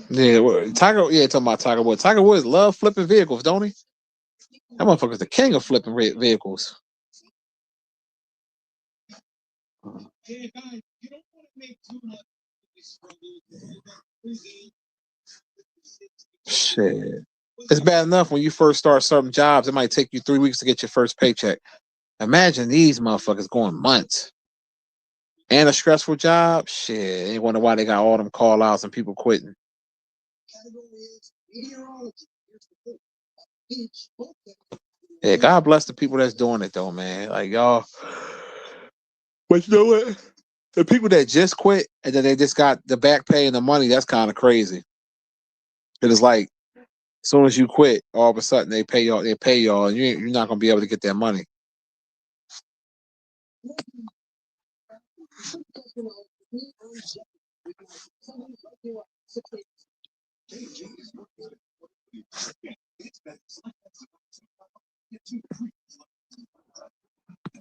Yeah, Tiger. Yeah, talking about Tiger Woods. Tiger Woods love flipping vehicles, don't he? That motherfucker's the king of flipping vehicles. Shit. It's bad enough when you first start certain jobs, it might take you 3 weeks to get your first paycheck. Imagine these motherfuckers going months. And a stressful job. Shit. Ain't wonder why they got all them call outs and people quitting. Yeah, God bless the people that's doing it though, man. Like y'all. But you know what? The people that just quit and then they just got the back pay and the money, that's kind of crazy. It is like as soon as you quit, all of a sudden they pay y'all, and you're not gonna be able to get that money.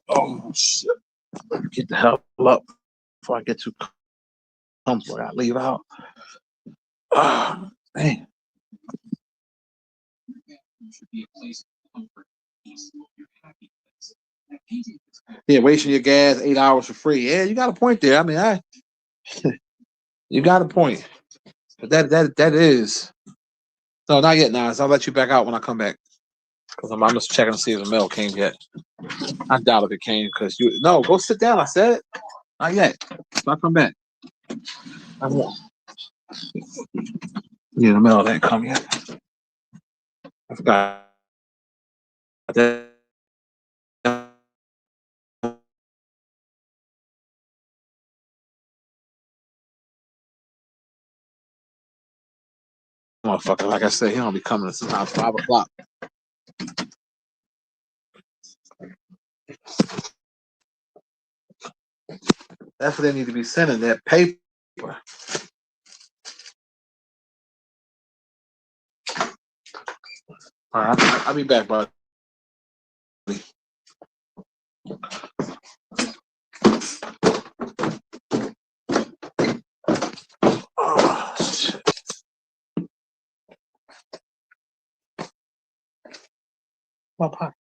Oh shit. Get the hell up before I get too comfortable. I leave out. Ah, man. Yeah, wasting your gas 8 hours for free. Yeah, you got a point there. I mean, you got a point. But that is no, not yet, Nas. I'll let you back out when I come back. Because I'm just checking to see if the mail came yet. I doubt if it came because you no, go sit down. I said not yet. So I come back. I won't. Yeah, the mail didn't come yet. I forgot that. Motherfucker, like I said, he don't be coming until about 5 o'clock. That's what they need to be sending, that paper. All right, I'll be back, bud. Oh, shit. My pocket.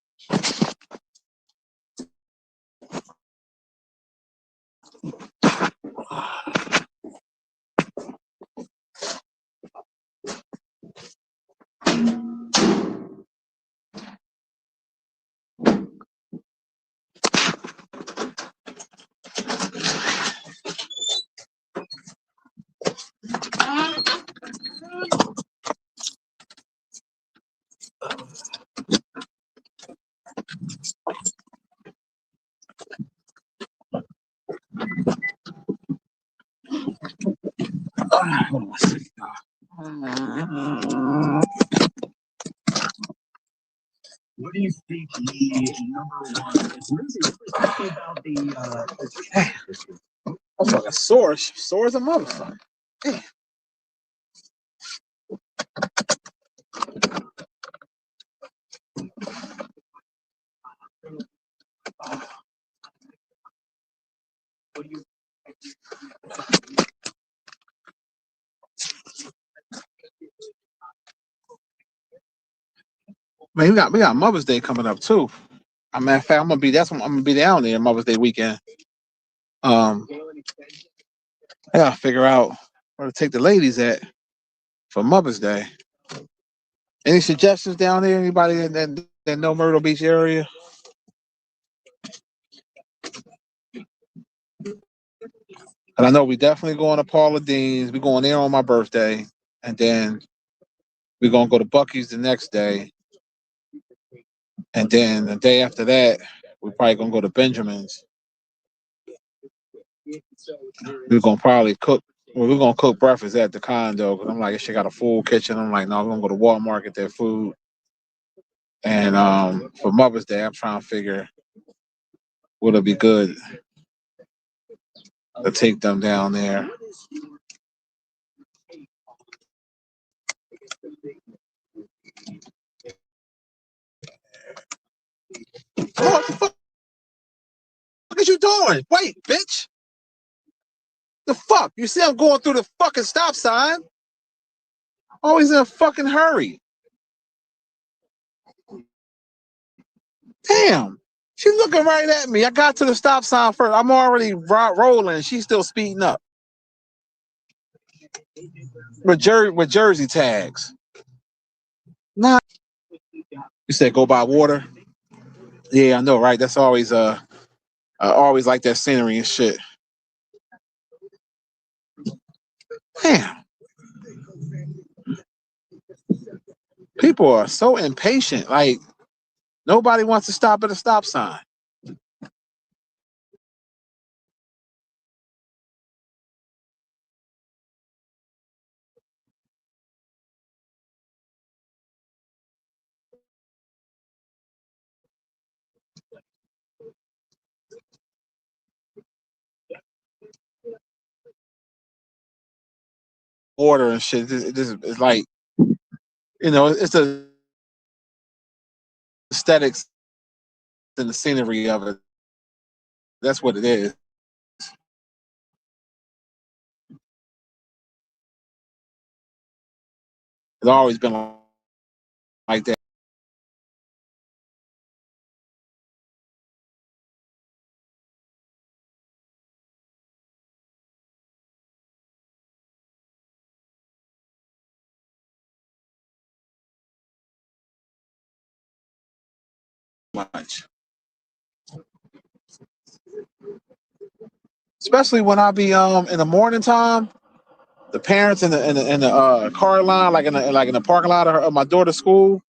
Hold on a second. What do you think the number one is? Lindsay, what do you think about the motherfucker sore as a motherfucker. Damn. Man, we got Mother's Day coming up too. As a matter of fact, I'm gonna be down there Mother's Day weekend. I gotta figure out where to take the ladies at for Mother's Day. Any suggestions down there? Anybody in that know Myrtle Beach area? And I know we definitely going to Paula Dean's. We're going there on my birthday, and then we're gonna go to Bucky's the next day, and then the day after that, we're probably gonna go to Benjamin's. We're gonna probably cook. Well, we're gonna cook breakfast at the condo because I'm like, this shit got a full kitchen. I'm like, no, we're gonna go to Walmart get their food. And for Mother's Day, I'm trying to figure would it be good to take them down there. What the fuck is you doing? Wait, bitch. The fuck? You see I'm going through the fucking stop sign. Always in a fucking hurry. Damn. She's looking right at me. I got to the stop sign first. I'm already rolling. She's still speeding up. With Jersey tags. Nah. You said go by water? Yeah, I know, right? That's always I always like that scenery and shit. Damn. People are so impatient. Like, nobody wants to stop at a stop sign. Order and shit. It's like, it's the aesthetics and the scenery of it. That's what it is. It's always been like that. Much. Especially when I be in the morning time, the parents in the car line, like in the parking lot of my daughter's school,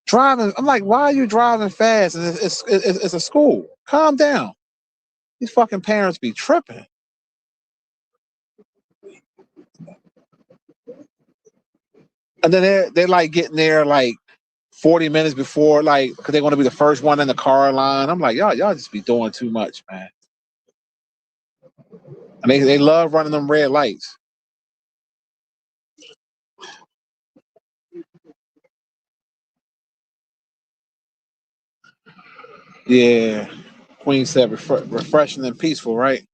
driving. I'm like, why are you driving fast? And it's a school. Calm down. These fucking parents be tripping. And then they're like getting there like 40 minutes before, like, because they want to be the first one in the car line. I'm like, y'all just be doing too much, man. And they love running them red lights. Yeah. Queen said refreshing and peaceful, right?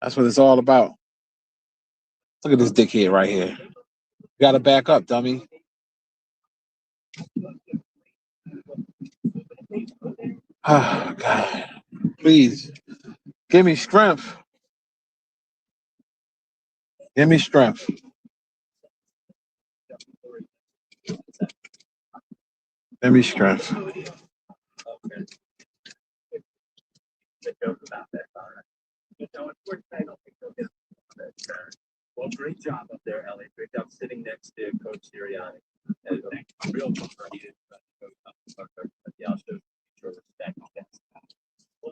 That's what it's all about. Look at this dickhead right here. You gotta back up, dummy. Oh, God. Please. Give me strength. Give me strength. Give me strength. Well, great job up there, Ellie. Great job sitting next to Coach Sirianni. Real comfort. Yeah, I'll show respect. Well,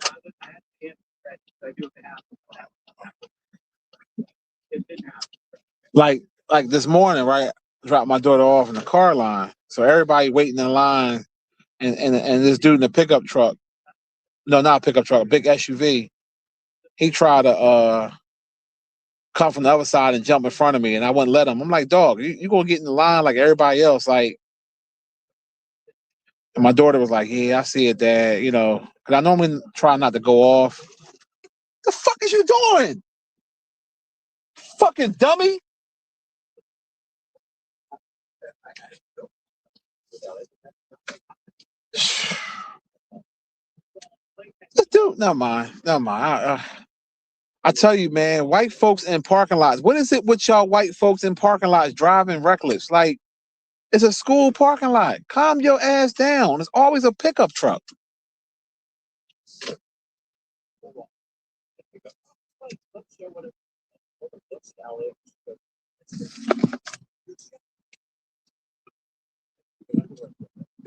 I do Like this morning, right? Dropped my daughter off in the car line. So everybody waiting in line and this dude in the pickup truck. No, not a pickup truck, a big SUV. He tried to come from the other side and jump in front of me, and I wouldn't let him. I'm like, dog, you gonna get in the line like everybody else, like. And my daughter was like, yeah, I see it, Dad, because I normally try not to go off. The fuck is you doing? Fucking dummy. Dude, never mind. I tell you, man, white folks in parking lots. What is it with y'all white folks in parking lots driving reckless? Like, it's a school parking lot. Calm your ass down. It's always a pickup truck.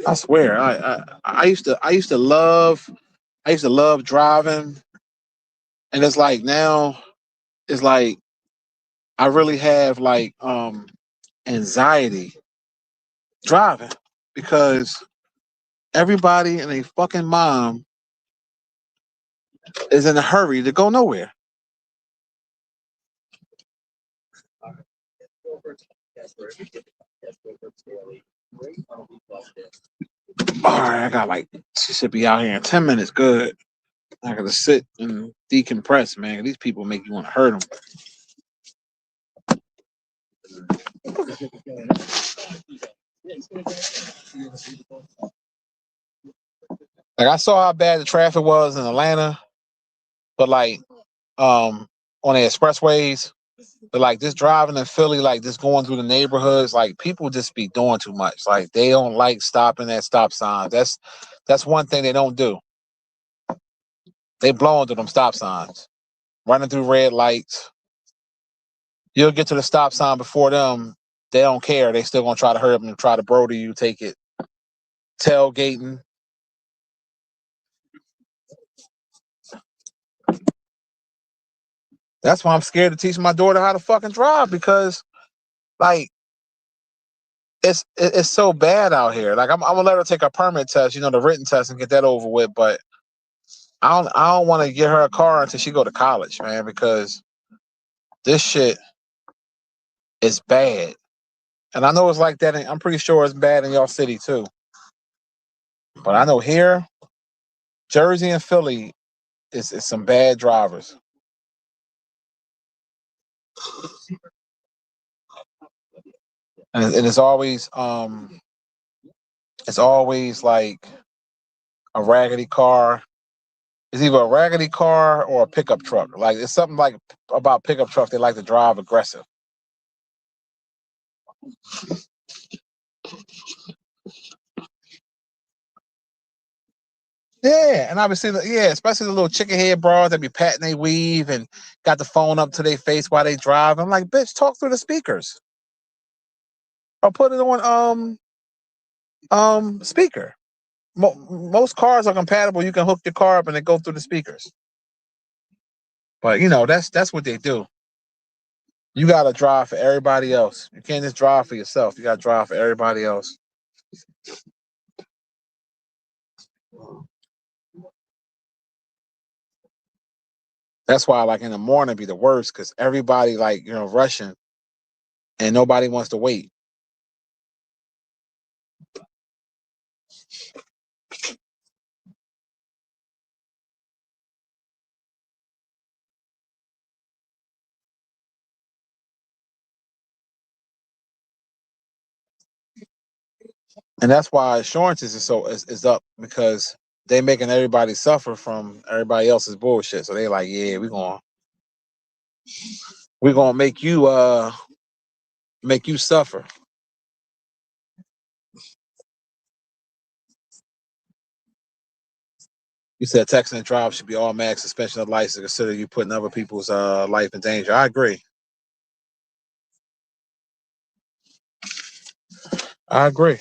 I swear, I used to love driving, and it's like now, it's like I really have like anxiety driving because everybody and a fucking mom is in a hurry to go nowhere. All right, I got like, she should be out here in 10 minutes. Good. I gotta sit and decompress, man. These people make you want to hurt them. Like I saw how bad the traffic was in Atlanta, but like on the expressways, but like just driving in Philly, like just going through the neighborhoods, like people just be doing too much. Like they don't like stopping at stop signs. That's one thing they don't do. They blow into them stop signs, running through red lights. You'll get to the stop sign before them. They don't care. They still gonna try to hurry up and try to brody you, take it. Tailgating. That's why I'm scared to teach my daughter how to fucking drive because, like, it's so bad out here. Like, I'm gonna let her take a permit test, the written test, and get that over with. But I don't want to get her a car until she go to college, man, because this shit is bad. And I know it's like that. I'm pretty sure it's bad in y'all city too. But I know here, Jersey and Philly is some bad drivers. And it's always like a raggedy car. It's either a raggedy car or a pickup truck. Like it's something like about pickup trucks. They like to drive aggressive. Yeah, and obviously, especially the little chicken head bras that be patting they weave and got the phone up to their face while they drive. I'm like, bitch, talk through the speakers or put it on speaker. Most cars are compatible. You can hook your car up and then go through the speakers. But that's what they do. You gotta drive for everybody else. You can't just drive for yourself. You gotta drive for everybody else. That's why, like in the morning, be the worst because everybody like rushing and nobody wants to wait. And that's why insurances is up because they making everybody suffer from everybody else's bullshit. So they like, yeah, we're gonna make you suffer. You said texting and drive should be automatic suspension of license. Consider you putting other people's life in danger. I agree. I agree.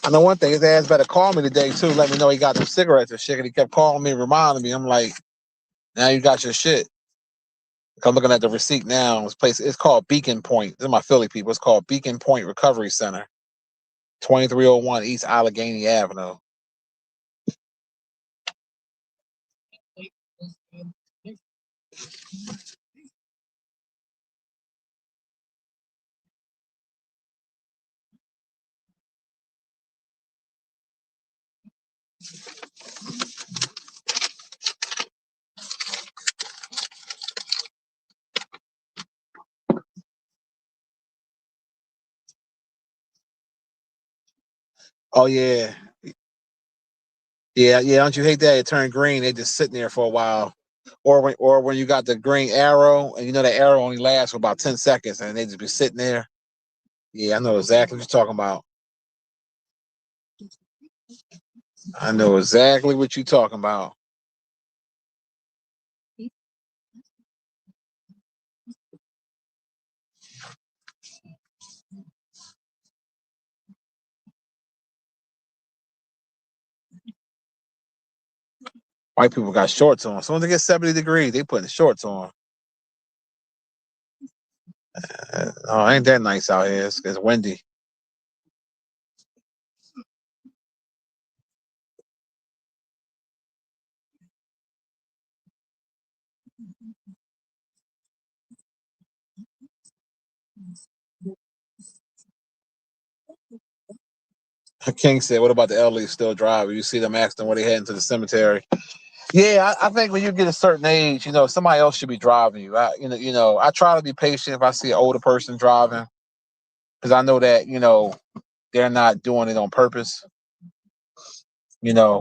I know one thing, his ass better call me today too. Let me know he got some cigarettes and shit. And he kept calling me, reminding me. I'm like, now you got your shit. I'm looking at the receipt now. This place, it's called Beacon Point. This is my Philly people. It's called Beacon Point Recovery Center, 2301 East Allegheny Avenue. Oh yeah, yeah. Don't you hate that? It turned green. They just sitting there for a while, or when you got the green arrow, and the arrow only lasts for about 10 seconds, and they just be sitting there. Yeah, I know exactly what you're talking about. I know exactly what you're talking about. White people got shorts on. As soon as they get 70 degrees, they putting shorts on. Oh, ain't that nice out here? It's windy. King said, "What about the elderly still driving? You see them asking where they heading to the cemetery." Yeah, I think when you get a certain age, somebody else should be driving you. I try to be patient if I see an older person driving because I know that they're not doing it on purpose.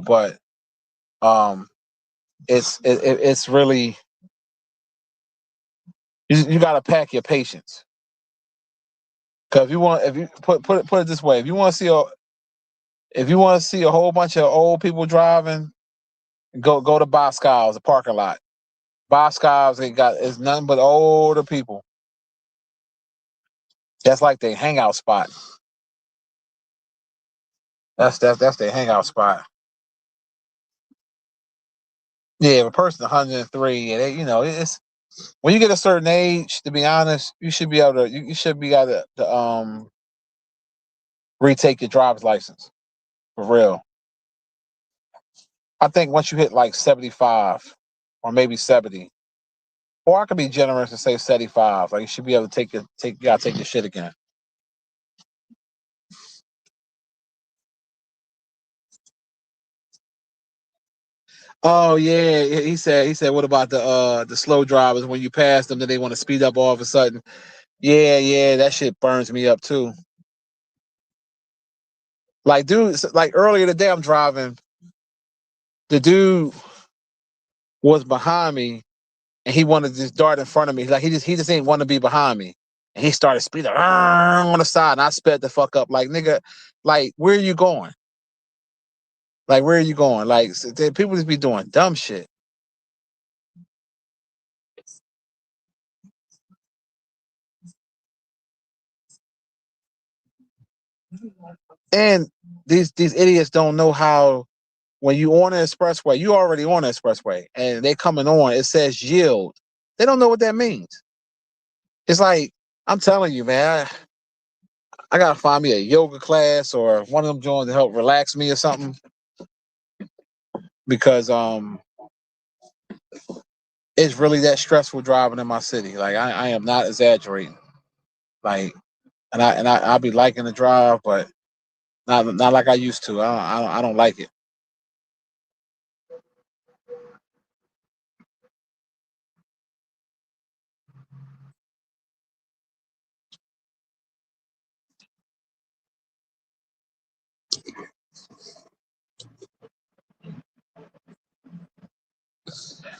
But um, it's really you got to pack your patience because if you put it this way, if you want to see a whole bunch of old people driving, go to Boscov's, the parking lot. Boscov's, it's nothing but older people. That's like their hangout spot. That's their hangout spot. Yeah, if a person 103, and it's when you get a certain age. To be honest, you should be able to. You should be able to retake your driver's license for real. I think once you hit like 75 or maybe 70, or I could be generous and say 75. Like you should be able to you gotta take your shit again. Oh yeah, he said what about the slow drivers when you pass them then they want to speed up all of a sudden? Yeah, that shit burns me up too. Like dude, like earlier today I'm driving, the dude was behind me and he wanted to just dart in front of me. Like he just ain't want to be behind me. And he started speeding on the side and I sped the fuck up. Like nigga, like where are you going? Like where are you going? Like people just be doing dumb shit. And these idiots don't know how when you on the expressway, you already on the expressway and they coming on, it says yield. They don't know what that means. It's like, I'm telling you, man, I gotta find me a yoga class or one of them joints to help relax me or something. Because it's really that stressful driving in my city. Like I am not exaggerating. Like I'll be liking the drive, but not like I used to. I don't like it.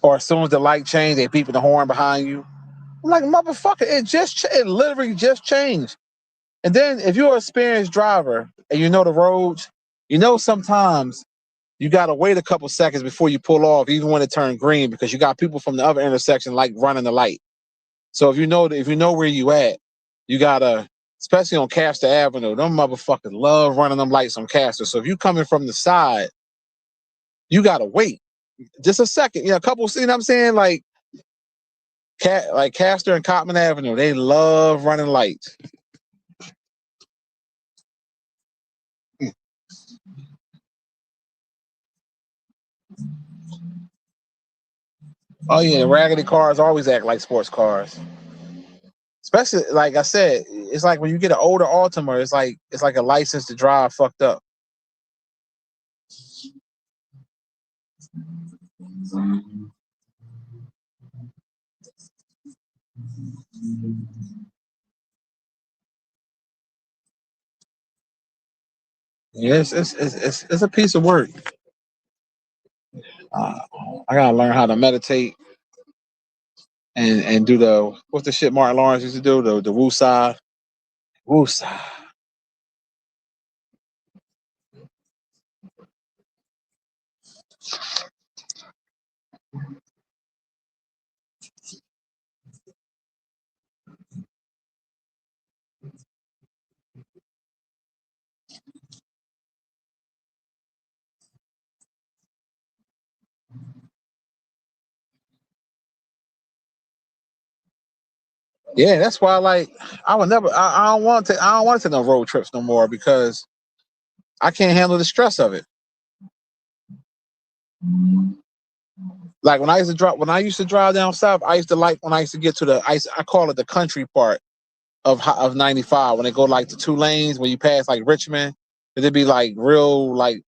Or as soon as the light change, they beeping the horn behind you. I'm like, motherfucker, it literally just changed. And then if you're an experienced driver and you know the roads, sometimes you gotta wait a couple seconds before you pull off, even when it turned green, because you got people from the other intersection like running the light. So if you know where you at, you gotta, especially on Castor Avenue, them motherfuckers love running them lights on Castor. So if you coming from the side, you gotta wait just a second. A couple. You know what I'm saying? Like Castor and Cotman Avenue, they love running lights. Oh yeah, raggedy cars always act like sports cars. Especially like I said, it's like when you get an older Altima, it's like a license to drive fucked up. Yeah, it's a piece of work. Uh, I gotta learn how to meditate and do what's the shit Martin Lawrence used to do, the woosah. Woosah. Yeah, that's why I would never I don't want to take no road trips no more because I can't handle the stress of it. Like when I used to drive down south, I used to like when I used to get to I call it the country part of 95 when they go like the 2 lanes when you pass like Richmond, it'd be like real like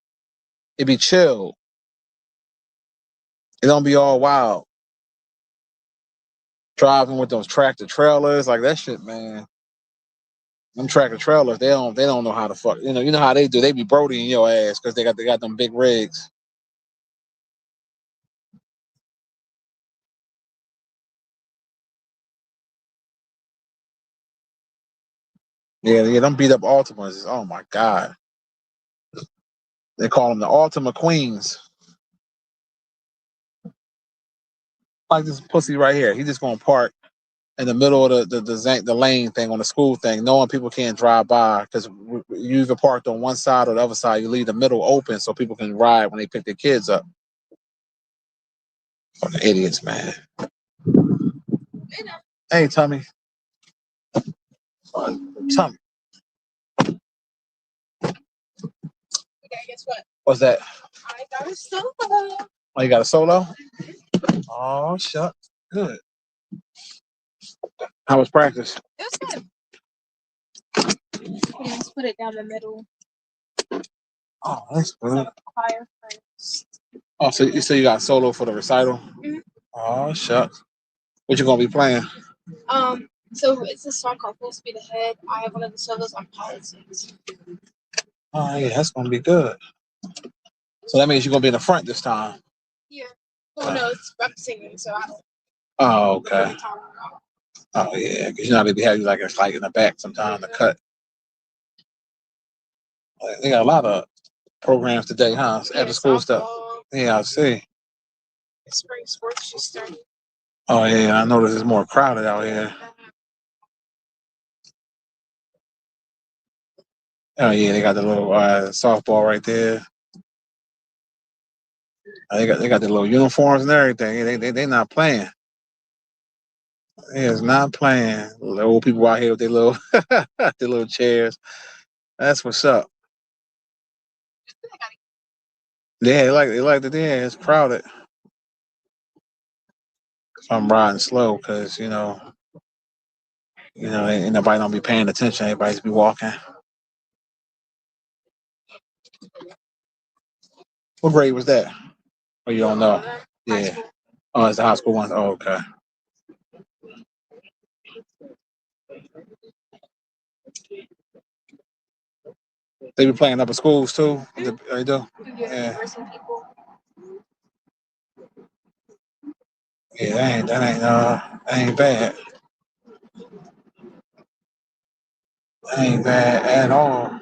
it'd be chill. It don't be all wild. Driving with those tractor trailers, like that shit, man. Them tractor trailers, they don't know how to fuck. You know how they do. They be brodying your ass because they got them big rigs. Yeah, yeah, them beat up Altimas. Oh my god, they call them the Altima Queens. Like this pussy right here, he just gonna park in the middle of the lane thing on the school thing, knowing people can't drive by because you either parked on one side or the other side. You leave the middle open so people can ride when they pick their kids up. Fucking idiots, man. Hey, Tommy. Tommy. Okay, guess what? What's that? I got a solo. Oh, you got a solo? Oh, shut. Good. How was practice? It was good. Let's put it down the middle. Oh, that's good. Fire first. Oh, so you got solo for the recital? Mm-hmm. Oh, shucks. What you gonna be playing? So it's a song called Full Speed Ahead. I have one of the solos on politics. Oh, yeah, that's gonna be good. So that means you're gonna be in the front this time. Yeah. Well, no, it's rep singing, so I don't. Oh, okay. Oh, yeah, because you know they be having like a fight in the back sometimes to cut. They got a lot of programs today, huh? Yeah, After school stuff. Yeah, I see. Spring sports just started. Oh yeah, I notice it's more crowded out here. Oh yeah, they got the little softball right there. They got the little uniforms and everything. They not playing. They is not playing. The old people out here with their little their little chairs. That's what's up. Yeah, they like the yeah, it's crowded. So I'm riding slow because ain't nobody don't be paying attention. Everybody's be walking. What grade was that? Oh, you don't know? Yeah. Oh, it's the high school one. Oh, okay. They be playing up at schools too. They do. Yeah. Yeah, that ain't bad. That ain't bad at all.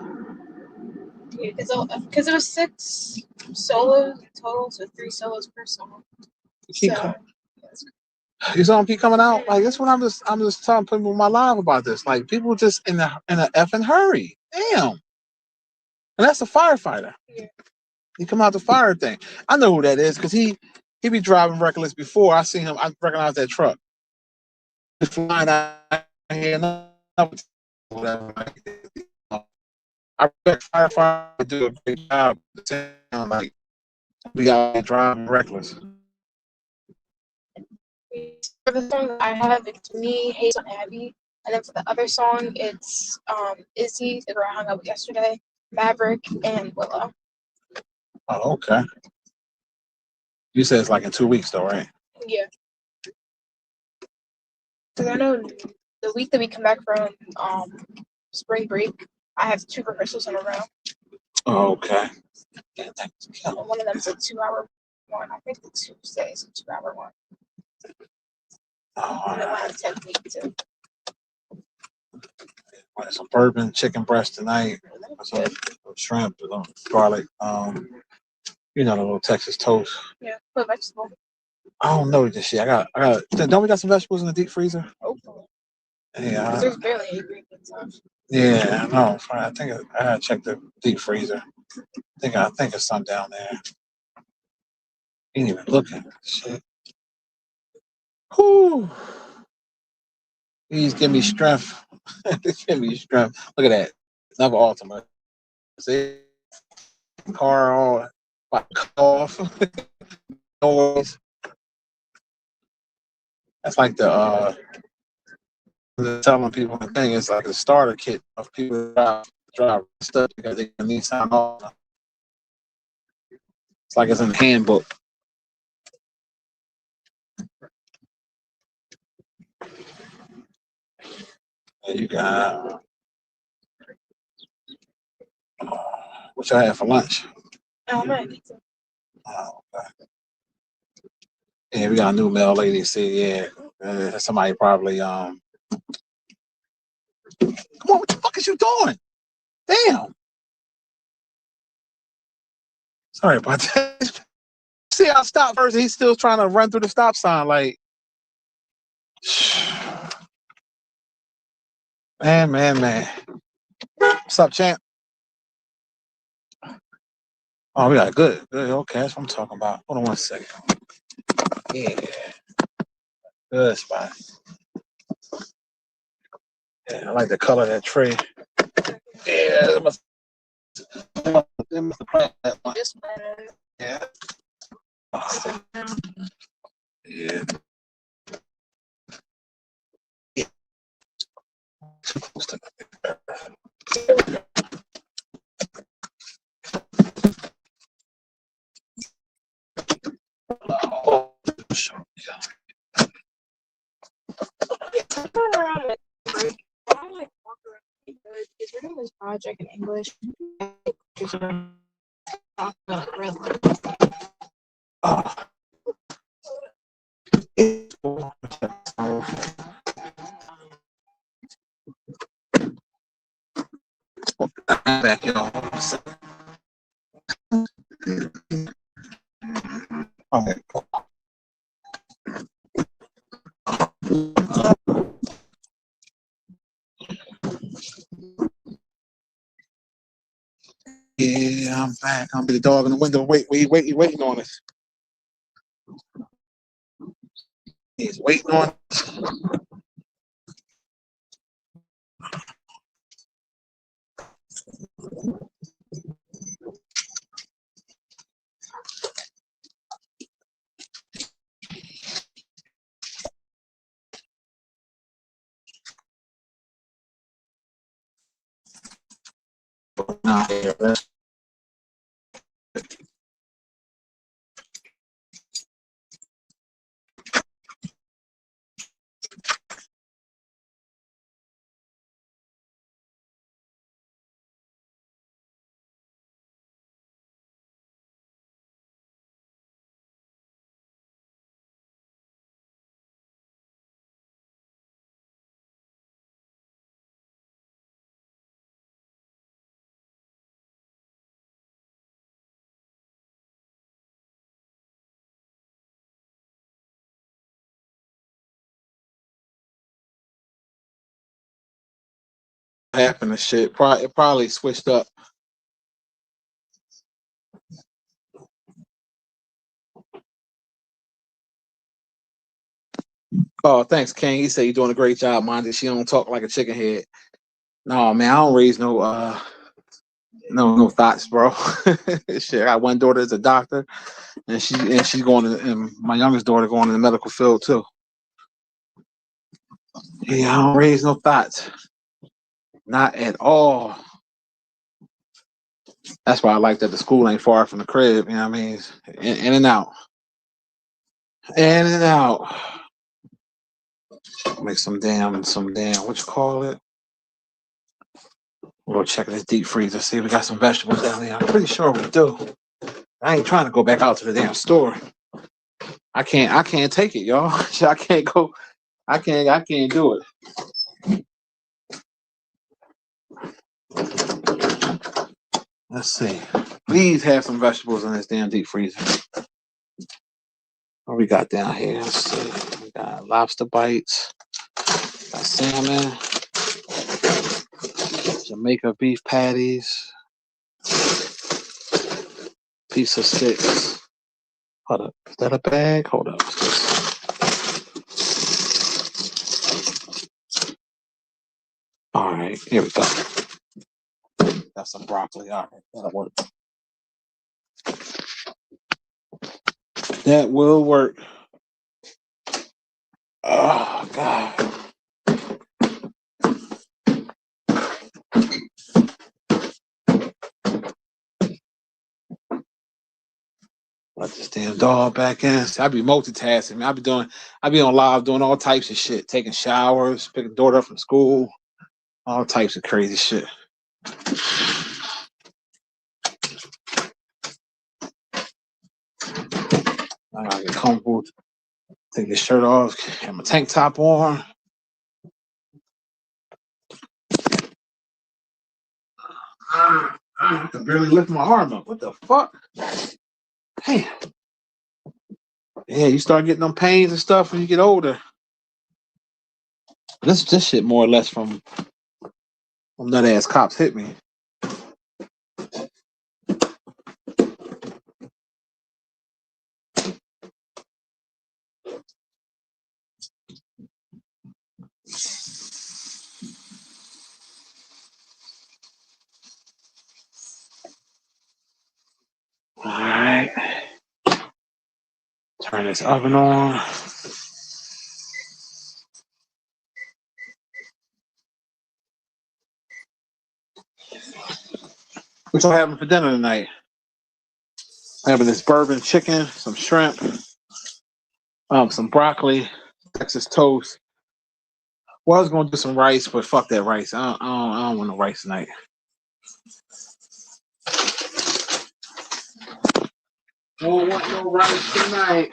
Yeah, because it was 6 solos total, so 3 solos per song. You saw them keep coming out. Like this one, I'm just telling people in my live about this. Like people just in a effing hurry. Damn. And that's a firefighter. Yeah. He come out the fire thing. I know who that is because he be driving reckless before. I seen him. I recognize that truck. He's flying out here. Whatever. I respect firefighters do a great job. Like we got driving reckless. For the song I have, it's me, Hazel, and Abby. And then for the other song, it's Izzy, that I hung out with yesterday, Maverick, and Willow. Oh, okay. You said it's like in 2 weeks, though, right? Yeah. Because I know the week that we come back from spring break, I have 2 rehearsals in a row. Oh, okay. And one of them's a 2-hour one. I think the Tuesday is a 2-hour one. Oh, and then we'll have 10 week too. Some bourbon chicken breast tonight. Some shrimp, garlic. The little Texas toast. Yeah, put vegetable. I don't know this shit. I got. Don't we got some vegetables in the deep freezer? Hopefully. Yeah. There's barely any ingredients left. Yeah, no, I think I gotta check the deep freezer. I think it's some down there. Ain't even looking. Shit. Whew. Please give me strength. Give me strength. Look at that. Another ultimate. See? Car all cut off. Noise. That's like the telling people the thing is like a starter kit of people that drive stuff because they need time off. It's like it's in the handbook. And you got what y'all had for lunch? Oh, okay. Yeah, we got a new mail lady. See, yeah, somebody probably come on, what the fuck is you doing? Damn. Sorry about that. See, I stopped first. He's still trying to run through the stop sign. Like, man. What's up, champ? Oh, we got good. Okay, that's what I'm talking about. Hold on 1 second. Yeah, good spot. Yeah, I like the color of that tree. Yeah, it must have planted that one. Yeah. Yeah. Too close to oh, sure. Yeah. Because we're doing this project in English. Back, y'all. Okay. Yeah, I'm back. I'm the dog in the window. Waiting on us. He's waiting on us. Happened to shit. It probably switched up. Oh, thanks, King. He said you're doing a great job, Monty. She don't talk like a chicken head. No, man, I don't raise no thoughts, bro. Shit, I got one daughter that's a doctor, and she's going to, and my youngest daughter going in the medical field too. Yeah, I don't raise no thoughts. Not at all. That's why I like that the school ain't far from the crib. You know what I mean? In and out. In and out. Make some damn, what you call it? We'll check this deep freezer, see if we got some vegetables down there. I'm pretty sure we do. I ain't trying to go back out to the damn store. I can't take it, y'all. I can't go. I can't do it. Let's see. Please have some vegetables in this damn deep freezer. What we got down here? Let's see. We got lobster bites, got salmon, Jamaica beef patties, piece of sticks. Hold up. Is that a bag? Hold up. All right. Here we go. Got some broccoli. All right. That'll work. That will work. Oh, God. Let this damn dog back in. See, I be multitasking, man. I be on live doing all types of shit, taking showers, picking daughter up from school, all types of crazy shit. I gotta get comfortable, take this shirt off, have my tank top on. I can barely lift my arm up. What the fuck? Hey. Yeah, you start getting them pains and stuff when you get older. This shit more or less from nut ass cops hit me. All right. Turn this oven on. What y'all having for dinner tonight? Having this bourbon chicken, some shrimp, some broccoli, Texas toast. Well, I was gonna do some rice, but fuck that rice. I don't want no rice tonight. Don't want no rice tonight.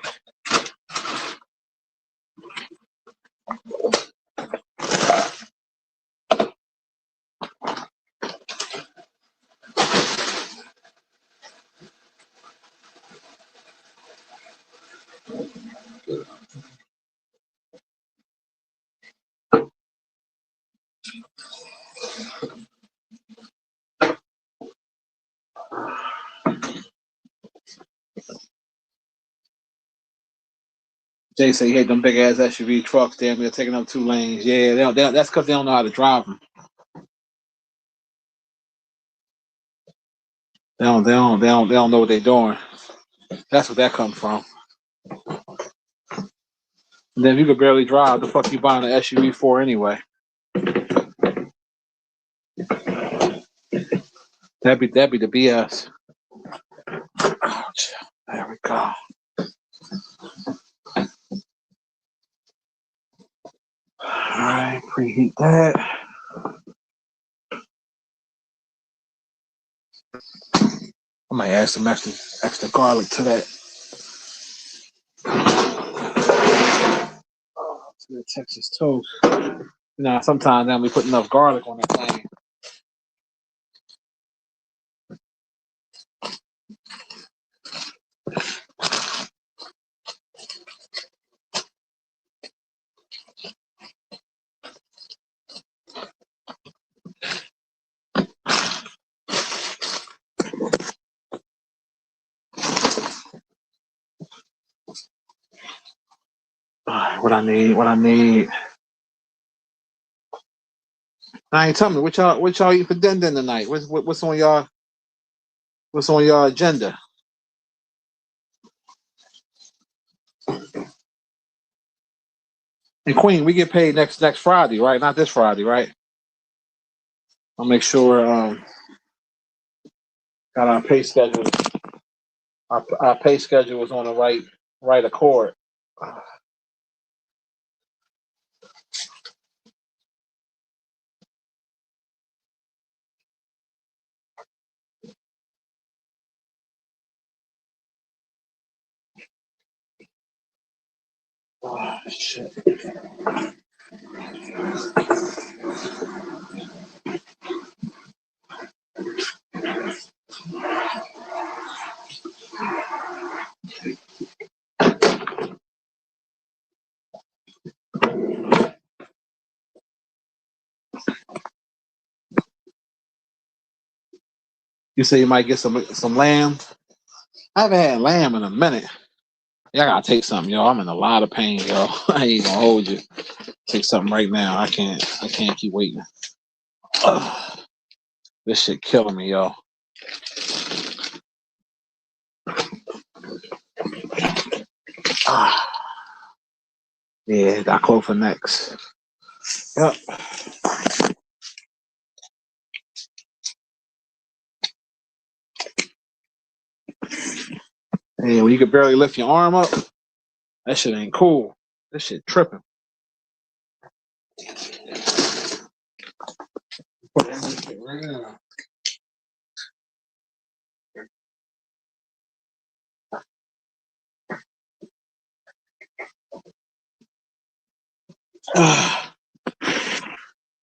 Jay say he hate them big ass SUV trucks. Damn, they're taking up 2 lanes. Yeah, that's because they don't know how to drive them. They don't know what they're doing. That's what that comes from. And then if you could barely drive, the fuck you buying an SUV for anyway? That'd be the BS. Ouch. There we go. Alright, preheat that. I might add some extra garlic to that. To the Texas toast. Sometimes then we put enough garlic on that thing. What I need. Now, tell me what y'all eat for dinner tonight. What's on y'all agenda? And Queen, we get paid next Friday, right? Not this Friday, right? I'll make sure got our pay schedule. Our pay schedule is on the right accord. Oh, shit. You say you might get some lamb. I haven't had lamb in a minute. Yeah, I gotta take something, yo. I'm in a lot of pain, yo. I ain't gonna hold you. Take something right now. I can't keep waiting. Ugh. This shit killing me, yo. Yeah, Diclofenac next. Yep. And when you can barely lift your arm up, that shit ain't cool. This shit tripping. Put that shit right now.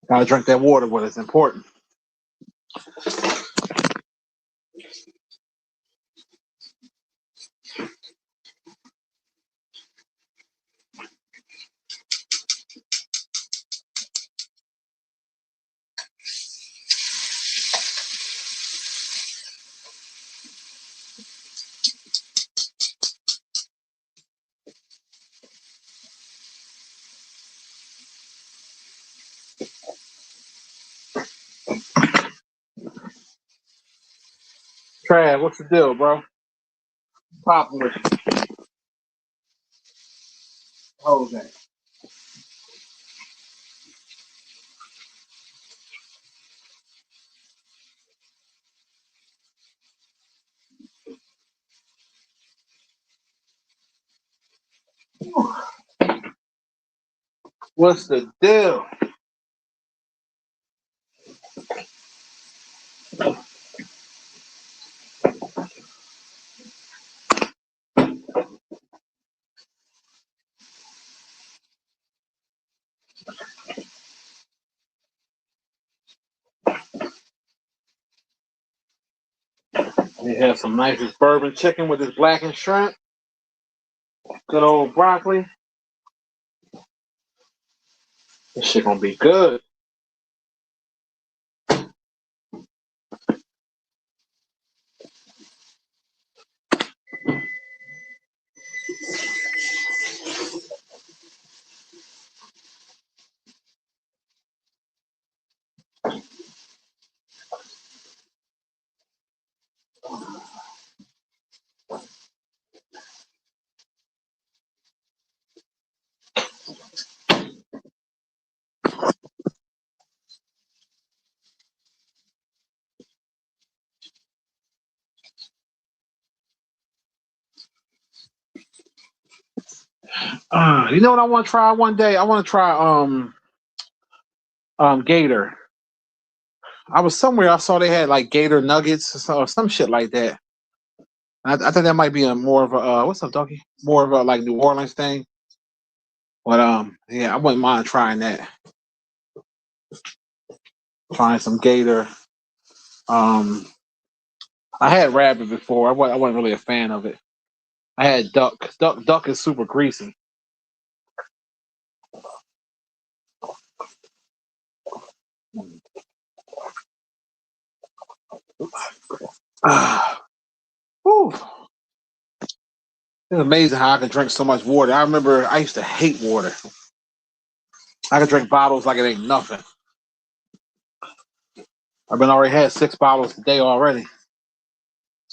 Gotta drink that water, but it's important. Trav, what's the deal, bro? Popping with you. Jose. What's the deal? We have some nice bourbon chicken with this blackened shrimp. Good old broccoli. This shit gonna be good. You know what I want to try one day? I want to try gator. I was somewhere I saw they had like gator nuggets or some shit like that. I think that might be a more of a what's up, doggy? More of a like New Orleans thing. But yeah, I wouldn't mind trying that. Trying some gator. Um, I had rabbit before. I wasn't really a fan of it. I had duck. Duck is super greasy. Whew. It's amazing how I can drink so much water. I remember I used to hate water. I could drink bottles like it ain't nothing. I've been already had 6 bottles a day already.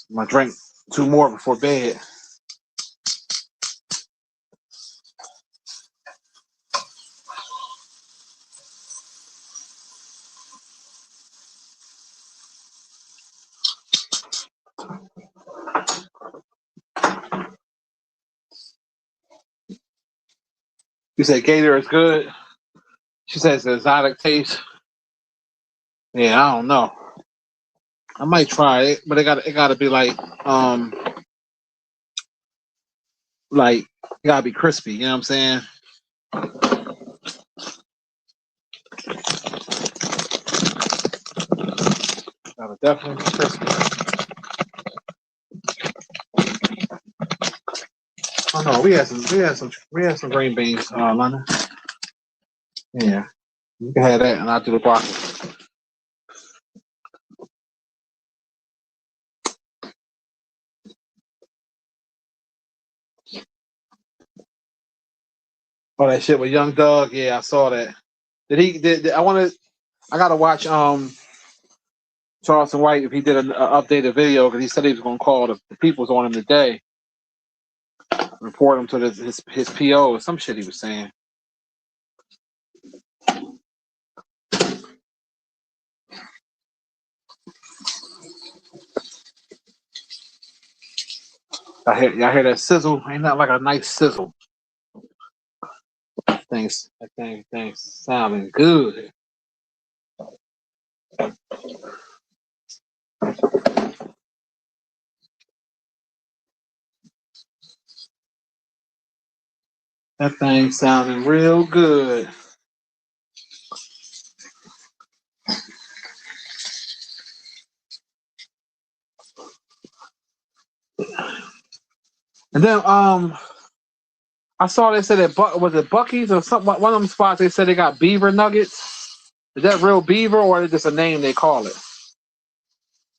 I'm gonna drink 2 more before bed. You said gator is good. She says the exotic taste. Yeah, I don't know. I might try it, but it gotta be like it gotta be crispy. You know what I'm saying? Gotta definitely be crispy. Oh no, we had some green beans, London. Yeah, you can have that, and I'll do the broccoli. Oh, that shit with Young Doug. Yeah, I saw that. I gotta watch Charleston White if he did an updated video because he said he was gonna call the peoples on him today, report him to his PO or some shit he was saying. Y'all hear that sizzle? Ain't that like a nice sizzle? Things sounding good. That thing sounding real good. And then I saw they said that was it Bucky's or something. One of them spots they said they got beaver nuggets. Is that real beaver or is it just a name they call it?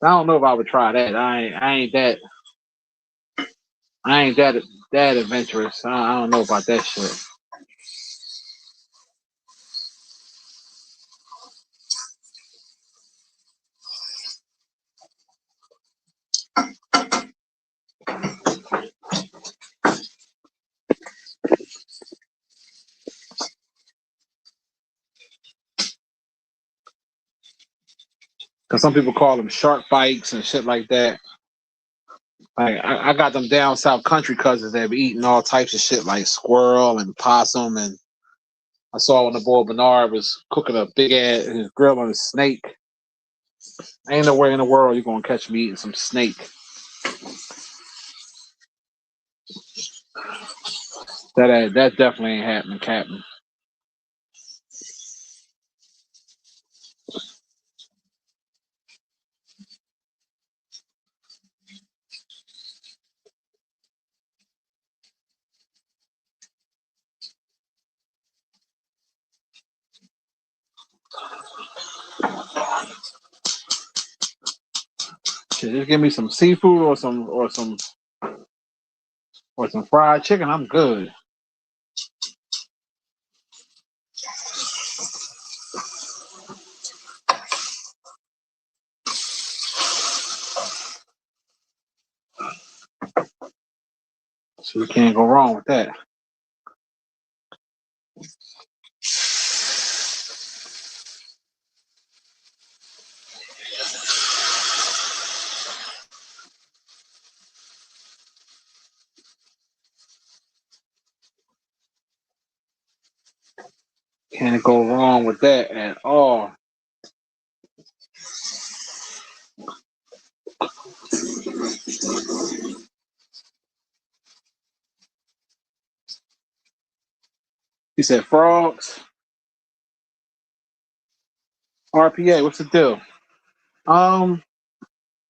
I don't know if I would try that. I ain't that adventurous. I don't know about that shit. Cause some people call them shark bites and shit like that. Like I got them down south country cousins that be eating all types of shit like squirrel and possum. And I saw when the boy Bernard was cooking a big ass his grilling a snake. Ain't nowhere in the world you're gonna catch me eating some snake. That definitely ain't happening, Captain. Shit, just give me some seafood or some fried chicken. I'm good. So you can't go wrong with that. Can't go wrong with that at all. He said frogs. RPA, what's the deal?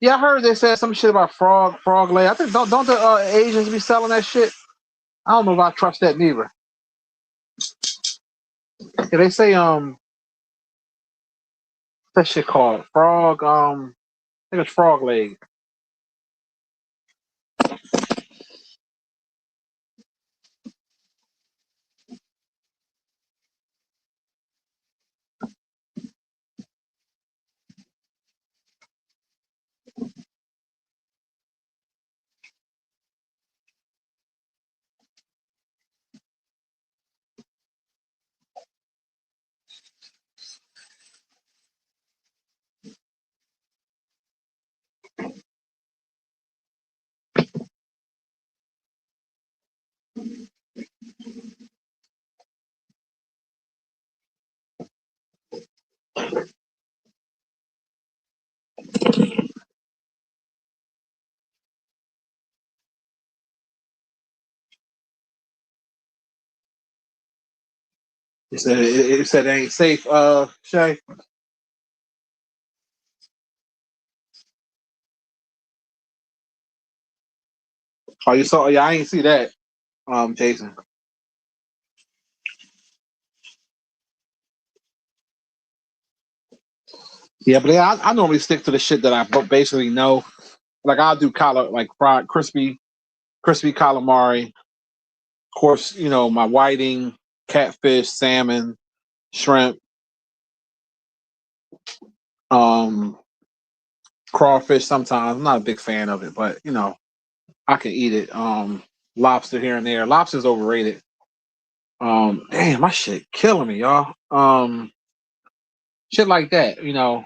Yeah, I heard they said some shit about frog leg. I think don't the Asians be selling that shit? I don't know if I trust that neither. Yeah, they say that shit called frog. I think it's frog leg. It said it ain't safe. Shay. Oh, you saw? Yeah, I ain't see that. Jason. Yeah, but yeah, I normally stick to the shit that I basically know. Like I'll do like fried crispy calamari. Of course, you know my whiting, catfish, salmon, shrimp, um, crawfish. Sometimes I'm not a big fan of it, but you know I can eat it. Lobster here and there. Lobster's overrated. Damn, my shit killing me, y'all. Shit like that. You know,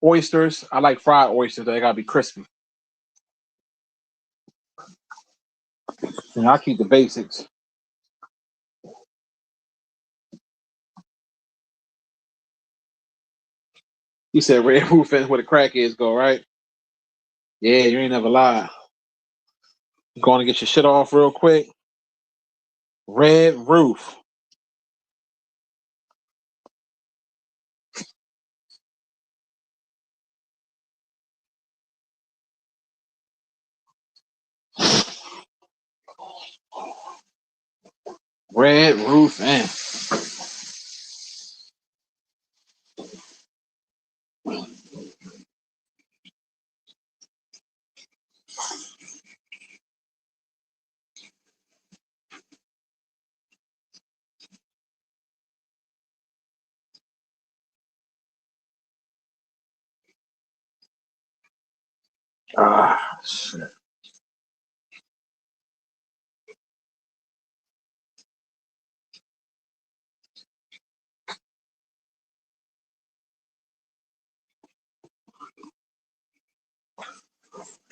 oysters. I like fried oysters. They gotta be crispy. You know, I keep the basics. You said red roof is where the crackheads go, right? Yeah, you ain't never lied. Going to get your shit off real quick. Red roof. Red roof and shit.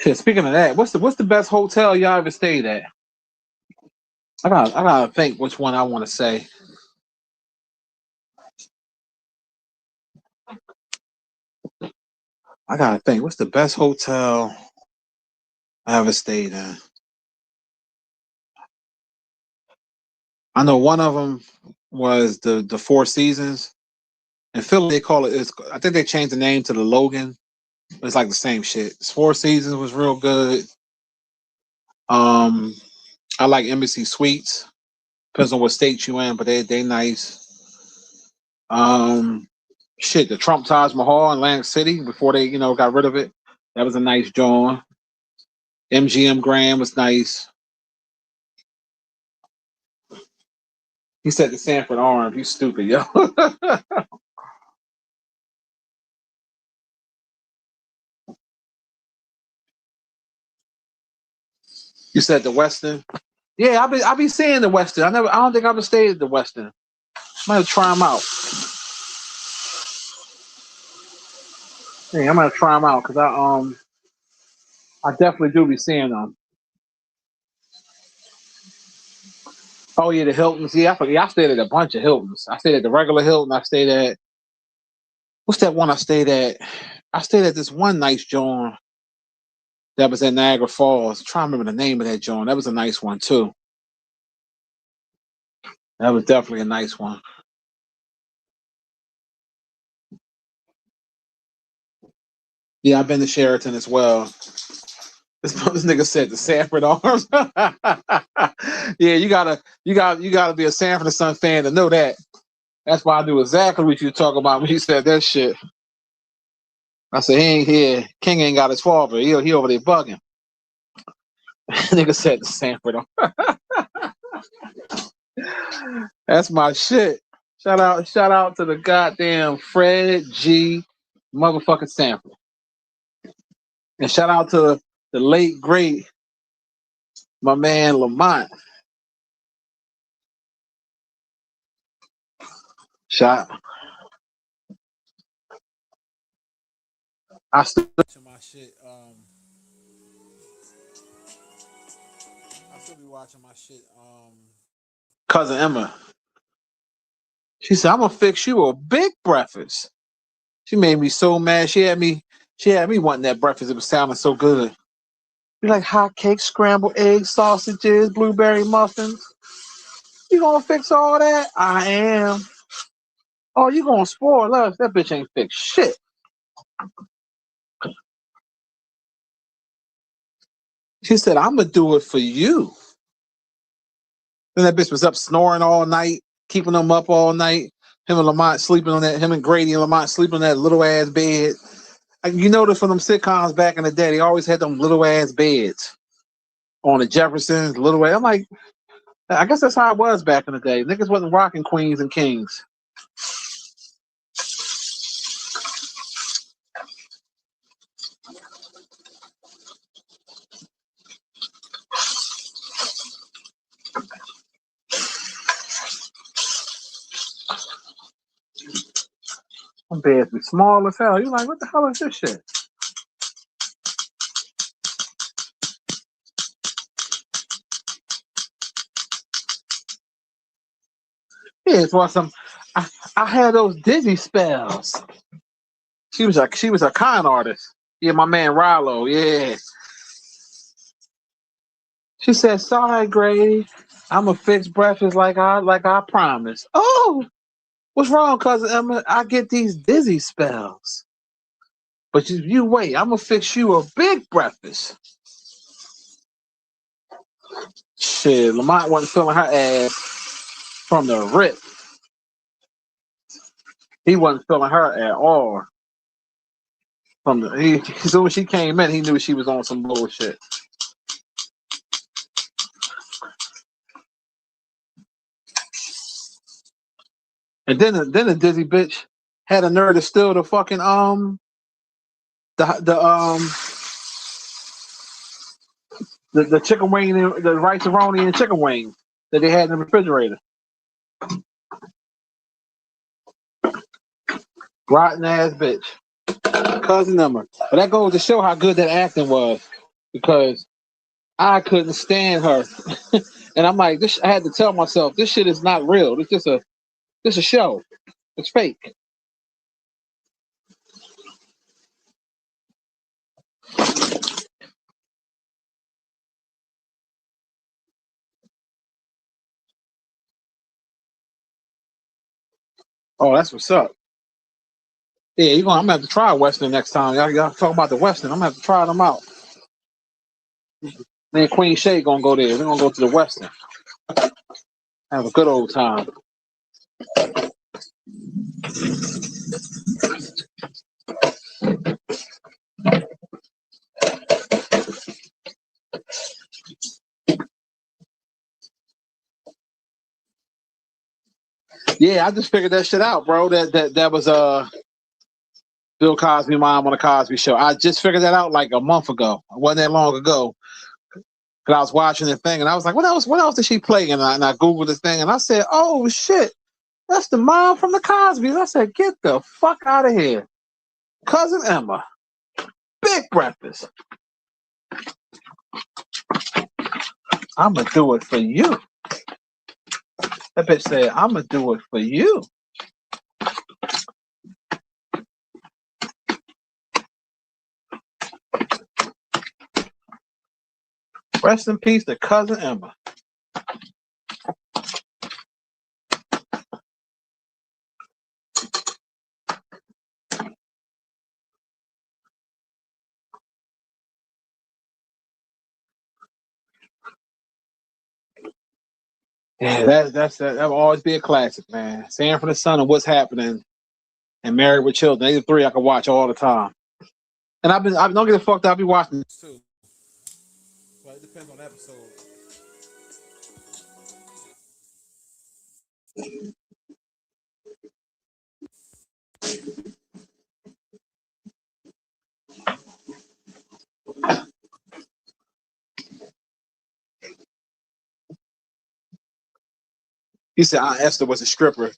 Shit, speaking of that, what's the best hotel y'all ever stayed at? I gotta think which one I want to say. I gotta think. What's the best hotel I ever stayed in? I know one of them was the Four Seasons. In Philly, they call it. I think they changed the name to the Logan. But it's like the same shit. Four Seasons was real good. I like Embassy Suites. Depends on what state you in, but they nice. Shit, the Trump Taj Mahal in Atlantic City before they got rid of it. That was a nice joint. MGM Grand was nice. He said the Sanford Arms. You stupid, yo. You said the Westin. Yeah, I be seeing the Westin. I don't think I've ever stayed at the Westin. I'm gonna try them out. Yeah, I'm gonna try them out because I definitely do be seeing them. Oh yeah, the Hiltons. Yeah, I forget. I stayed at a bunch of Hiltons. I stayed at the regular Hilton. I stayed at what's that one I stayed at? I stayed at this one nice joint that was in Niagara Falls. I'm trying to remember the name of that joint. That was a nice one too. That was definitely a nice one. Yeah, I've been to Sheraton as well. This nigga said the Sanford Arms. Yeah, you gotta be a Sanford and Son fan to know that. That's why I knew exactly what you talk about when you said that shit. I said he ain't here. King ain't got his father. He over there bugging. Nigga said the Sanford Arms. That's my shit. Shout out to the goddamn Fred G. motherfucking Sanford. And shout out to the late great my man Lamont. Shot. I still watching my shit. I still be watching my shit. Cousin Emma. She said, "I'm gonna fix you a big breakfast." She made me so mad. She had me wanting that breakfast. It was sounding so good. You like hot cakes, scrambled eggs, sausages, blueberry muffins. You gonna fix all that? I am. Oh, you gonna spoil us? That bitch ain't fix shit. She said, "I'm gonna do it for you." Then that bitch was up snoring all night, keeping them up all night. Him and Lamont sleeping on that. Him and Grady and Lamont sleeping on that little ass bed. You notice from them sitcoms back in the day, they always had them little ass beds on the Jeffersons, little ass. I'm like, I guess that's how it was back in the day. Niggas wasn't rocking queens and kings. Them beds be small as hell. You like, what the hell is this shit? Yeah, it's why some. I had those dizzy spells. She was a con artist. Yeah, my man Rallo. Yeah. She said, "Sorry, Grady. I'ma fix breakfast like I promised." Oh, what's wrong, cousin Emma? I get these dizzy spells. But you wait. I'ma fix you a big breakfast. Shit, Lamont wasn't feeling her ass from the rip. He wasn't feeling her at all. As soon as she came in, he knew she was on some bullshit. And then the dizzy bitch had a nerve to steal the fucking the the chicken wing, the rice-a-roni and chicken wing that they had in the refrigerator. Rotten ass bitch, cousin number. But that goes to show how good that acting was, because I couldn't stand her, and I'm like, this. I had to tell myself, this shit is not real. It's just a show. It's fake. Oh, that's what's up. Yeah, I'm gonna have to try Western next time. Y'all talk about the Western. I'm gonna have to try them out. Me and Queen Shay gonna go there. We're gonna go to the Western. Have a good old time. Yeah, I just figured that shit out, bro. That was Bill Cosby mom on the Cosby Show. I just figured that out like a month ago. It wasn't that long ago. Cause I was watching the thing and I was like, what else? What else did she play? And I googled the thing and I said, oh shit, that's the mom from the Cosbys. I said, get the fuck out of here, cousin Emma. Big breakfast. I'ma do it for you. That bitch said, I'ma do it for you. Rest in peace to cousin Emma. Yeah, that will always be a classic, man. Sam from the Sun and What's Happening and Married with Children. These are three I can watch all the time. And I don't get it fucked up. I'll be watching this too. Well, it depends on the episode. He said Aunt Esther was a stripper.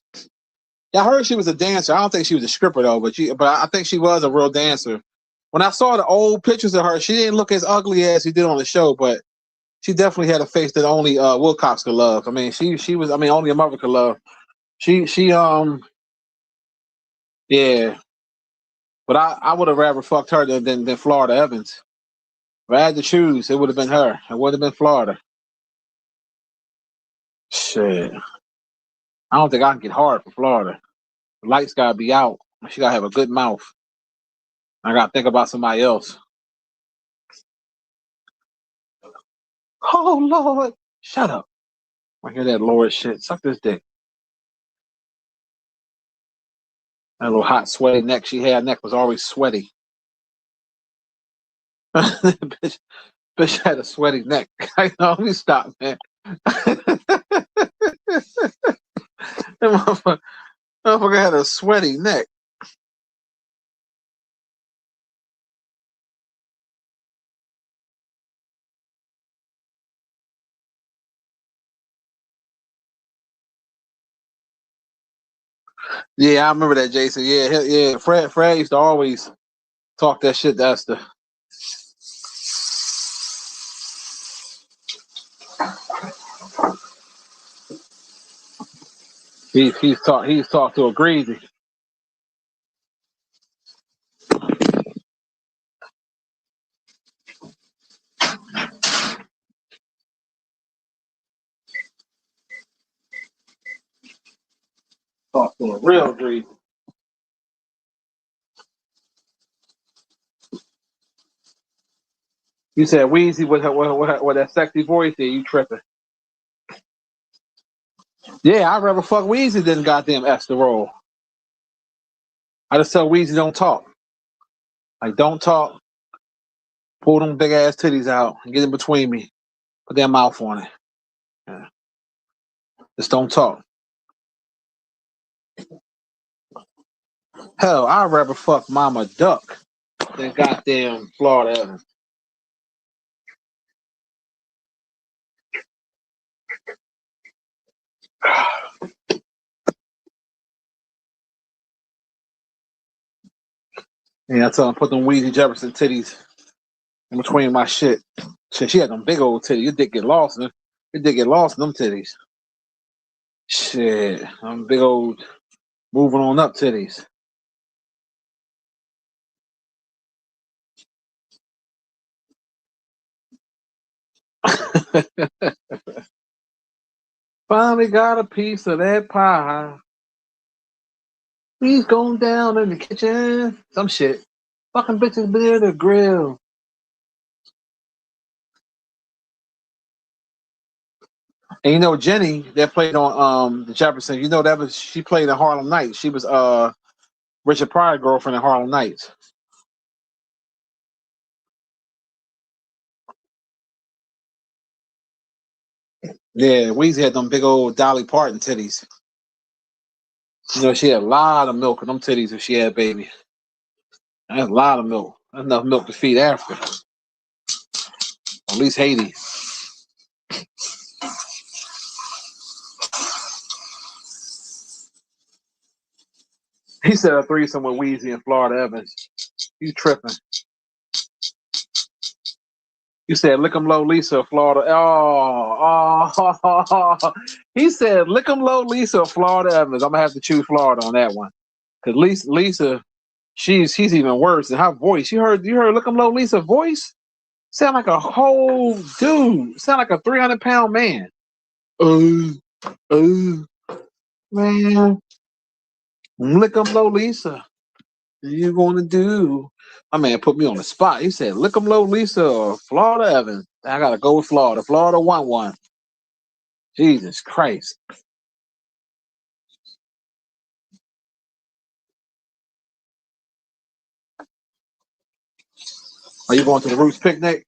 Yeah, I heard she was a dancer. I don't think she was a stripper though, but I think she was a real dancer. When I saw the old pictures of her, she didn't look as ugly as she did on the show, but she definitely had a face that only Wilcox could love. I mean, she was. I mean, only a mother could love. She yeah. But I would have rather fucked her than Florida Evans. If I had to choose, it would have been her. It would have been Florida. Shit. I don't think I can get hard for Florida. The lights gotta be out. She gotta have a good mouth. I gotta think about somebody else. Oh Lord, shut up! I hear that Lord shit. Suck this dick. That little hot sweaty neck she had. Neck was always sweaty. bitch, bitch had a sweaty neck. Let me stop, man. that motherfucker had a sweaty neck. Yeah, I remember that, Jason. Yeah. Fred used to always talk that shit to Esther. He's talked to a greasy. Talked to a real greasy. You said Weezy with that sexy voice there, you tripping. Yeah, I'd rather fuck Weezy than goddamn Esther Roll. I just tell Weezy don't talk. Like, don't talk. Pull them big ass titties out and get in between me. Put their mouth on it. Yeah. Just don't talk. Hell, I'd rather fuck Mama Duck than goddamn Florida Evans. Yeah, I tell him put them Weezy Jefferson titties in between my shit. Shit, she had them big old titties. Your dick get lost in them titties. Shit, them big old moving on up titties. Finally got a piece of that pie. He's going down in the kitchen. Some shit. Fucking bitches been in the grill. And you know Jenny that played on the Jefferson, you know she played in Harlem Nights. She was Richard Pryor's girlfriend in Harlem Nights. Yeah, Weezy had them big old Dolly Parton titties. You know, she had a lot of milk in them titties if she had a baby. That's a lot of milk. That's enough milk to feed Africa. At least Haiti. He said a threesome with Weezy and Florida Evans. You tripping. You said lick 'em low Lisa, Florida. Oh. He said lick 'em low Lisa, Florida Evans. I'm gonna have to choose Florida on that one. Cause Lisa, she's even worse. And her voice, you heard lick 'em low Lisa voice? Sound like a whole dude. Sound like a 300-pound man. Man. Lick 'em low Lisa. What you gonna do? My man put me on the spot. He said, lick 'em low Lisa or Florida Evans. I gotta go with Florida. Florida 1-1. Jesus Christ. Are you going to the Roots picnic?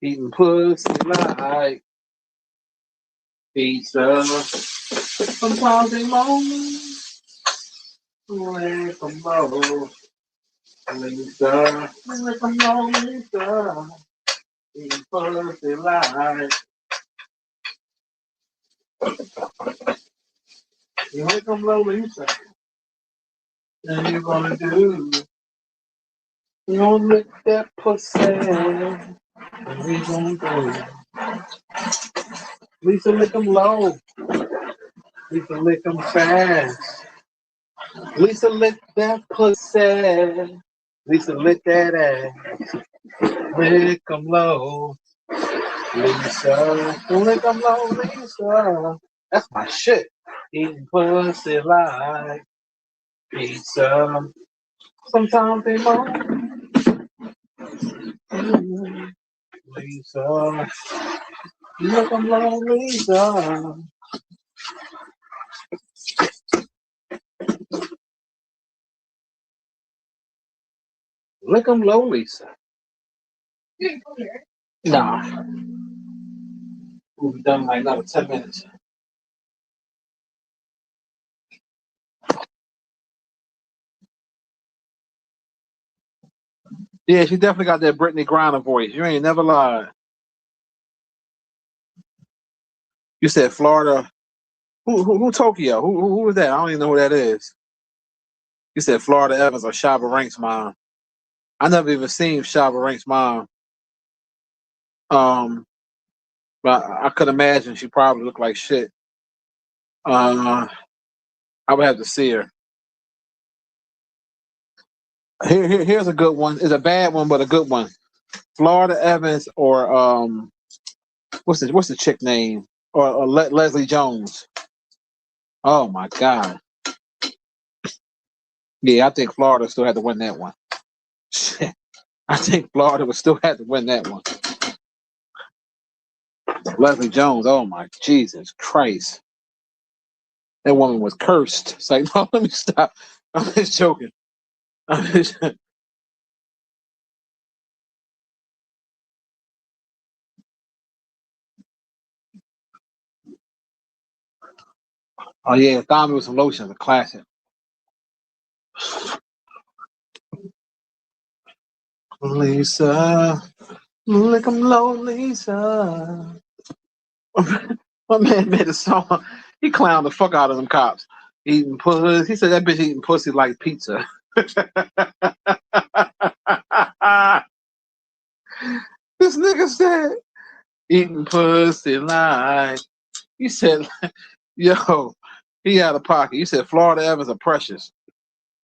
Eating pussy like pizza. Sometimes they long. Lick 'em low Lisa. Lick 'em low Lisa. Eating pussy like. You lick 'em low Lisa. And you gonna do? You gonna lick that pussy. And we gonna do. Lisa lick 'em low. Lisa lick 'em fast. Lisa lick that pussy. Lisa lick that ass. Lick 'em low. Lisa. Lick 'em low, Lisa. That's my shit. Eating pussy like pizza. Sometimes they moan. Lisa. Lick 'em low, Lisa. Lick 'em low, Lisa. Nah. We'll be done in like another 10 minutes. Yeah, she definitely got that Brittany Griner voice. You ain't never lied. You said Florida. Who Tokyo? Who was that? I don't even know who that is. You said Florida Evans or Shabba Ranks' mom. I never even seen Shabba Ranks' mom. But I could imagine she probably looked like shit. I would have to see her. Here's a good one. It's a bad one, but a good one. Florida Evans or what's the chick name? Or Leslie Jones. Oh my God. Yeah, I think Florida still had to win that one. Shit. I think Florida would still have to win that one. Leslie Jones. Oh my Jesus Christ. That woman was cursed. It's like, no, let me stop. I'm just joking. Oh yeah, Tommy with some lotion, a classic. Lisa, lick 'em low, Lisa. My man made a song. He clowned the fuck out of them cops. Eating pussy. He said that bitch eating pussy like pizza. This nigga said eating pussy like. He said, yo, he out of pocket. He said Florida Evans are precious.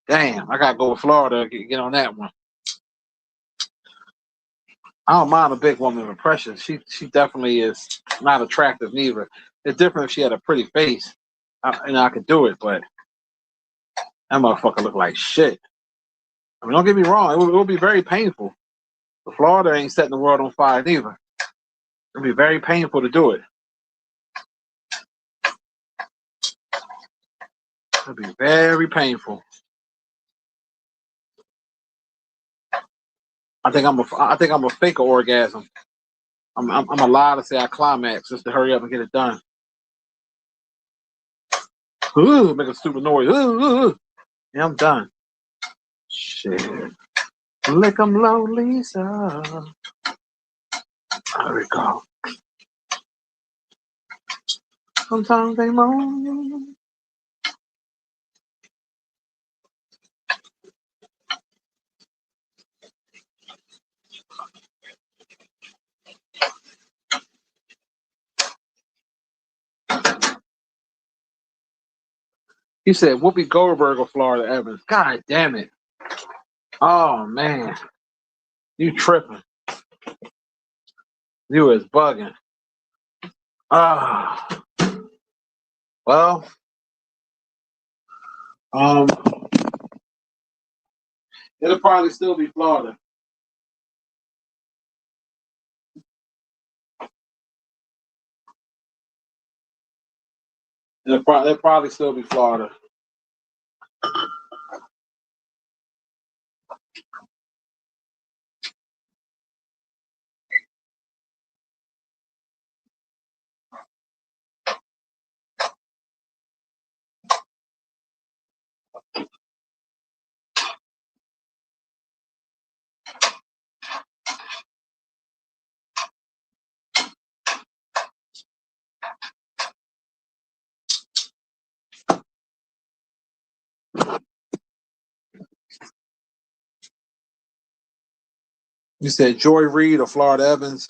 Damn, I gotta go with Florida. Get on that one. I don't mind a big woman with precious. She definitely is not attractive neither. It's different if she had a pretty face. I could do it, but that motherfucker look like shit. I mean, don't get me wrong. It will be very painful. But Florida ain't setting the world on fire neither. It'll be very painful to do it. It'll be very painful. I think I'm a fake orgasm. I'm a lie to say I climax just to hurry up and get it done. Ooh, make a stupid noise. Ooh. Yeah, I'm done. Shit. Lick 'em low, Lisa. There we go. Sometimes they moan. He said Whoopi Goldberg of Florida Evans. God damn it. Oh man. You tripping. You is bugging. Ah. Well, it'll probably still be Florida. It'll probably still be Florida. You said Joy Reid or Florida Evans.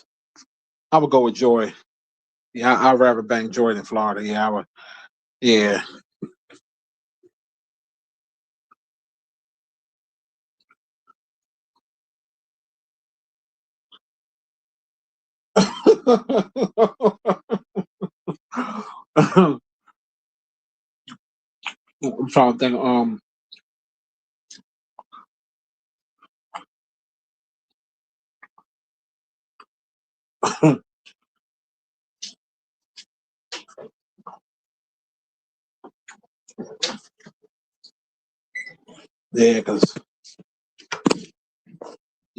I would go with Joy. Yeah, I'd rather bang Joy than Florida. Yeah, I would. Yeah. I'm trying to think. Yeah, because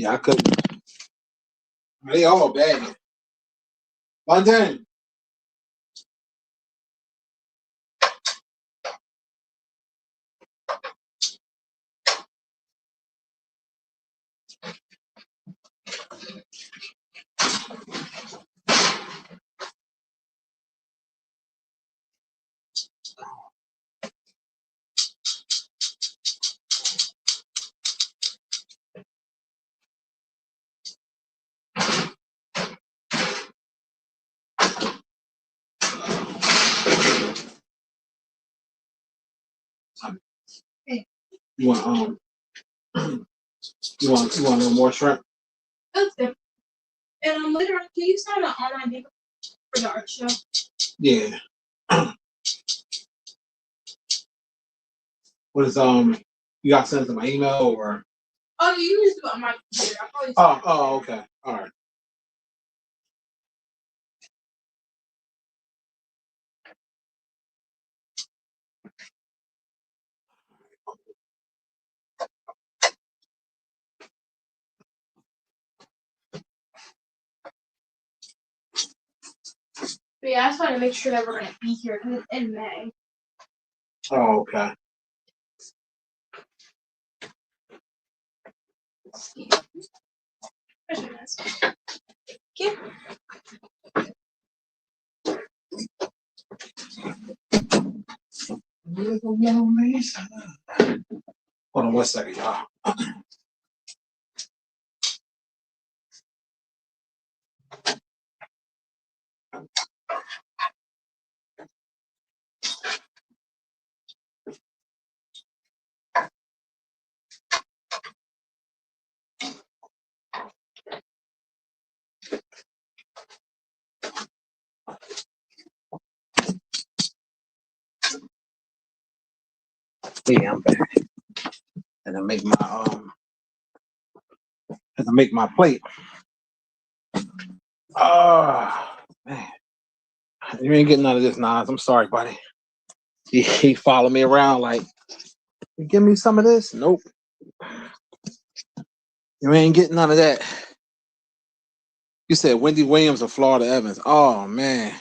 I couldn't. They all bad. London. You want you want a little more shrimp? That's good. And later on, can you sign an online paper for the art show? Yeah. What is you got sent to my email or? Oh, you can just do it on my computer. Oh, okay. All right. But yeah, I just wanted to make sure that we're gonna be here because it's in May. Oh, okay. Yeah. Hold on 1 second, y'all. Yeah, I'm back. And I make my plate. Oh man. You ain't getting none of this, Nas. I'm sorry, buddy. He followed me around like, you give me some of this? Nope. You ain't getting none of that. You said Wendy Williams or Florida Evans. Oh man.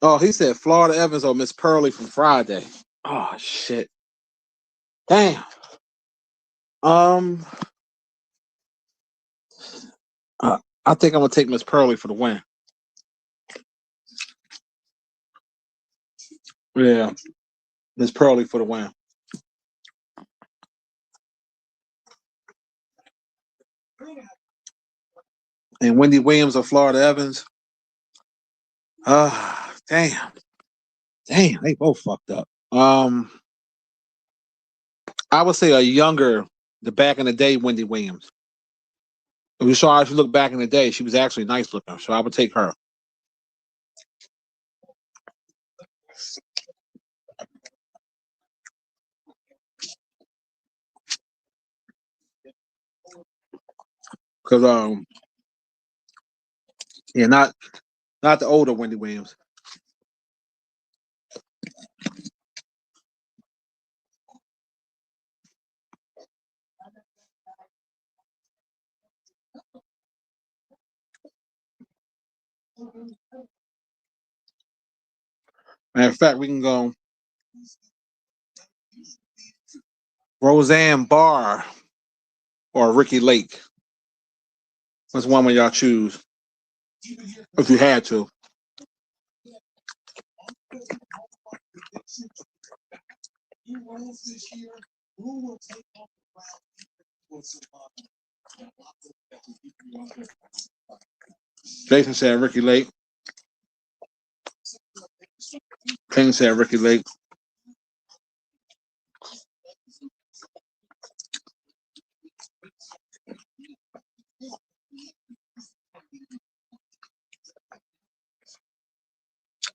Oh, he said Florida Evans or Miss Pearly from Friday. Oh shit. Damn. I think I'm gonna take Miss Pearly for the win. Yeah, Miss Pearly for the win. And Wendy Williams or Florida Evans. Damn, they both fucked up. I would say the back in the day, Wendy Williams. If you look back in the day, she was actually nice looking, so I would take her. Because yeah, not the older Wendy Williams. Matter of fact, we can go Roseanne Barr or Ricky Lake. Which one will y'all choose? If you had to. Jason said Ricky Lake. King said Ricky Lake.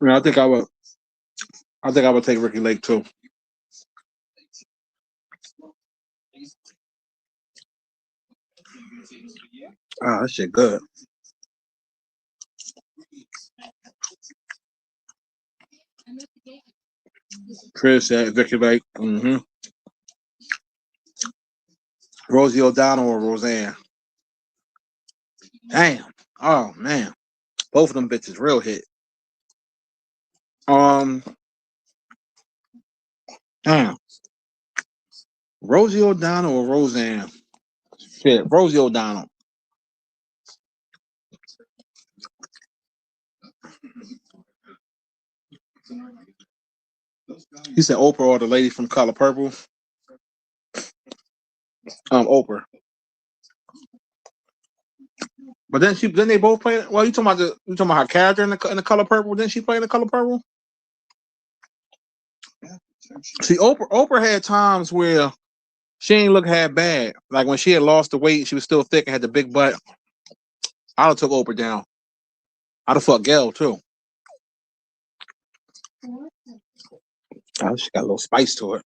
I mean, I think I would take Ricky Lake too. Oh, that shit good. Chris said Ricky Lake. Mm-hmm. Rosie O'Donnell or Roseanne. Damn. Oh man. Both of them bitches real hit. Damn. Rosie O'Donnell or Roseanne? Shit, Rosie O'Donnell. He said Oprah or the lady from Color Purple. Oprah. But then they both play. Well, you talking about her character in the Color Purple? Didn't she play in the Color Purple? See, Oprah had times where she ain't look half bad. Like when she had lost the weight, she was still thick and had the big butt. I'd have took Oprah down. I'd have fucked Gail too. Oh, she got a little spice to it.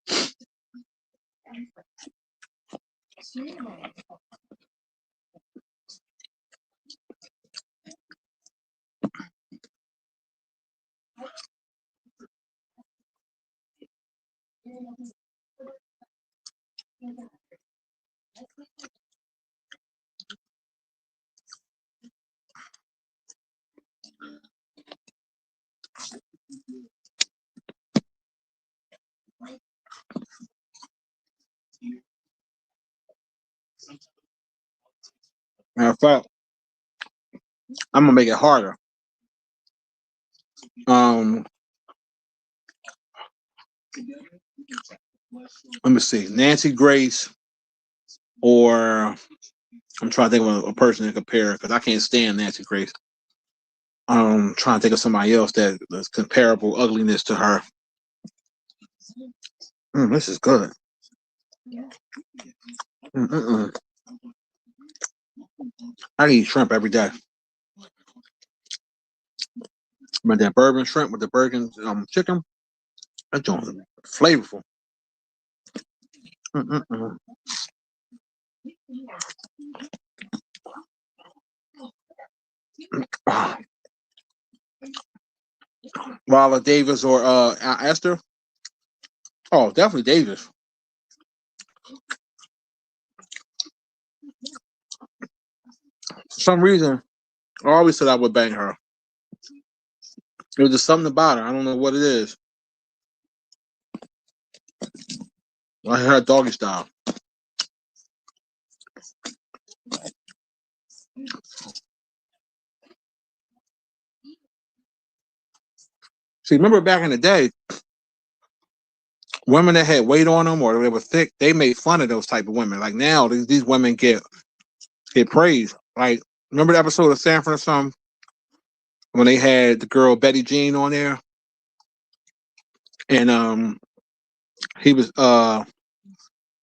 Matter of fact, I'm gonna make it harder. Let me see, Nancy Grace, or I'm trying to think of a person to compare because I can't stand Nancy Grace. Trying to think of somebody else that's comparable ugliness to her. This is good. I eat shrimp every day. But that bourbon shrimp with the bourbon chicken, that's joint flavorful. Viola Davis or Esther? Oh, definitely Davis. For some reason, I always said I would bang her. It was just something about her. I don't know what it is. I heard doggy style. See, remember back in the day, women that had weight on them or they were thick, they made fun of those type of women. Like now, these women get praised. Like, remember the episode of Sanford or something when they had the girl Betty Jean on there, and he was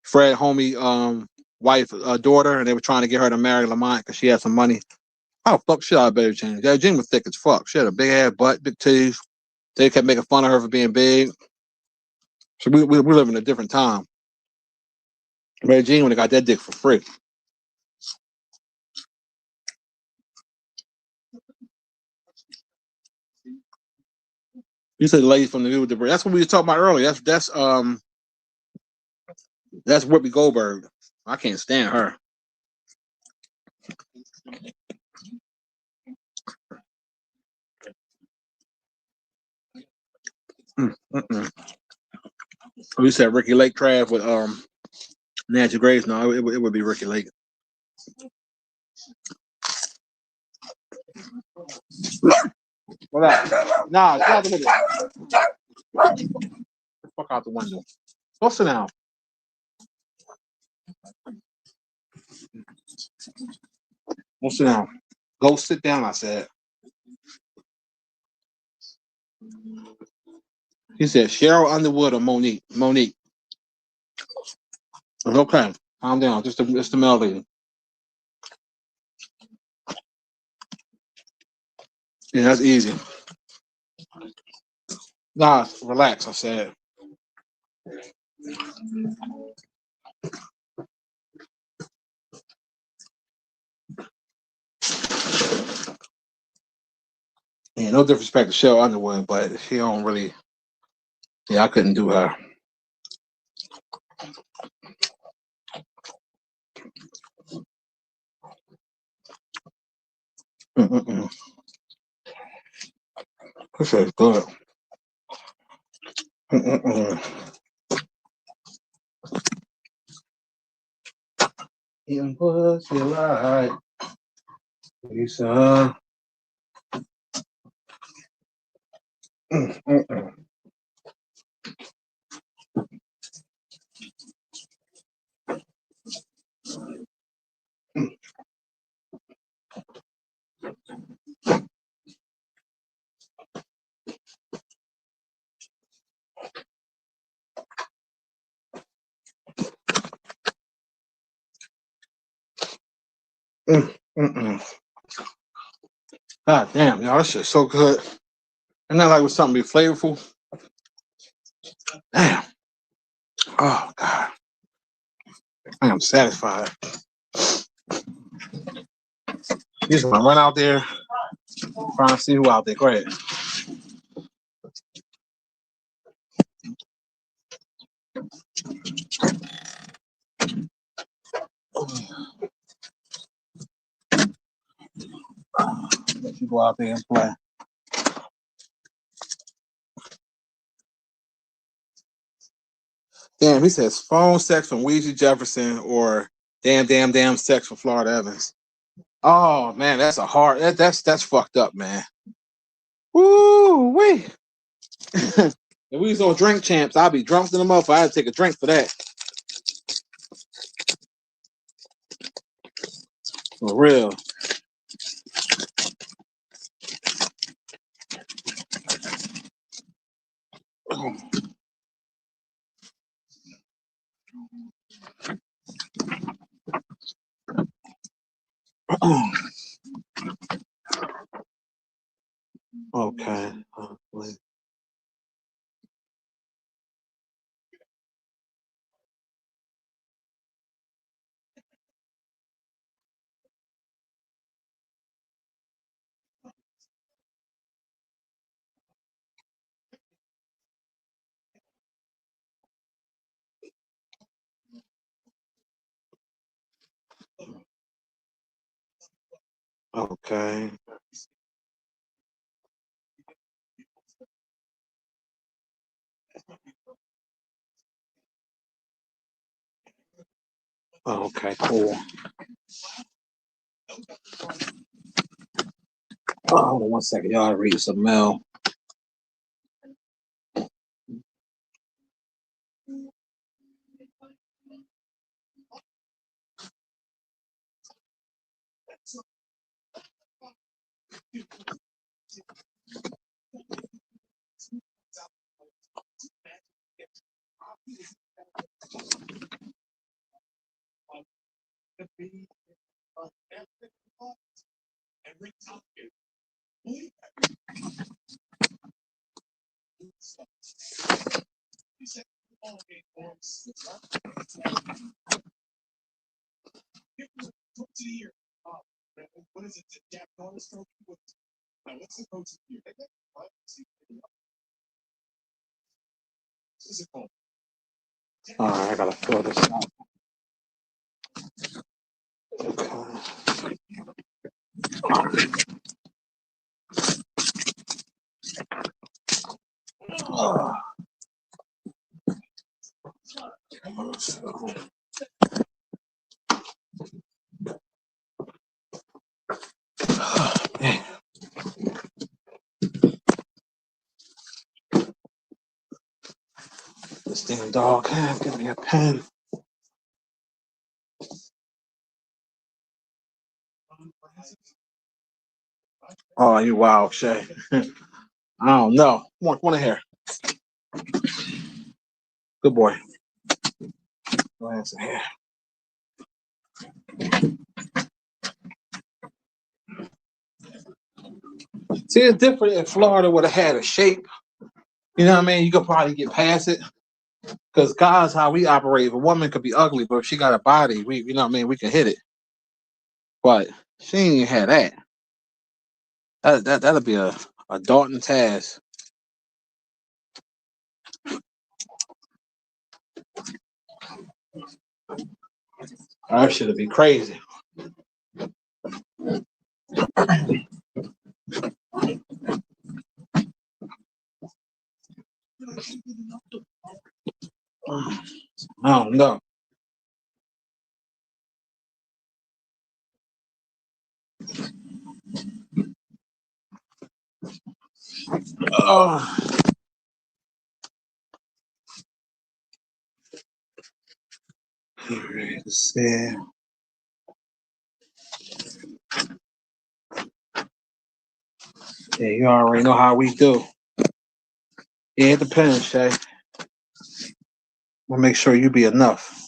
Fred homie wife daughter, and they were trying to get her to marry Lamont because she had some money. Oh fuck shit out of Betty Jean. Betty Jean was thick as fuck. She had a big ass butt, big titties. They kept making fun of her for being big. So we live in a different time. Betty Jean would have got that dick for free. You said the lady from the View with the Bird. That's what we were talking about earlier. That's Whoopi Goldberg. I can't stand her. You said Ricky Lake Trav with Nancy Grace. No, it would be Ricky Lake. What up? Nah, get out the window. Fuck out the window. Go sit down. Go sit down. Go sit down, I said. He said Cheryl Underwood or Monique. Monique. Okay. Calm down. Just the melody. Yeah, that's easy. Nah, relax, I said. Yeah, no disrespect to Cheryl Underwood, but she don't really. Yeah, I couldn't do her. This is good. Eating pussy like Lisa. God damn, y'all, this shit's so good. And that like with something be flavorful. Damn. Oh God. I am satisfied. Just gonna run out there, try and see who out there. Go ahead. Let you go out there and play. Damn, he says phone sex from Weezy Jefferson or damn sex from Florida Evans. Oh man, that's a hard. That's fucked up, man. Woo wee. If we was on Drink Champs, I'd be drunk in the motherfucker. I'd take a drink for that. For real. Okay. Okay. Okay, cool. Oh, hold on one second. Y'all read some mail. All right, I gotta fill this out. Okay. Man. This damn dog can't give me a pen. Oh, you wild, Shay. I don't know. Come on in here. Good boy. Go ahead and here. See, it's different if Florida would have had a shape. You know what I mean? You could probably get past it. Because God's how we operate. If a woman could be ugly, but if she got a body, you know what I mean, we can hit it. But she ain't even had that. That'll be a daunting task. That shit'll be crazy. I don't know. Oh. All right, let's see. Yeah, you already know how we do. Yeah, it depends, Shay. We'll make sure you be enough.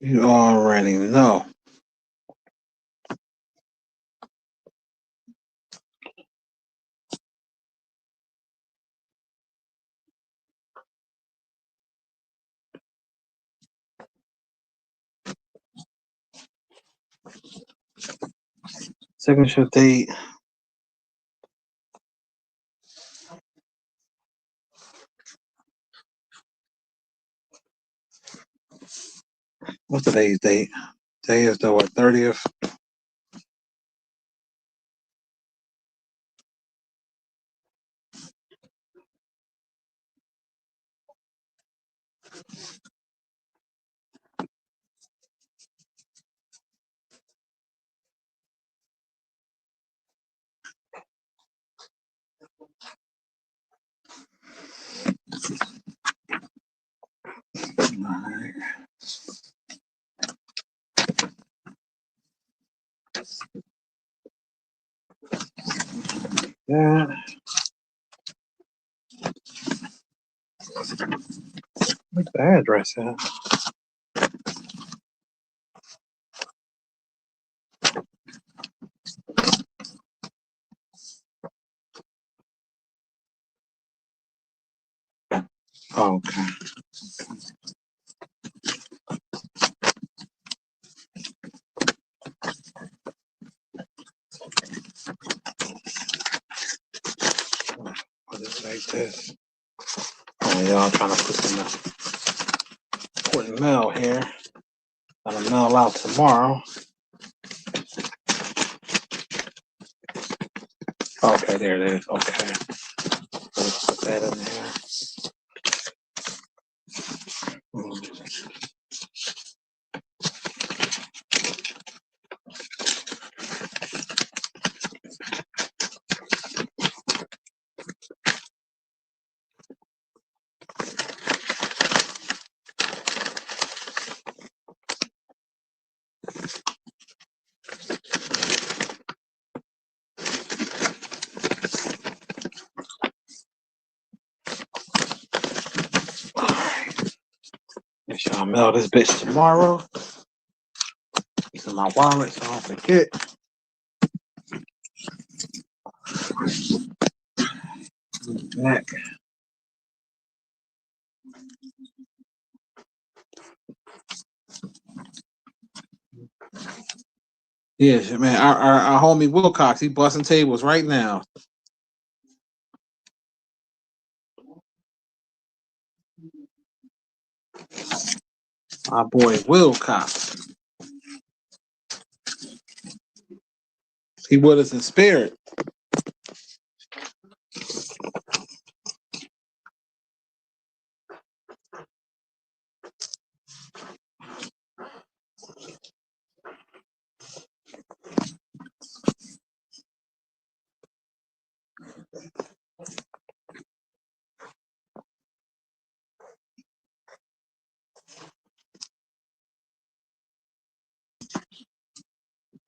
You already know. Signature date. What's today's date? Today is the what, 30th? Alright. Yeah. What's the address at? Oh, okay. What is it like this? Oh, y'all trying to put in the mail here. Gotta mail out tomorrow. Okay, there it is. Okay. Put that in there. Make sure I mail this bitch tomorrow. It's in my wallet so I don't forget. Back. Yeah, man. Our homie Wilcox, he busting tables right now. Our boy Wilcox. He with us in spirit.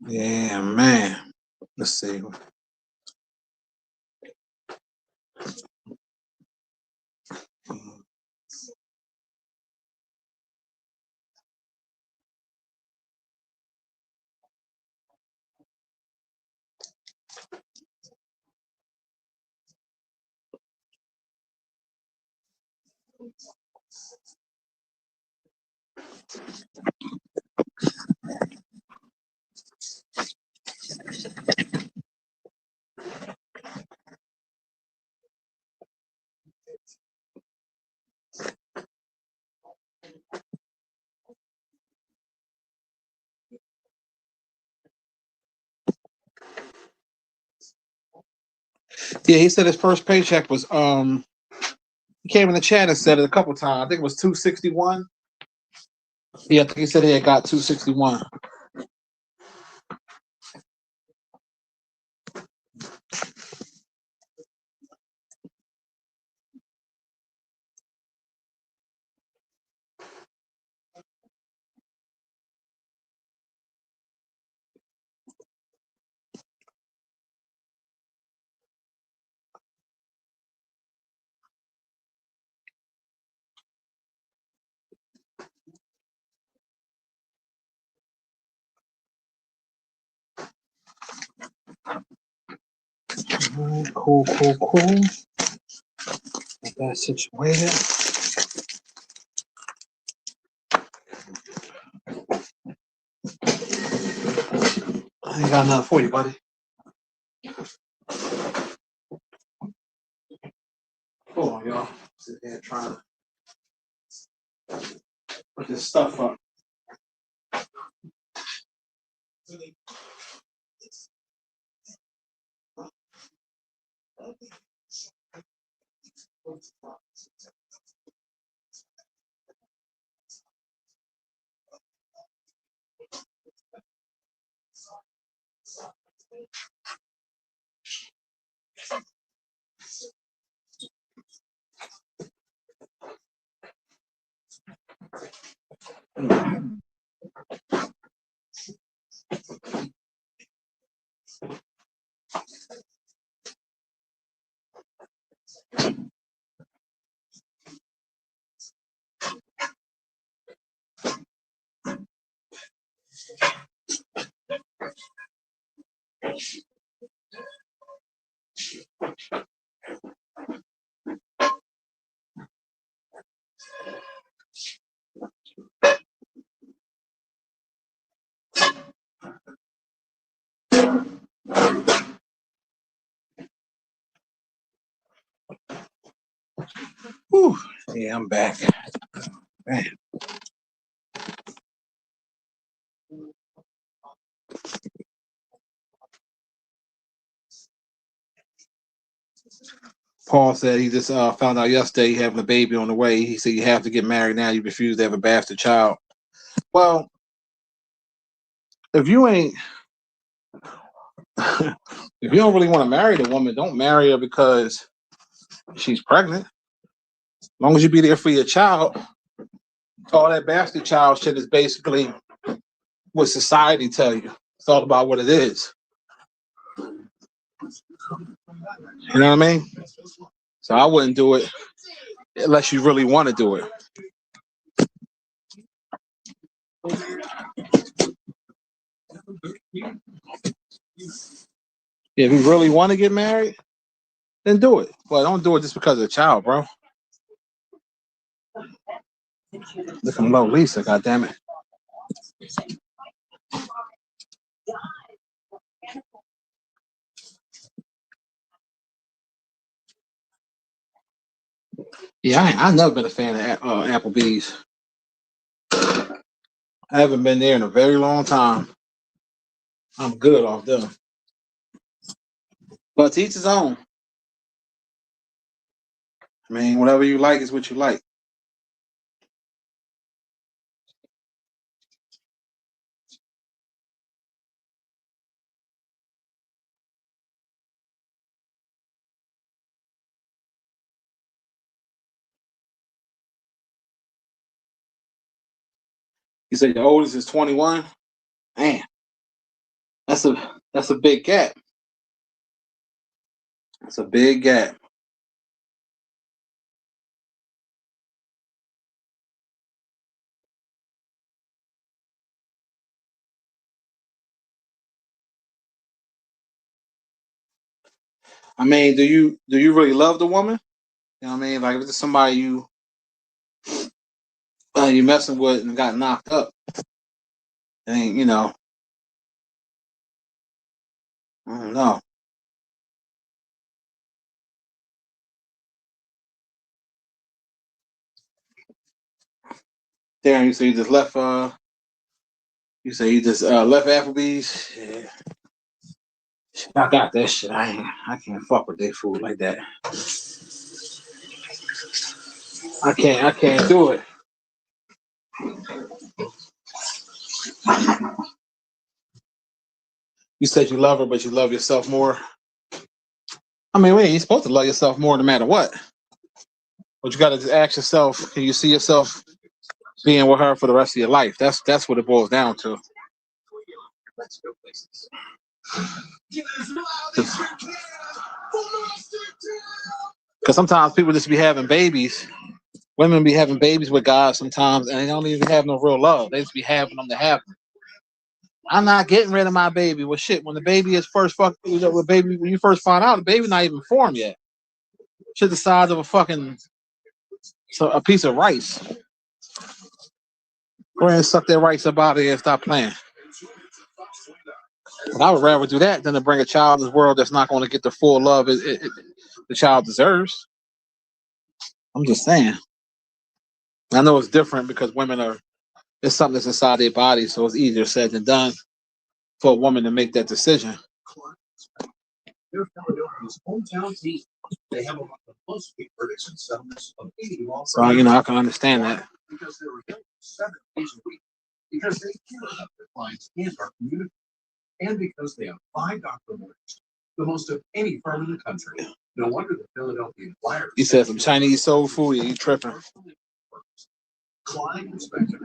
Yeah, man. Let's see. Yeah, he said his first paycheck was he came in the chat and said it a couple times. I think it was 261. Yeah, I think he said he had got 261. Cool. Get that situated. I ain't got nothing for you, buddy. Hold on, y'all. Sit there trying to put this stuff up. Whew. Yeah, I'm back. Man. Paul said he just found out yesterday he having a baby on the way. He said you have to get married now. You refuse to have a bastard child. Well, if you ain't, if you don't really want to marry the woman, don't marry her because she's pregnant. As long as you be there for your child, all that bastard child shit is basically what society tell you. It's all about what it is. You know what I mean? So I wouldn't do it unless you really want to do it. If you really want to get married, then do it. But don't do it just because of the child, bro. Looking low, Lisa, goddammit. Yeah, I've never been a fan of Applebee's. I haven't been there in a very long time. I'm good off them. But to each his own. I mean, whatever you like is what you like. You said your oldest is 21? Man, that's a big gap. That's a big gap. I mean, do you really love the woman? You know what I mean? Like if it's somebody you messing with and got knocked up, and you know, I don't know. Darren, you say you just left. You say you just left Applebee's. Yeah. I got that shit. I can't fuck with their food like that. I can't do it. You said you love her, but you love yourself more. I mean, wait, you're supposed to love yourself more no matter what. But you got to just ask yourself: can you see yourself being with her for the rest of your life? That's what it boils down to. Because sometimes people just be having babies. Women be having babies with guys sometimes, and they don't even have no real love. They just be having them to have them. I'm not getting rid of my baby. Well, shit, when the baby is first when you first find out, the baby not even formed yet. Shit the size of a piece of rice. Go ahead and suck that rice up out of here and stop playing. But I would rather do that than to bring a child in this world that's not going to get the full love the child deserves. I'm just saying. I know it's different because it's something that's inside their body, so it's easier said than done for a woman to make that decision. They're Philadelphia's hometown team. They have among the most verdicts and settlements of any law. So I can understand that. Because they were 7 days a week. Because they care about their clients and our community. And because they have 5 doctor lawyers, the most of any firm in the country. No wonder the Philadelphia Flyers. He said some Chinese soul food. You tripping? Client inspector.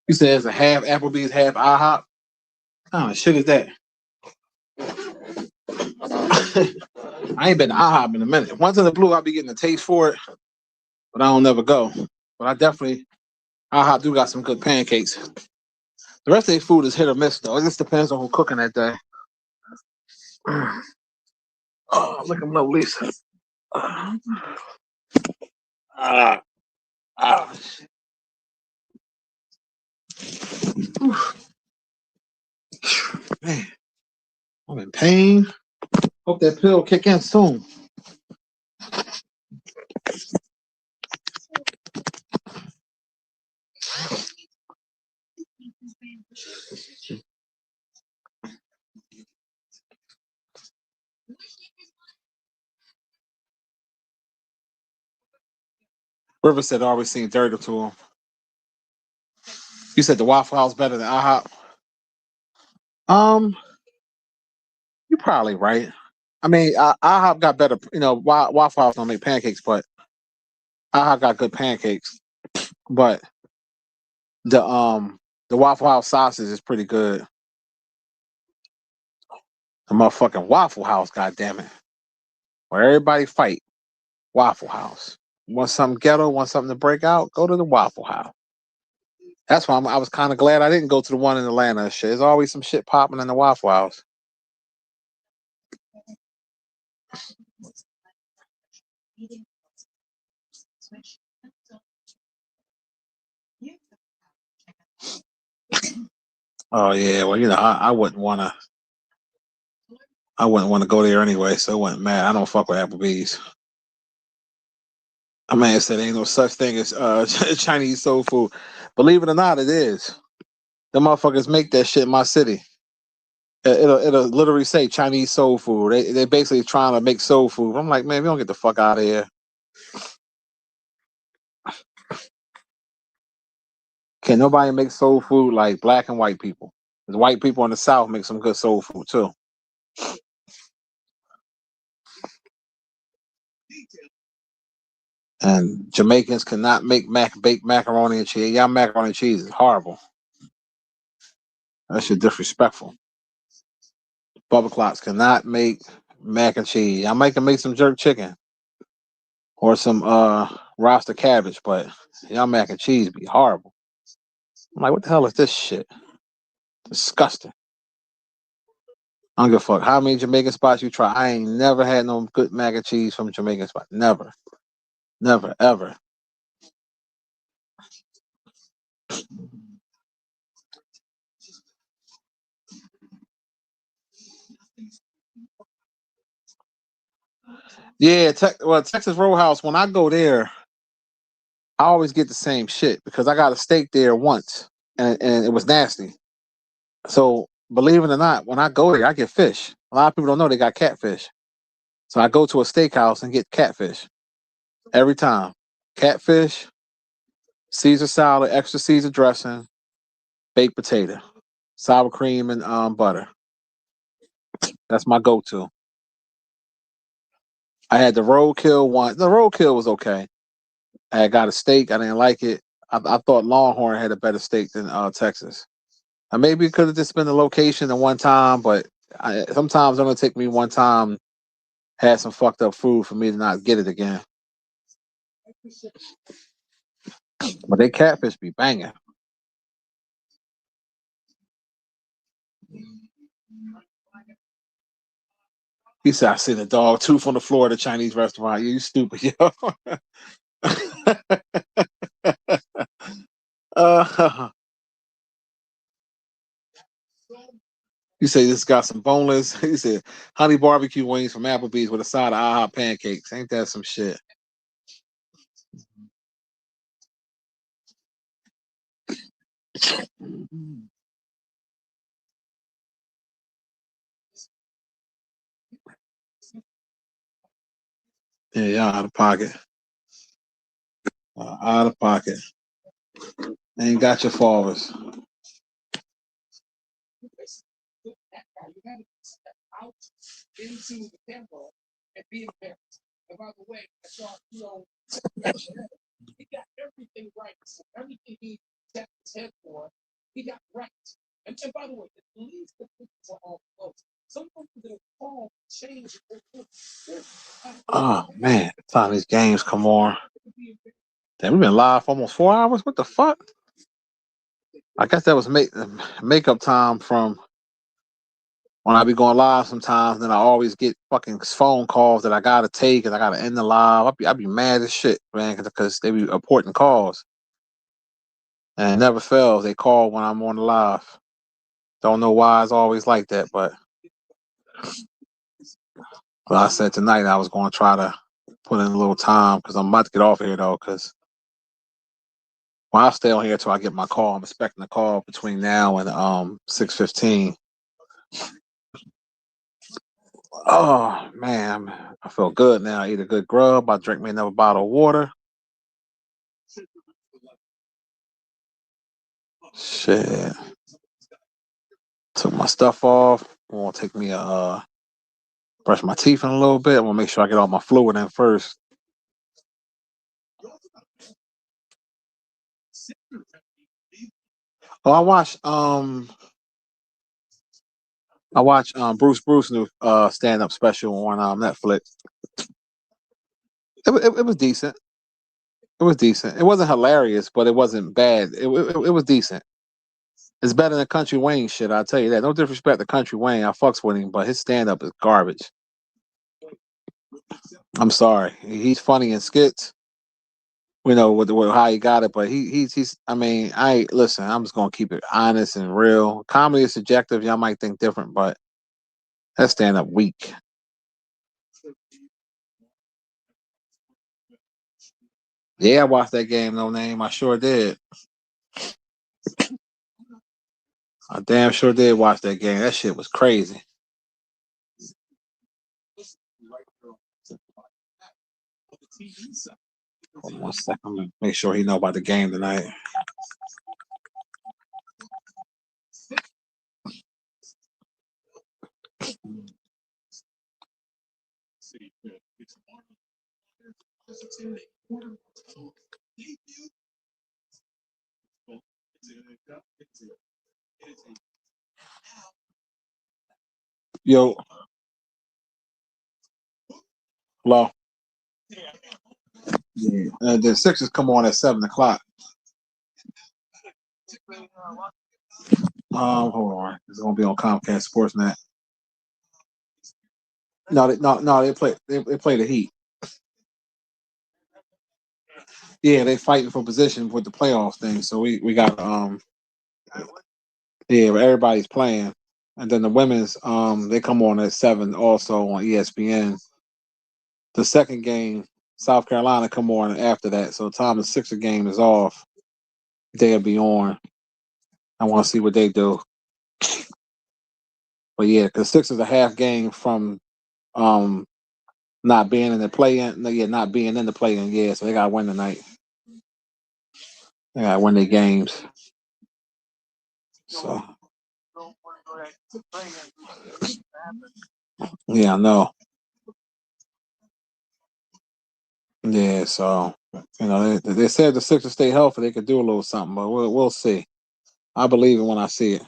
He says a half Applebee's, half IHOP. What kind of shit is that? I ain't been to IHOP in a minute. Once in the blue, I'll be getting a taste for it, but I don't never go. But IHOP do got some good pancakes. The rest of their food is hit or miss, though. It just depends on who's cooking that day. Oh, look at Low Lisa. Man, I'm in pain. Hope that pill kick in soon. River said always seemed dirty to him. You said the Waffle House better than IHOP. You're probably right. I mean, IHOP got better. Waffle House don't make pancakes, but IHOP got good pancakes. But the Waffle House sausage is pretty good. The motherfucking Waffle House, goddammit. Where everybody fight. Waffle House. Want something ghetto, want something to break out, go to the Waffle House. That's why I was kind of glad I didn't go to the one in Atlanta. Shit, there's always some shit popping in the Waffle House. Oh yeah, well I wouldn't want to go there anyway, so it wasn't mad. I don't fuck with Applebee's. A man said ain't no such thing as Chinese soul food. Believe it or not, it is. The motherfuckers make that shit in my city. It'll literally say Chinese soul food. They basically trying to make soul food. I'm like, man, we don't get the fuck out of here. Can nobody make soul food like black and white people? Because white people in the South make some good soul food too. And Jamaicans cannot make baked macaroni and cheese. Y'all macaroni and cheese is horrible. That shit disrespectful. Bubba Clocks cannot make mac and cheese. Y'all can make some jerk chicken or some roster cabbage, but y'all mac and cheese be horrible. I'm like, what the hell is this shit? Disgusting. I don't give a fuck how many Jamaican spots you try. I ain't never had no good mac and cheese from Jamaican spot. Never. Never, ever. Yeah, Texas Roadhouse, when I go there, I always get the same shit because I got a steak there once and it was nasty. So believe it or not, when I go there, I get fish. A lot of people don't know they got catfish. So I go to a steakhouse and get catfish every time. Catfish, Caesar salad, extra Caesar dressing, baked potato, sour cream, and butter. That's my go-to. I had the roadkill one. The roadkill was okay. I had got a steak. I didn't like it. I thought Longhorn had a better steak than Texas. Maybe it could have just been the location at one time, but sometimes it's going to take me one time, had some fucked up food for me to not get it again. But they catfish be banging. He said, I seen a dog tooth on the floor at a Chinese restaurant. You stupid, yo. uh, you say this got some boneless. He said, honey barbecue wings from Applebee's with a side of IHOP pancakes. Ain't that some shit? Yeah, y'all out of pocket. Out of pocket. Ain't got your fathers. Oh man, time these games come on. Damn, we've been live for almost 4 hours. What the fuck? I guess that was makeup time from when I be going live sometimes. Then I always get fucking phone calls that I gotta take and I gotta end the live. I be mad as shit, man, because they be important calls. And it never fails. They call when I'm on the live. Don't know why it's always like that, but I said tonight I was going to try to put in a little time because I'm about to get off here though. Because when I stay on here till I get my call, I'm expecting a call between now and 6:15. Oh man, I feel good now. I eat a good grub. I drink me another bottle of water. Shit. Took my stuff off. I'm gonna take me a brush my teeth in a little bit. I'm gonna make sure I get all my fluid in first. Oh, I watched Bruce new stand up special on Netflix. It was decent. It was decent. It wasn't hilarious, but it wasn't bad. It was decent. It's better than Country Wayne shit. I'll tell you that. No disrespect to Country Wayne. I fucks with him, but his stand up is garbage. I'm sorry. He's funny in skits. You know with how he got it, but he's. I mean, listen. I'm just gonna keep it honest and real. Comedy is subjective. Y'all might think different, but that stand up weak. Yeah, I watched that game. No name. I sure did. I damn sure did watch that game. That shit was crazy. Hold on 1 second. I'm gonna make sure he know about the game tonight. Yo, hello. Yeah. The Sixers come on at 7 o'clock. Hold on. It's gonna be on Comcast Sportsnet. No, they play the Heat. Yeah, they fighting for position with the playoff thing. So we got yeah, everybody's playing. And then the women's they come on at 7 also on ESPN. The second game, South Carolina come on after that. So time the Sixer game is off. They'll be on. I want to see what they do. But yeah, because Sixers a half game from um not being in the play-in. No, yeah, not being in the play-in. Yeah, so they gotta win tonight. They gotta win their games. So yeah, I know. Yeah, so they said the Sixers stay healthy, they could do a little something, but we'll see. I believe it when I see it.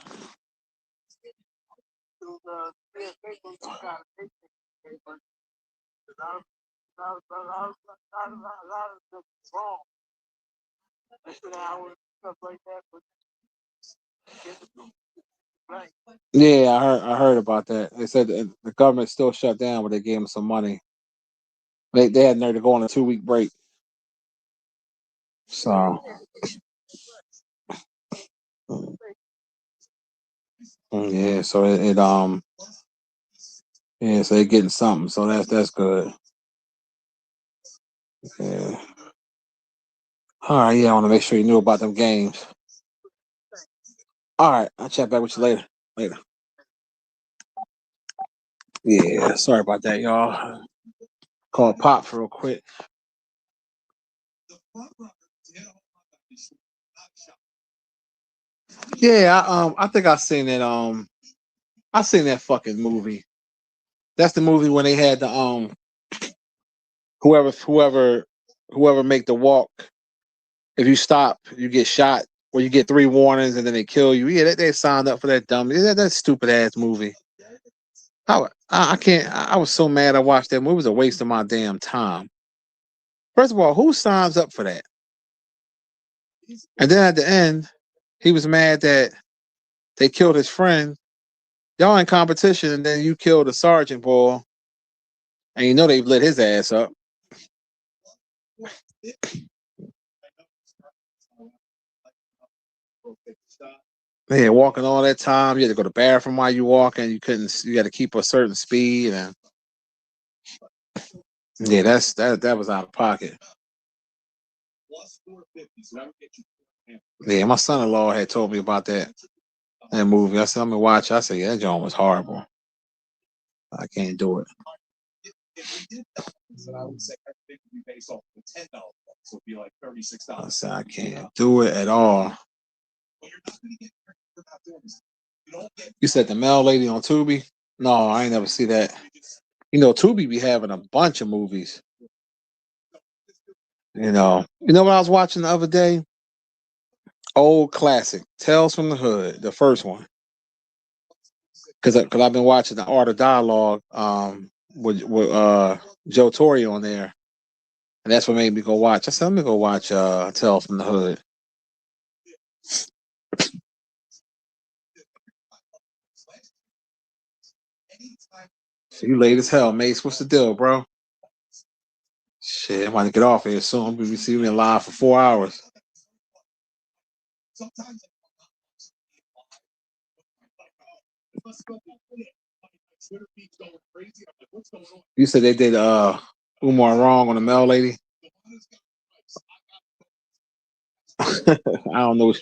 Yeah, I heard about that. They said the government still shut down, but they gave them some money. They had nerve to go on a 2-week break. So yeah, so yeah, so they're getting something. So that's good. Yeah. All right, yeah, I want to make sure you knew about them games. All right, I'll chat back with you later. Later. Yeah, sorry about that, y'all. Call Pops real quick. Yeah, I think I seen it. I seen that fucking movie. That's the movie when they had the whoever make the walk. If you stop, you get shot, or you get 3 warnings and then they kill you. Yeah, they signed up for that dumb. That stupid ass movie. I can't. I was so mad. I watched that movie. It was a waste of my damn time. First of all, who signs up for that? And then at the end, he was mad that they killed his friend. Y'all in competition, and then you killed the sergeant boy, and you know they've lit his ass up. Yeah, walking all that time. You had to go to the bathroom while you walking. You couldn't. You had to keep a certain speed, and yeah, that was out of pocket. Yeah, my son-in-law had told me about that movie. I said, I'm gonna watch it. I said, yeah, that joint was horrible. I can't do it. I said, I can't do it at all. You said the Mail Lady on Tubi? No, I ain't never see that. You know, Tubi be having a bunch of movies. You know what I was watching the other day? Old classic, Tales from the Hood, the first one. Because I've been watching the Art of Dialogue with Joe Torre on there, and that's what made me go watch. I said, let me go watch Tales from the Hood. So you late as hell, Mace. What's the deal, bro? Shit, I'm about to get off here soon. I'm gonna be seeing me live for 4 hours. You said they did Umar wrong on the Mail Lady. I don't know.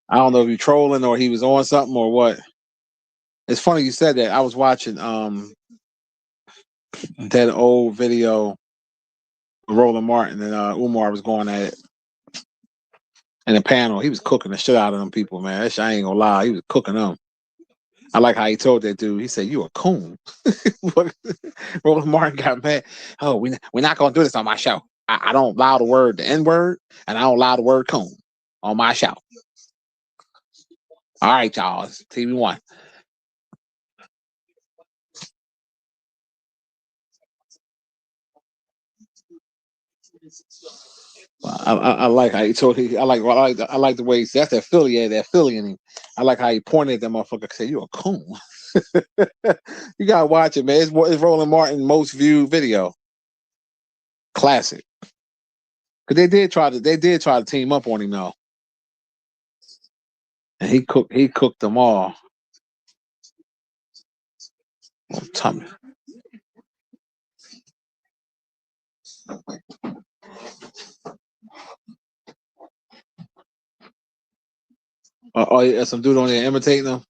I don't know if you're trolling or he was on something or what. It's funny you said that. I was watching that old video of Roland Martin and Umar was going at it in the panel. He was cooking the shit out of them people, man. That shit, I ain't gonna lie. He was cooking them. I like how he told that dude. He said, "You a coon." Roland Martin got mad. Oh, we're not gonna do this on my show. I don't allow the N word, and I don't allow the word coon on my show. All right, y'all. It's TV One. I like how he told. I like the way he said, that's that Philly, that Philly in him. I like how he pointed at that motherfucker and said, "You a coon." You gotta watch it, man. It's Roland Martin's most viewed video. Classic. Cause they did try to team up on him though, and he cooked them all. Oh, Tommy. Yeah, some dude on there imitating them.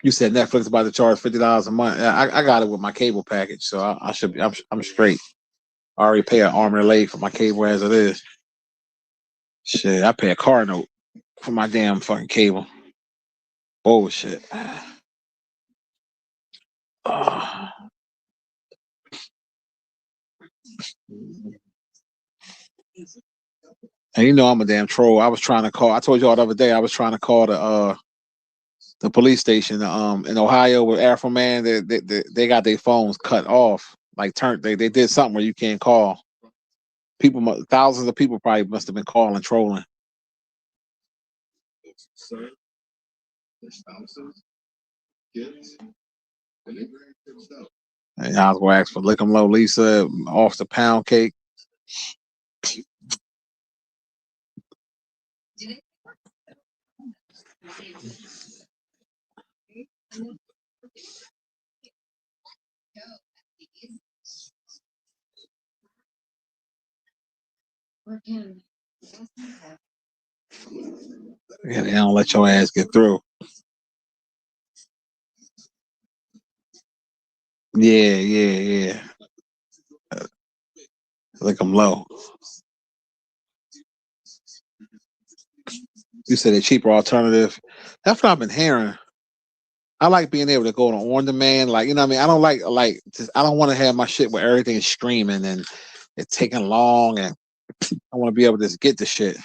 You said Netflix about to charge $50 a month. I got it with my cable package, so I should be. I'm straight. I already pay an arm and a leg for my cable as it is. Shit, I pay a car note for my damn fucking cable. Bullshit. And you know I'm a damn troll. I was trying to call. I told y'all the other day I was trying to call the police station in Ohio with Afro Man. They got their phones cut off. Like they did something where you can't call. Thousands of people probably must have been calling trolling. And I was gonna ask for Lick 'em Low Lisa off the pound cake. Yeah, they don't let your ass get through. Yeah. Lick 'em low. You said a cheaper alternative. That's what I've been hearing. I like being able to go on demand, like, you know what I mean? I don't like just, I don't want to have my shit where everything is streaming and it's taking long, and I want to be able to just get the shit.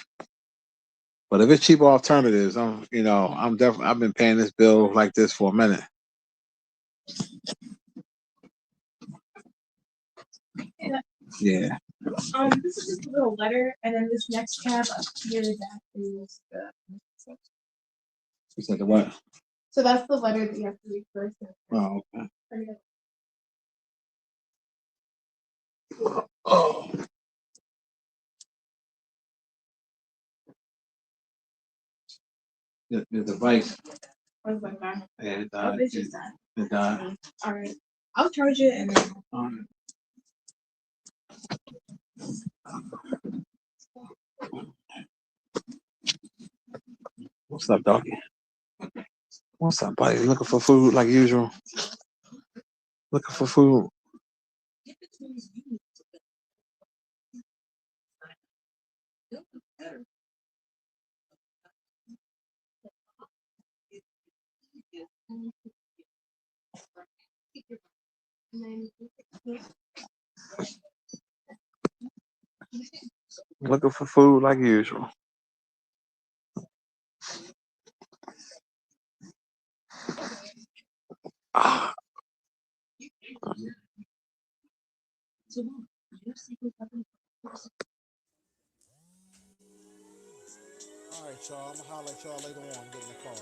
But if it's cheaper alternatives, I've been paying this bill like this for a minute. Yeah. This is just a little letter, and then this next tab up here is actually the. You said the what? So that's the letter that you have to read first. Oh, okay. Oh. The device. What was that? Yeah, it died. It's just that. It died. All right. I'll charge it and then. What's up, doggy? What's up, buddy? Looking for food like usual? Looking for food? Looking for food like usual. Ah. All right, y'all. I'm gonna holler at y'all later on. I'm getting the car.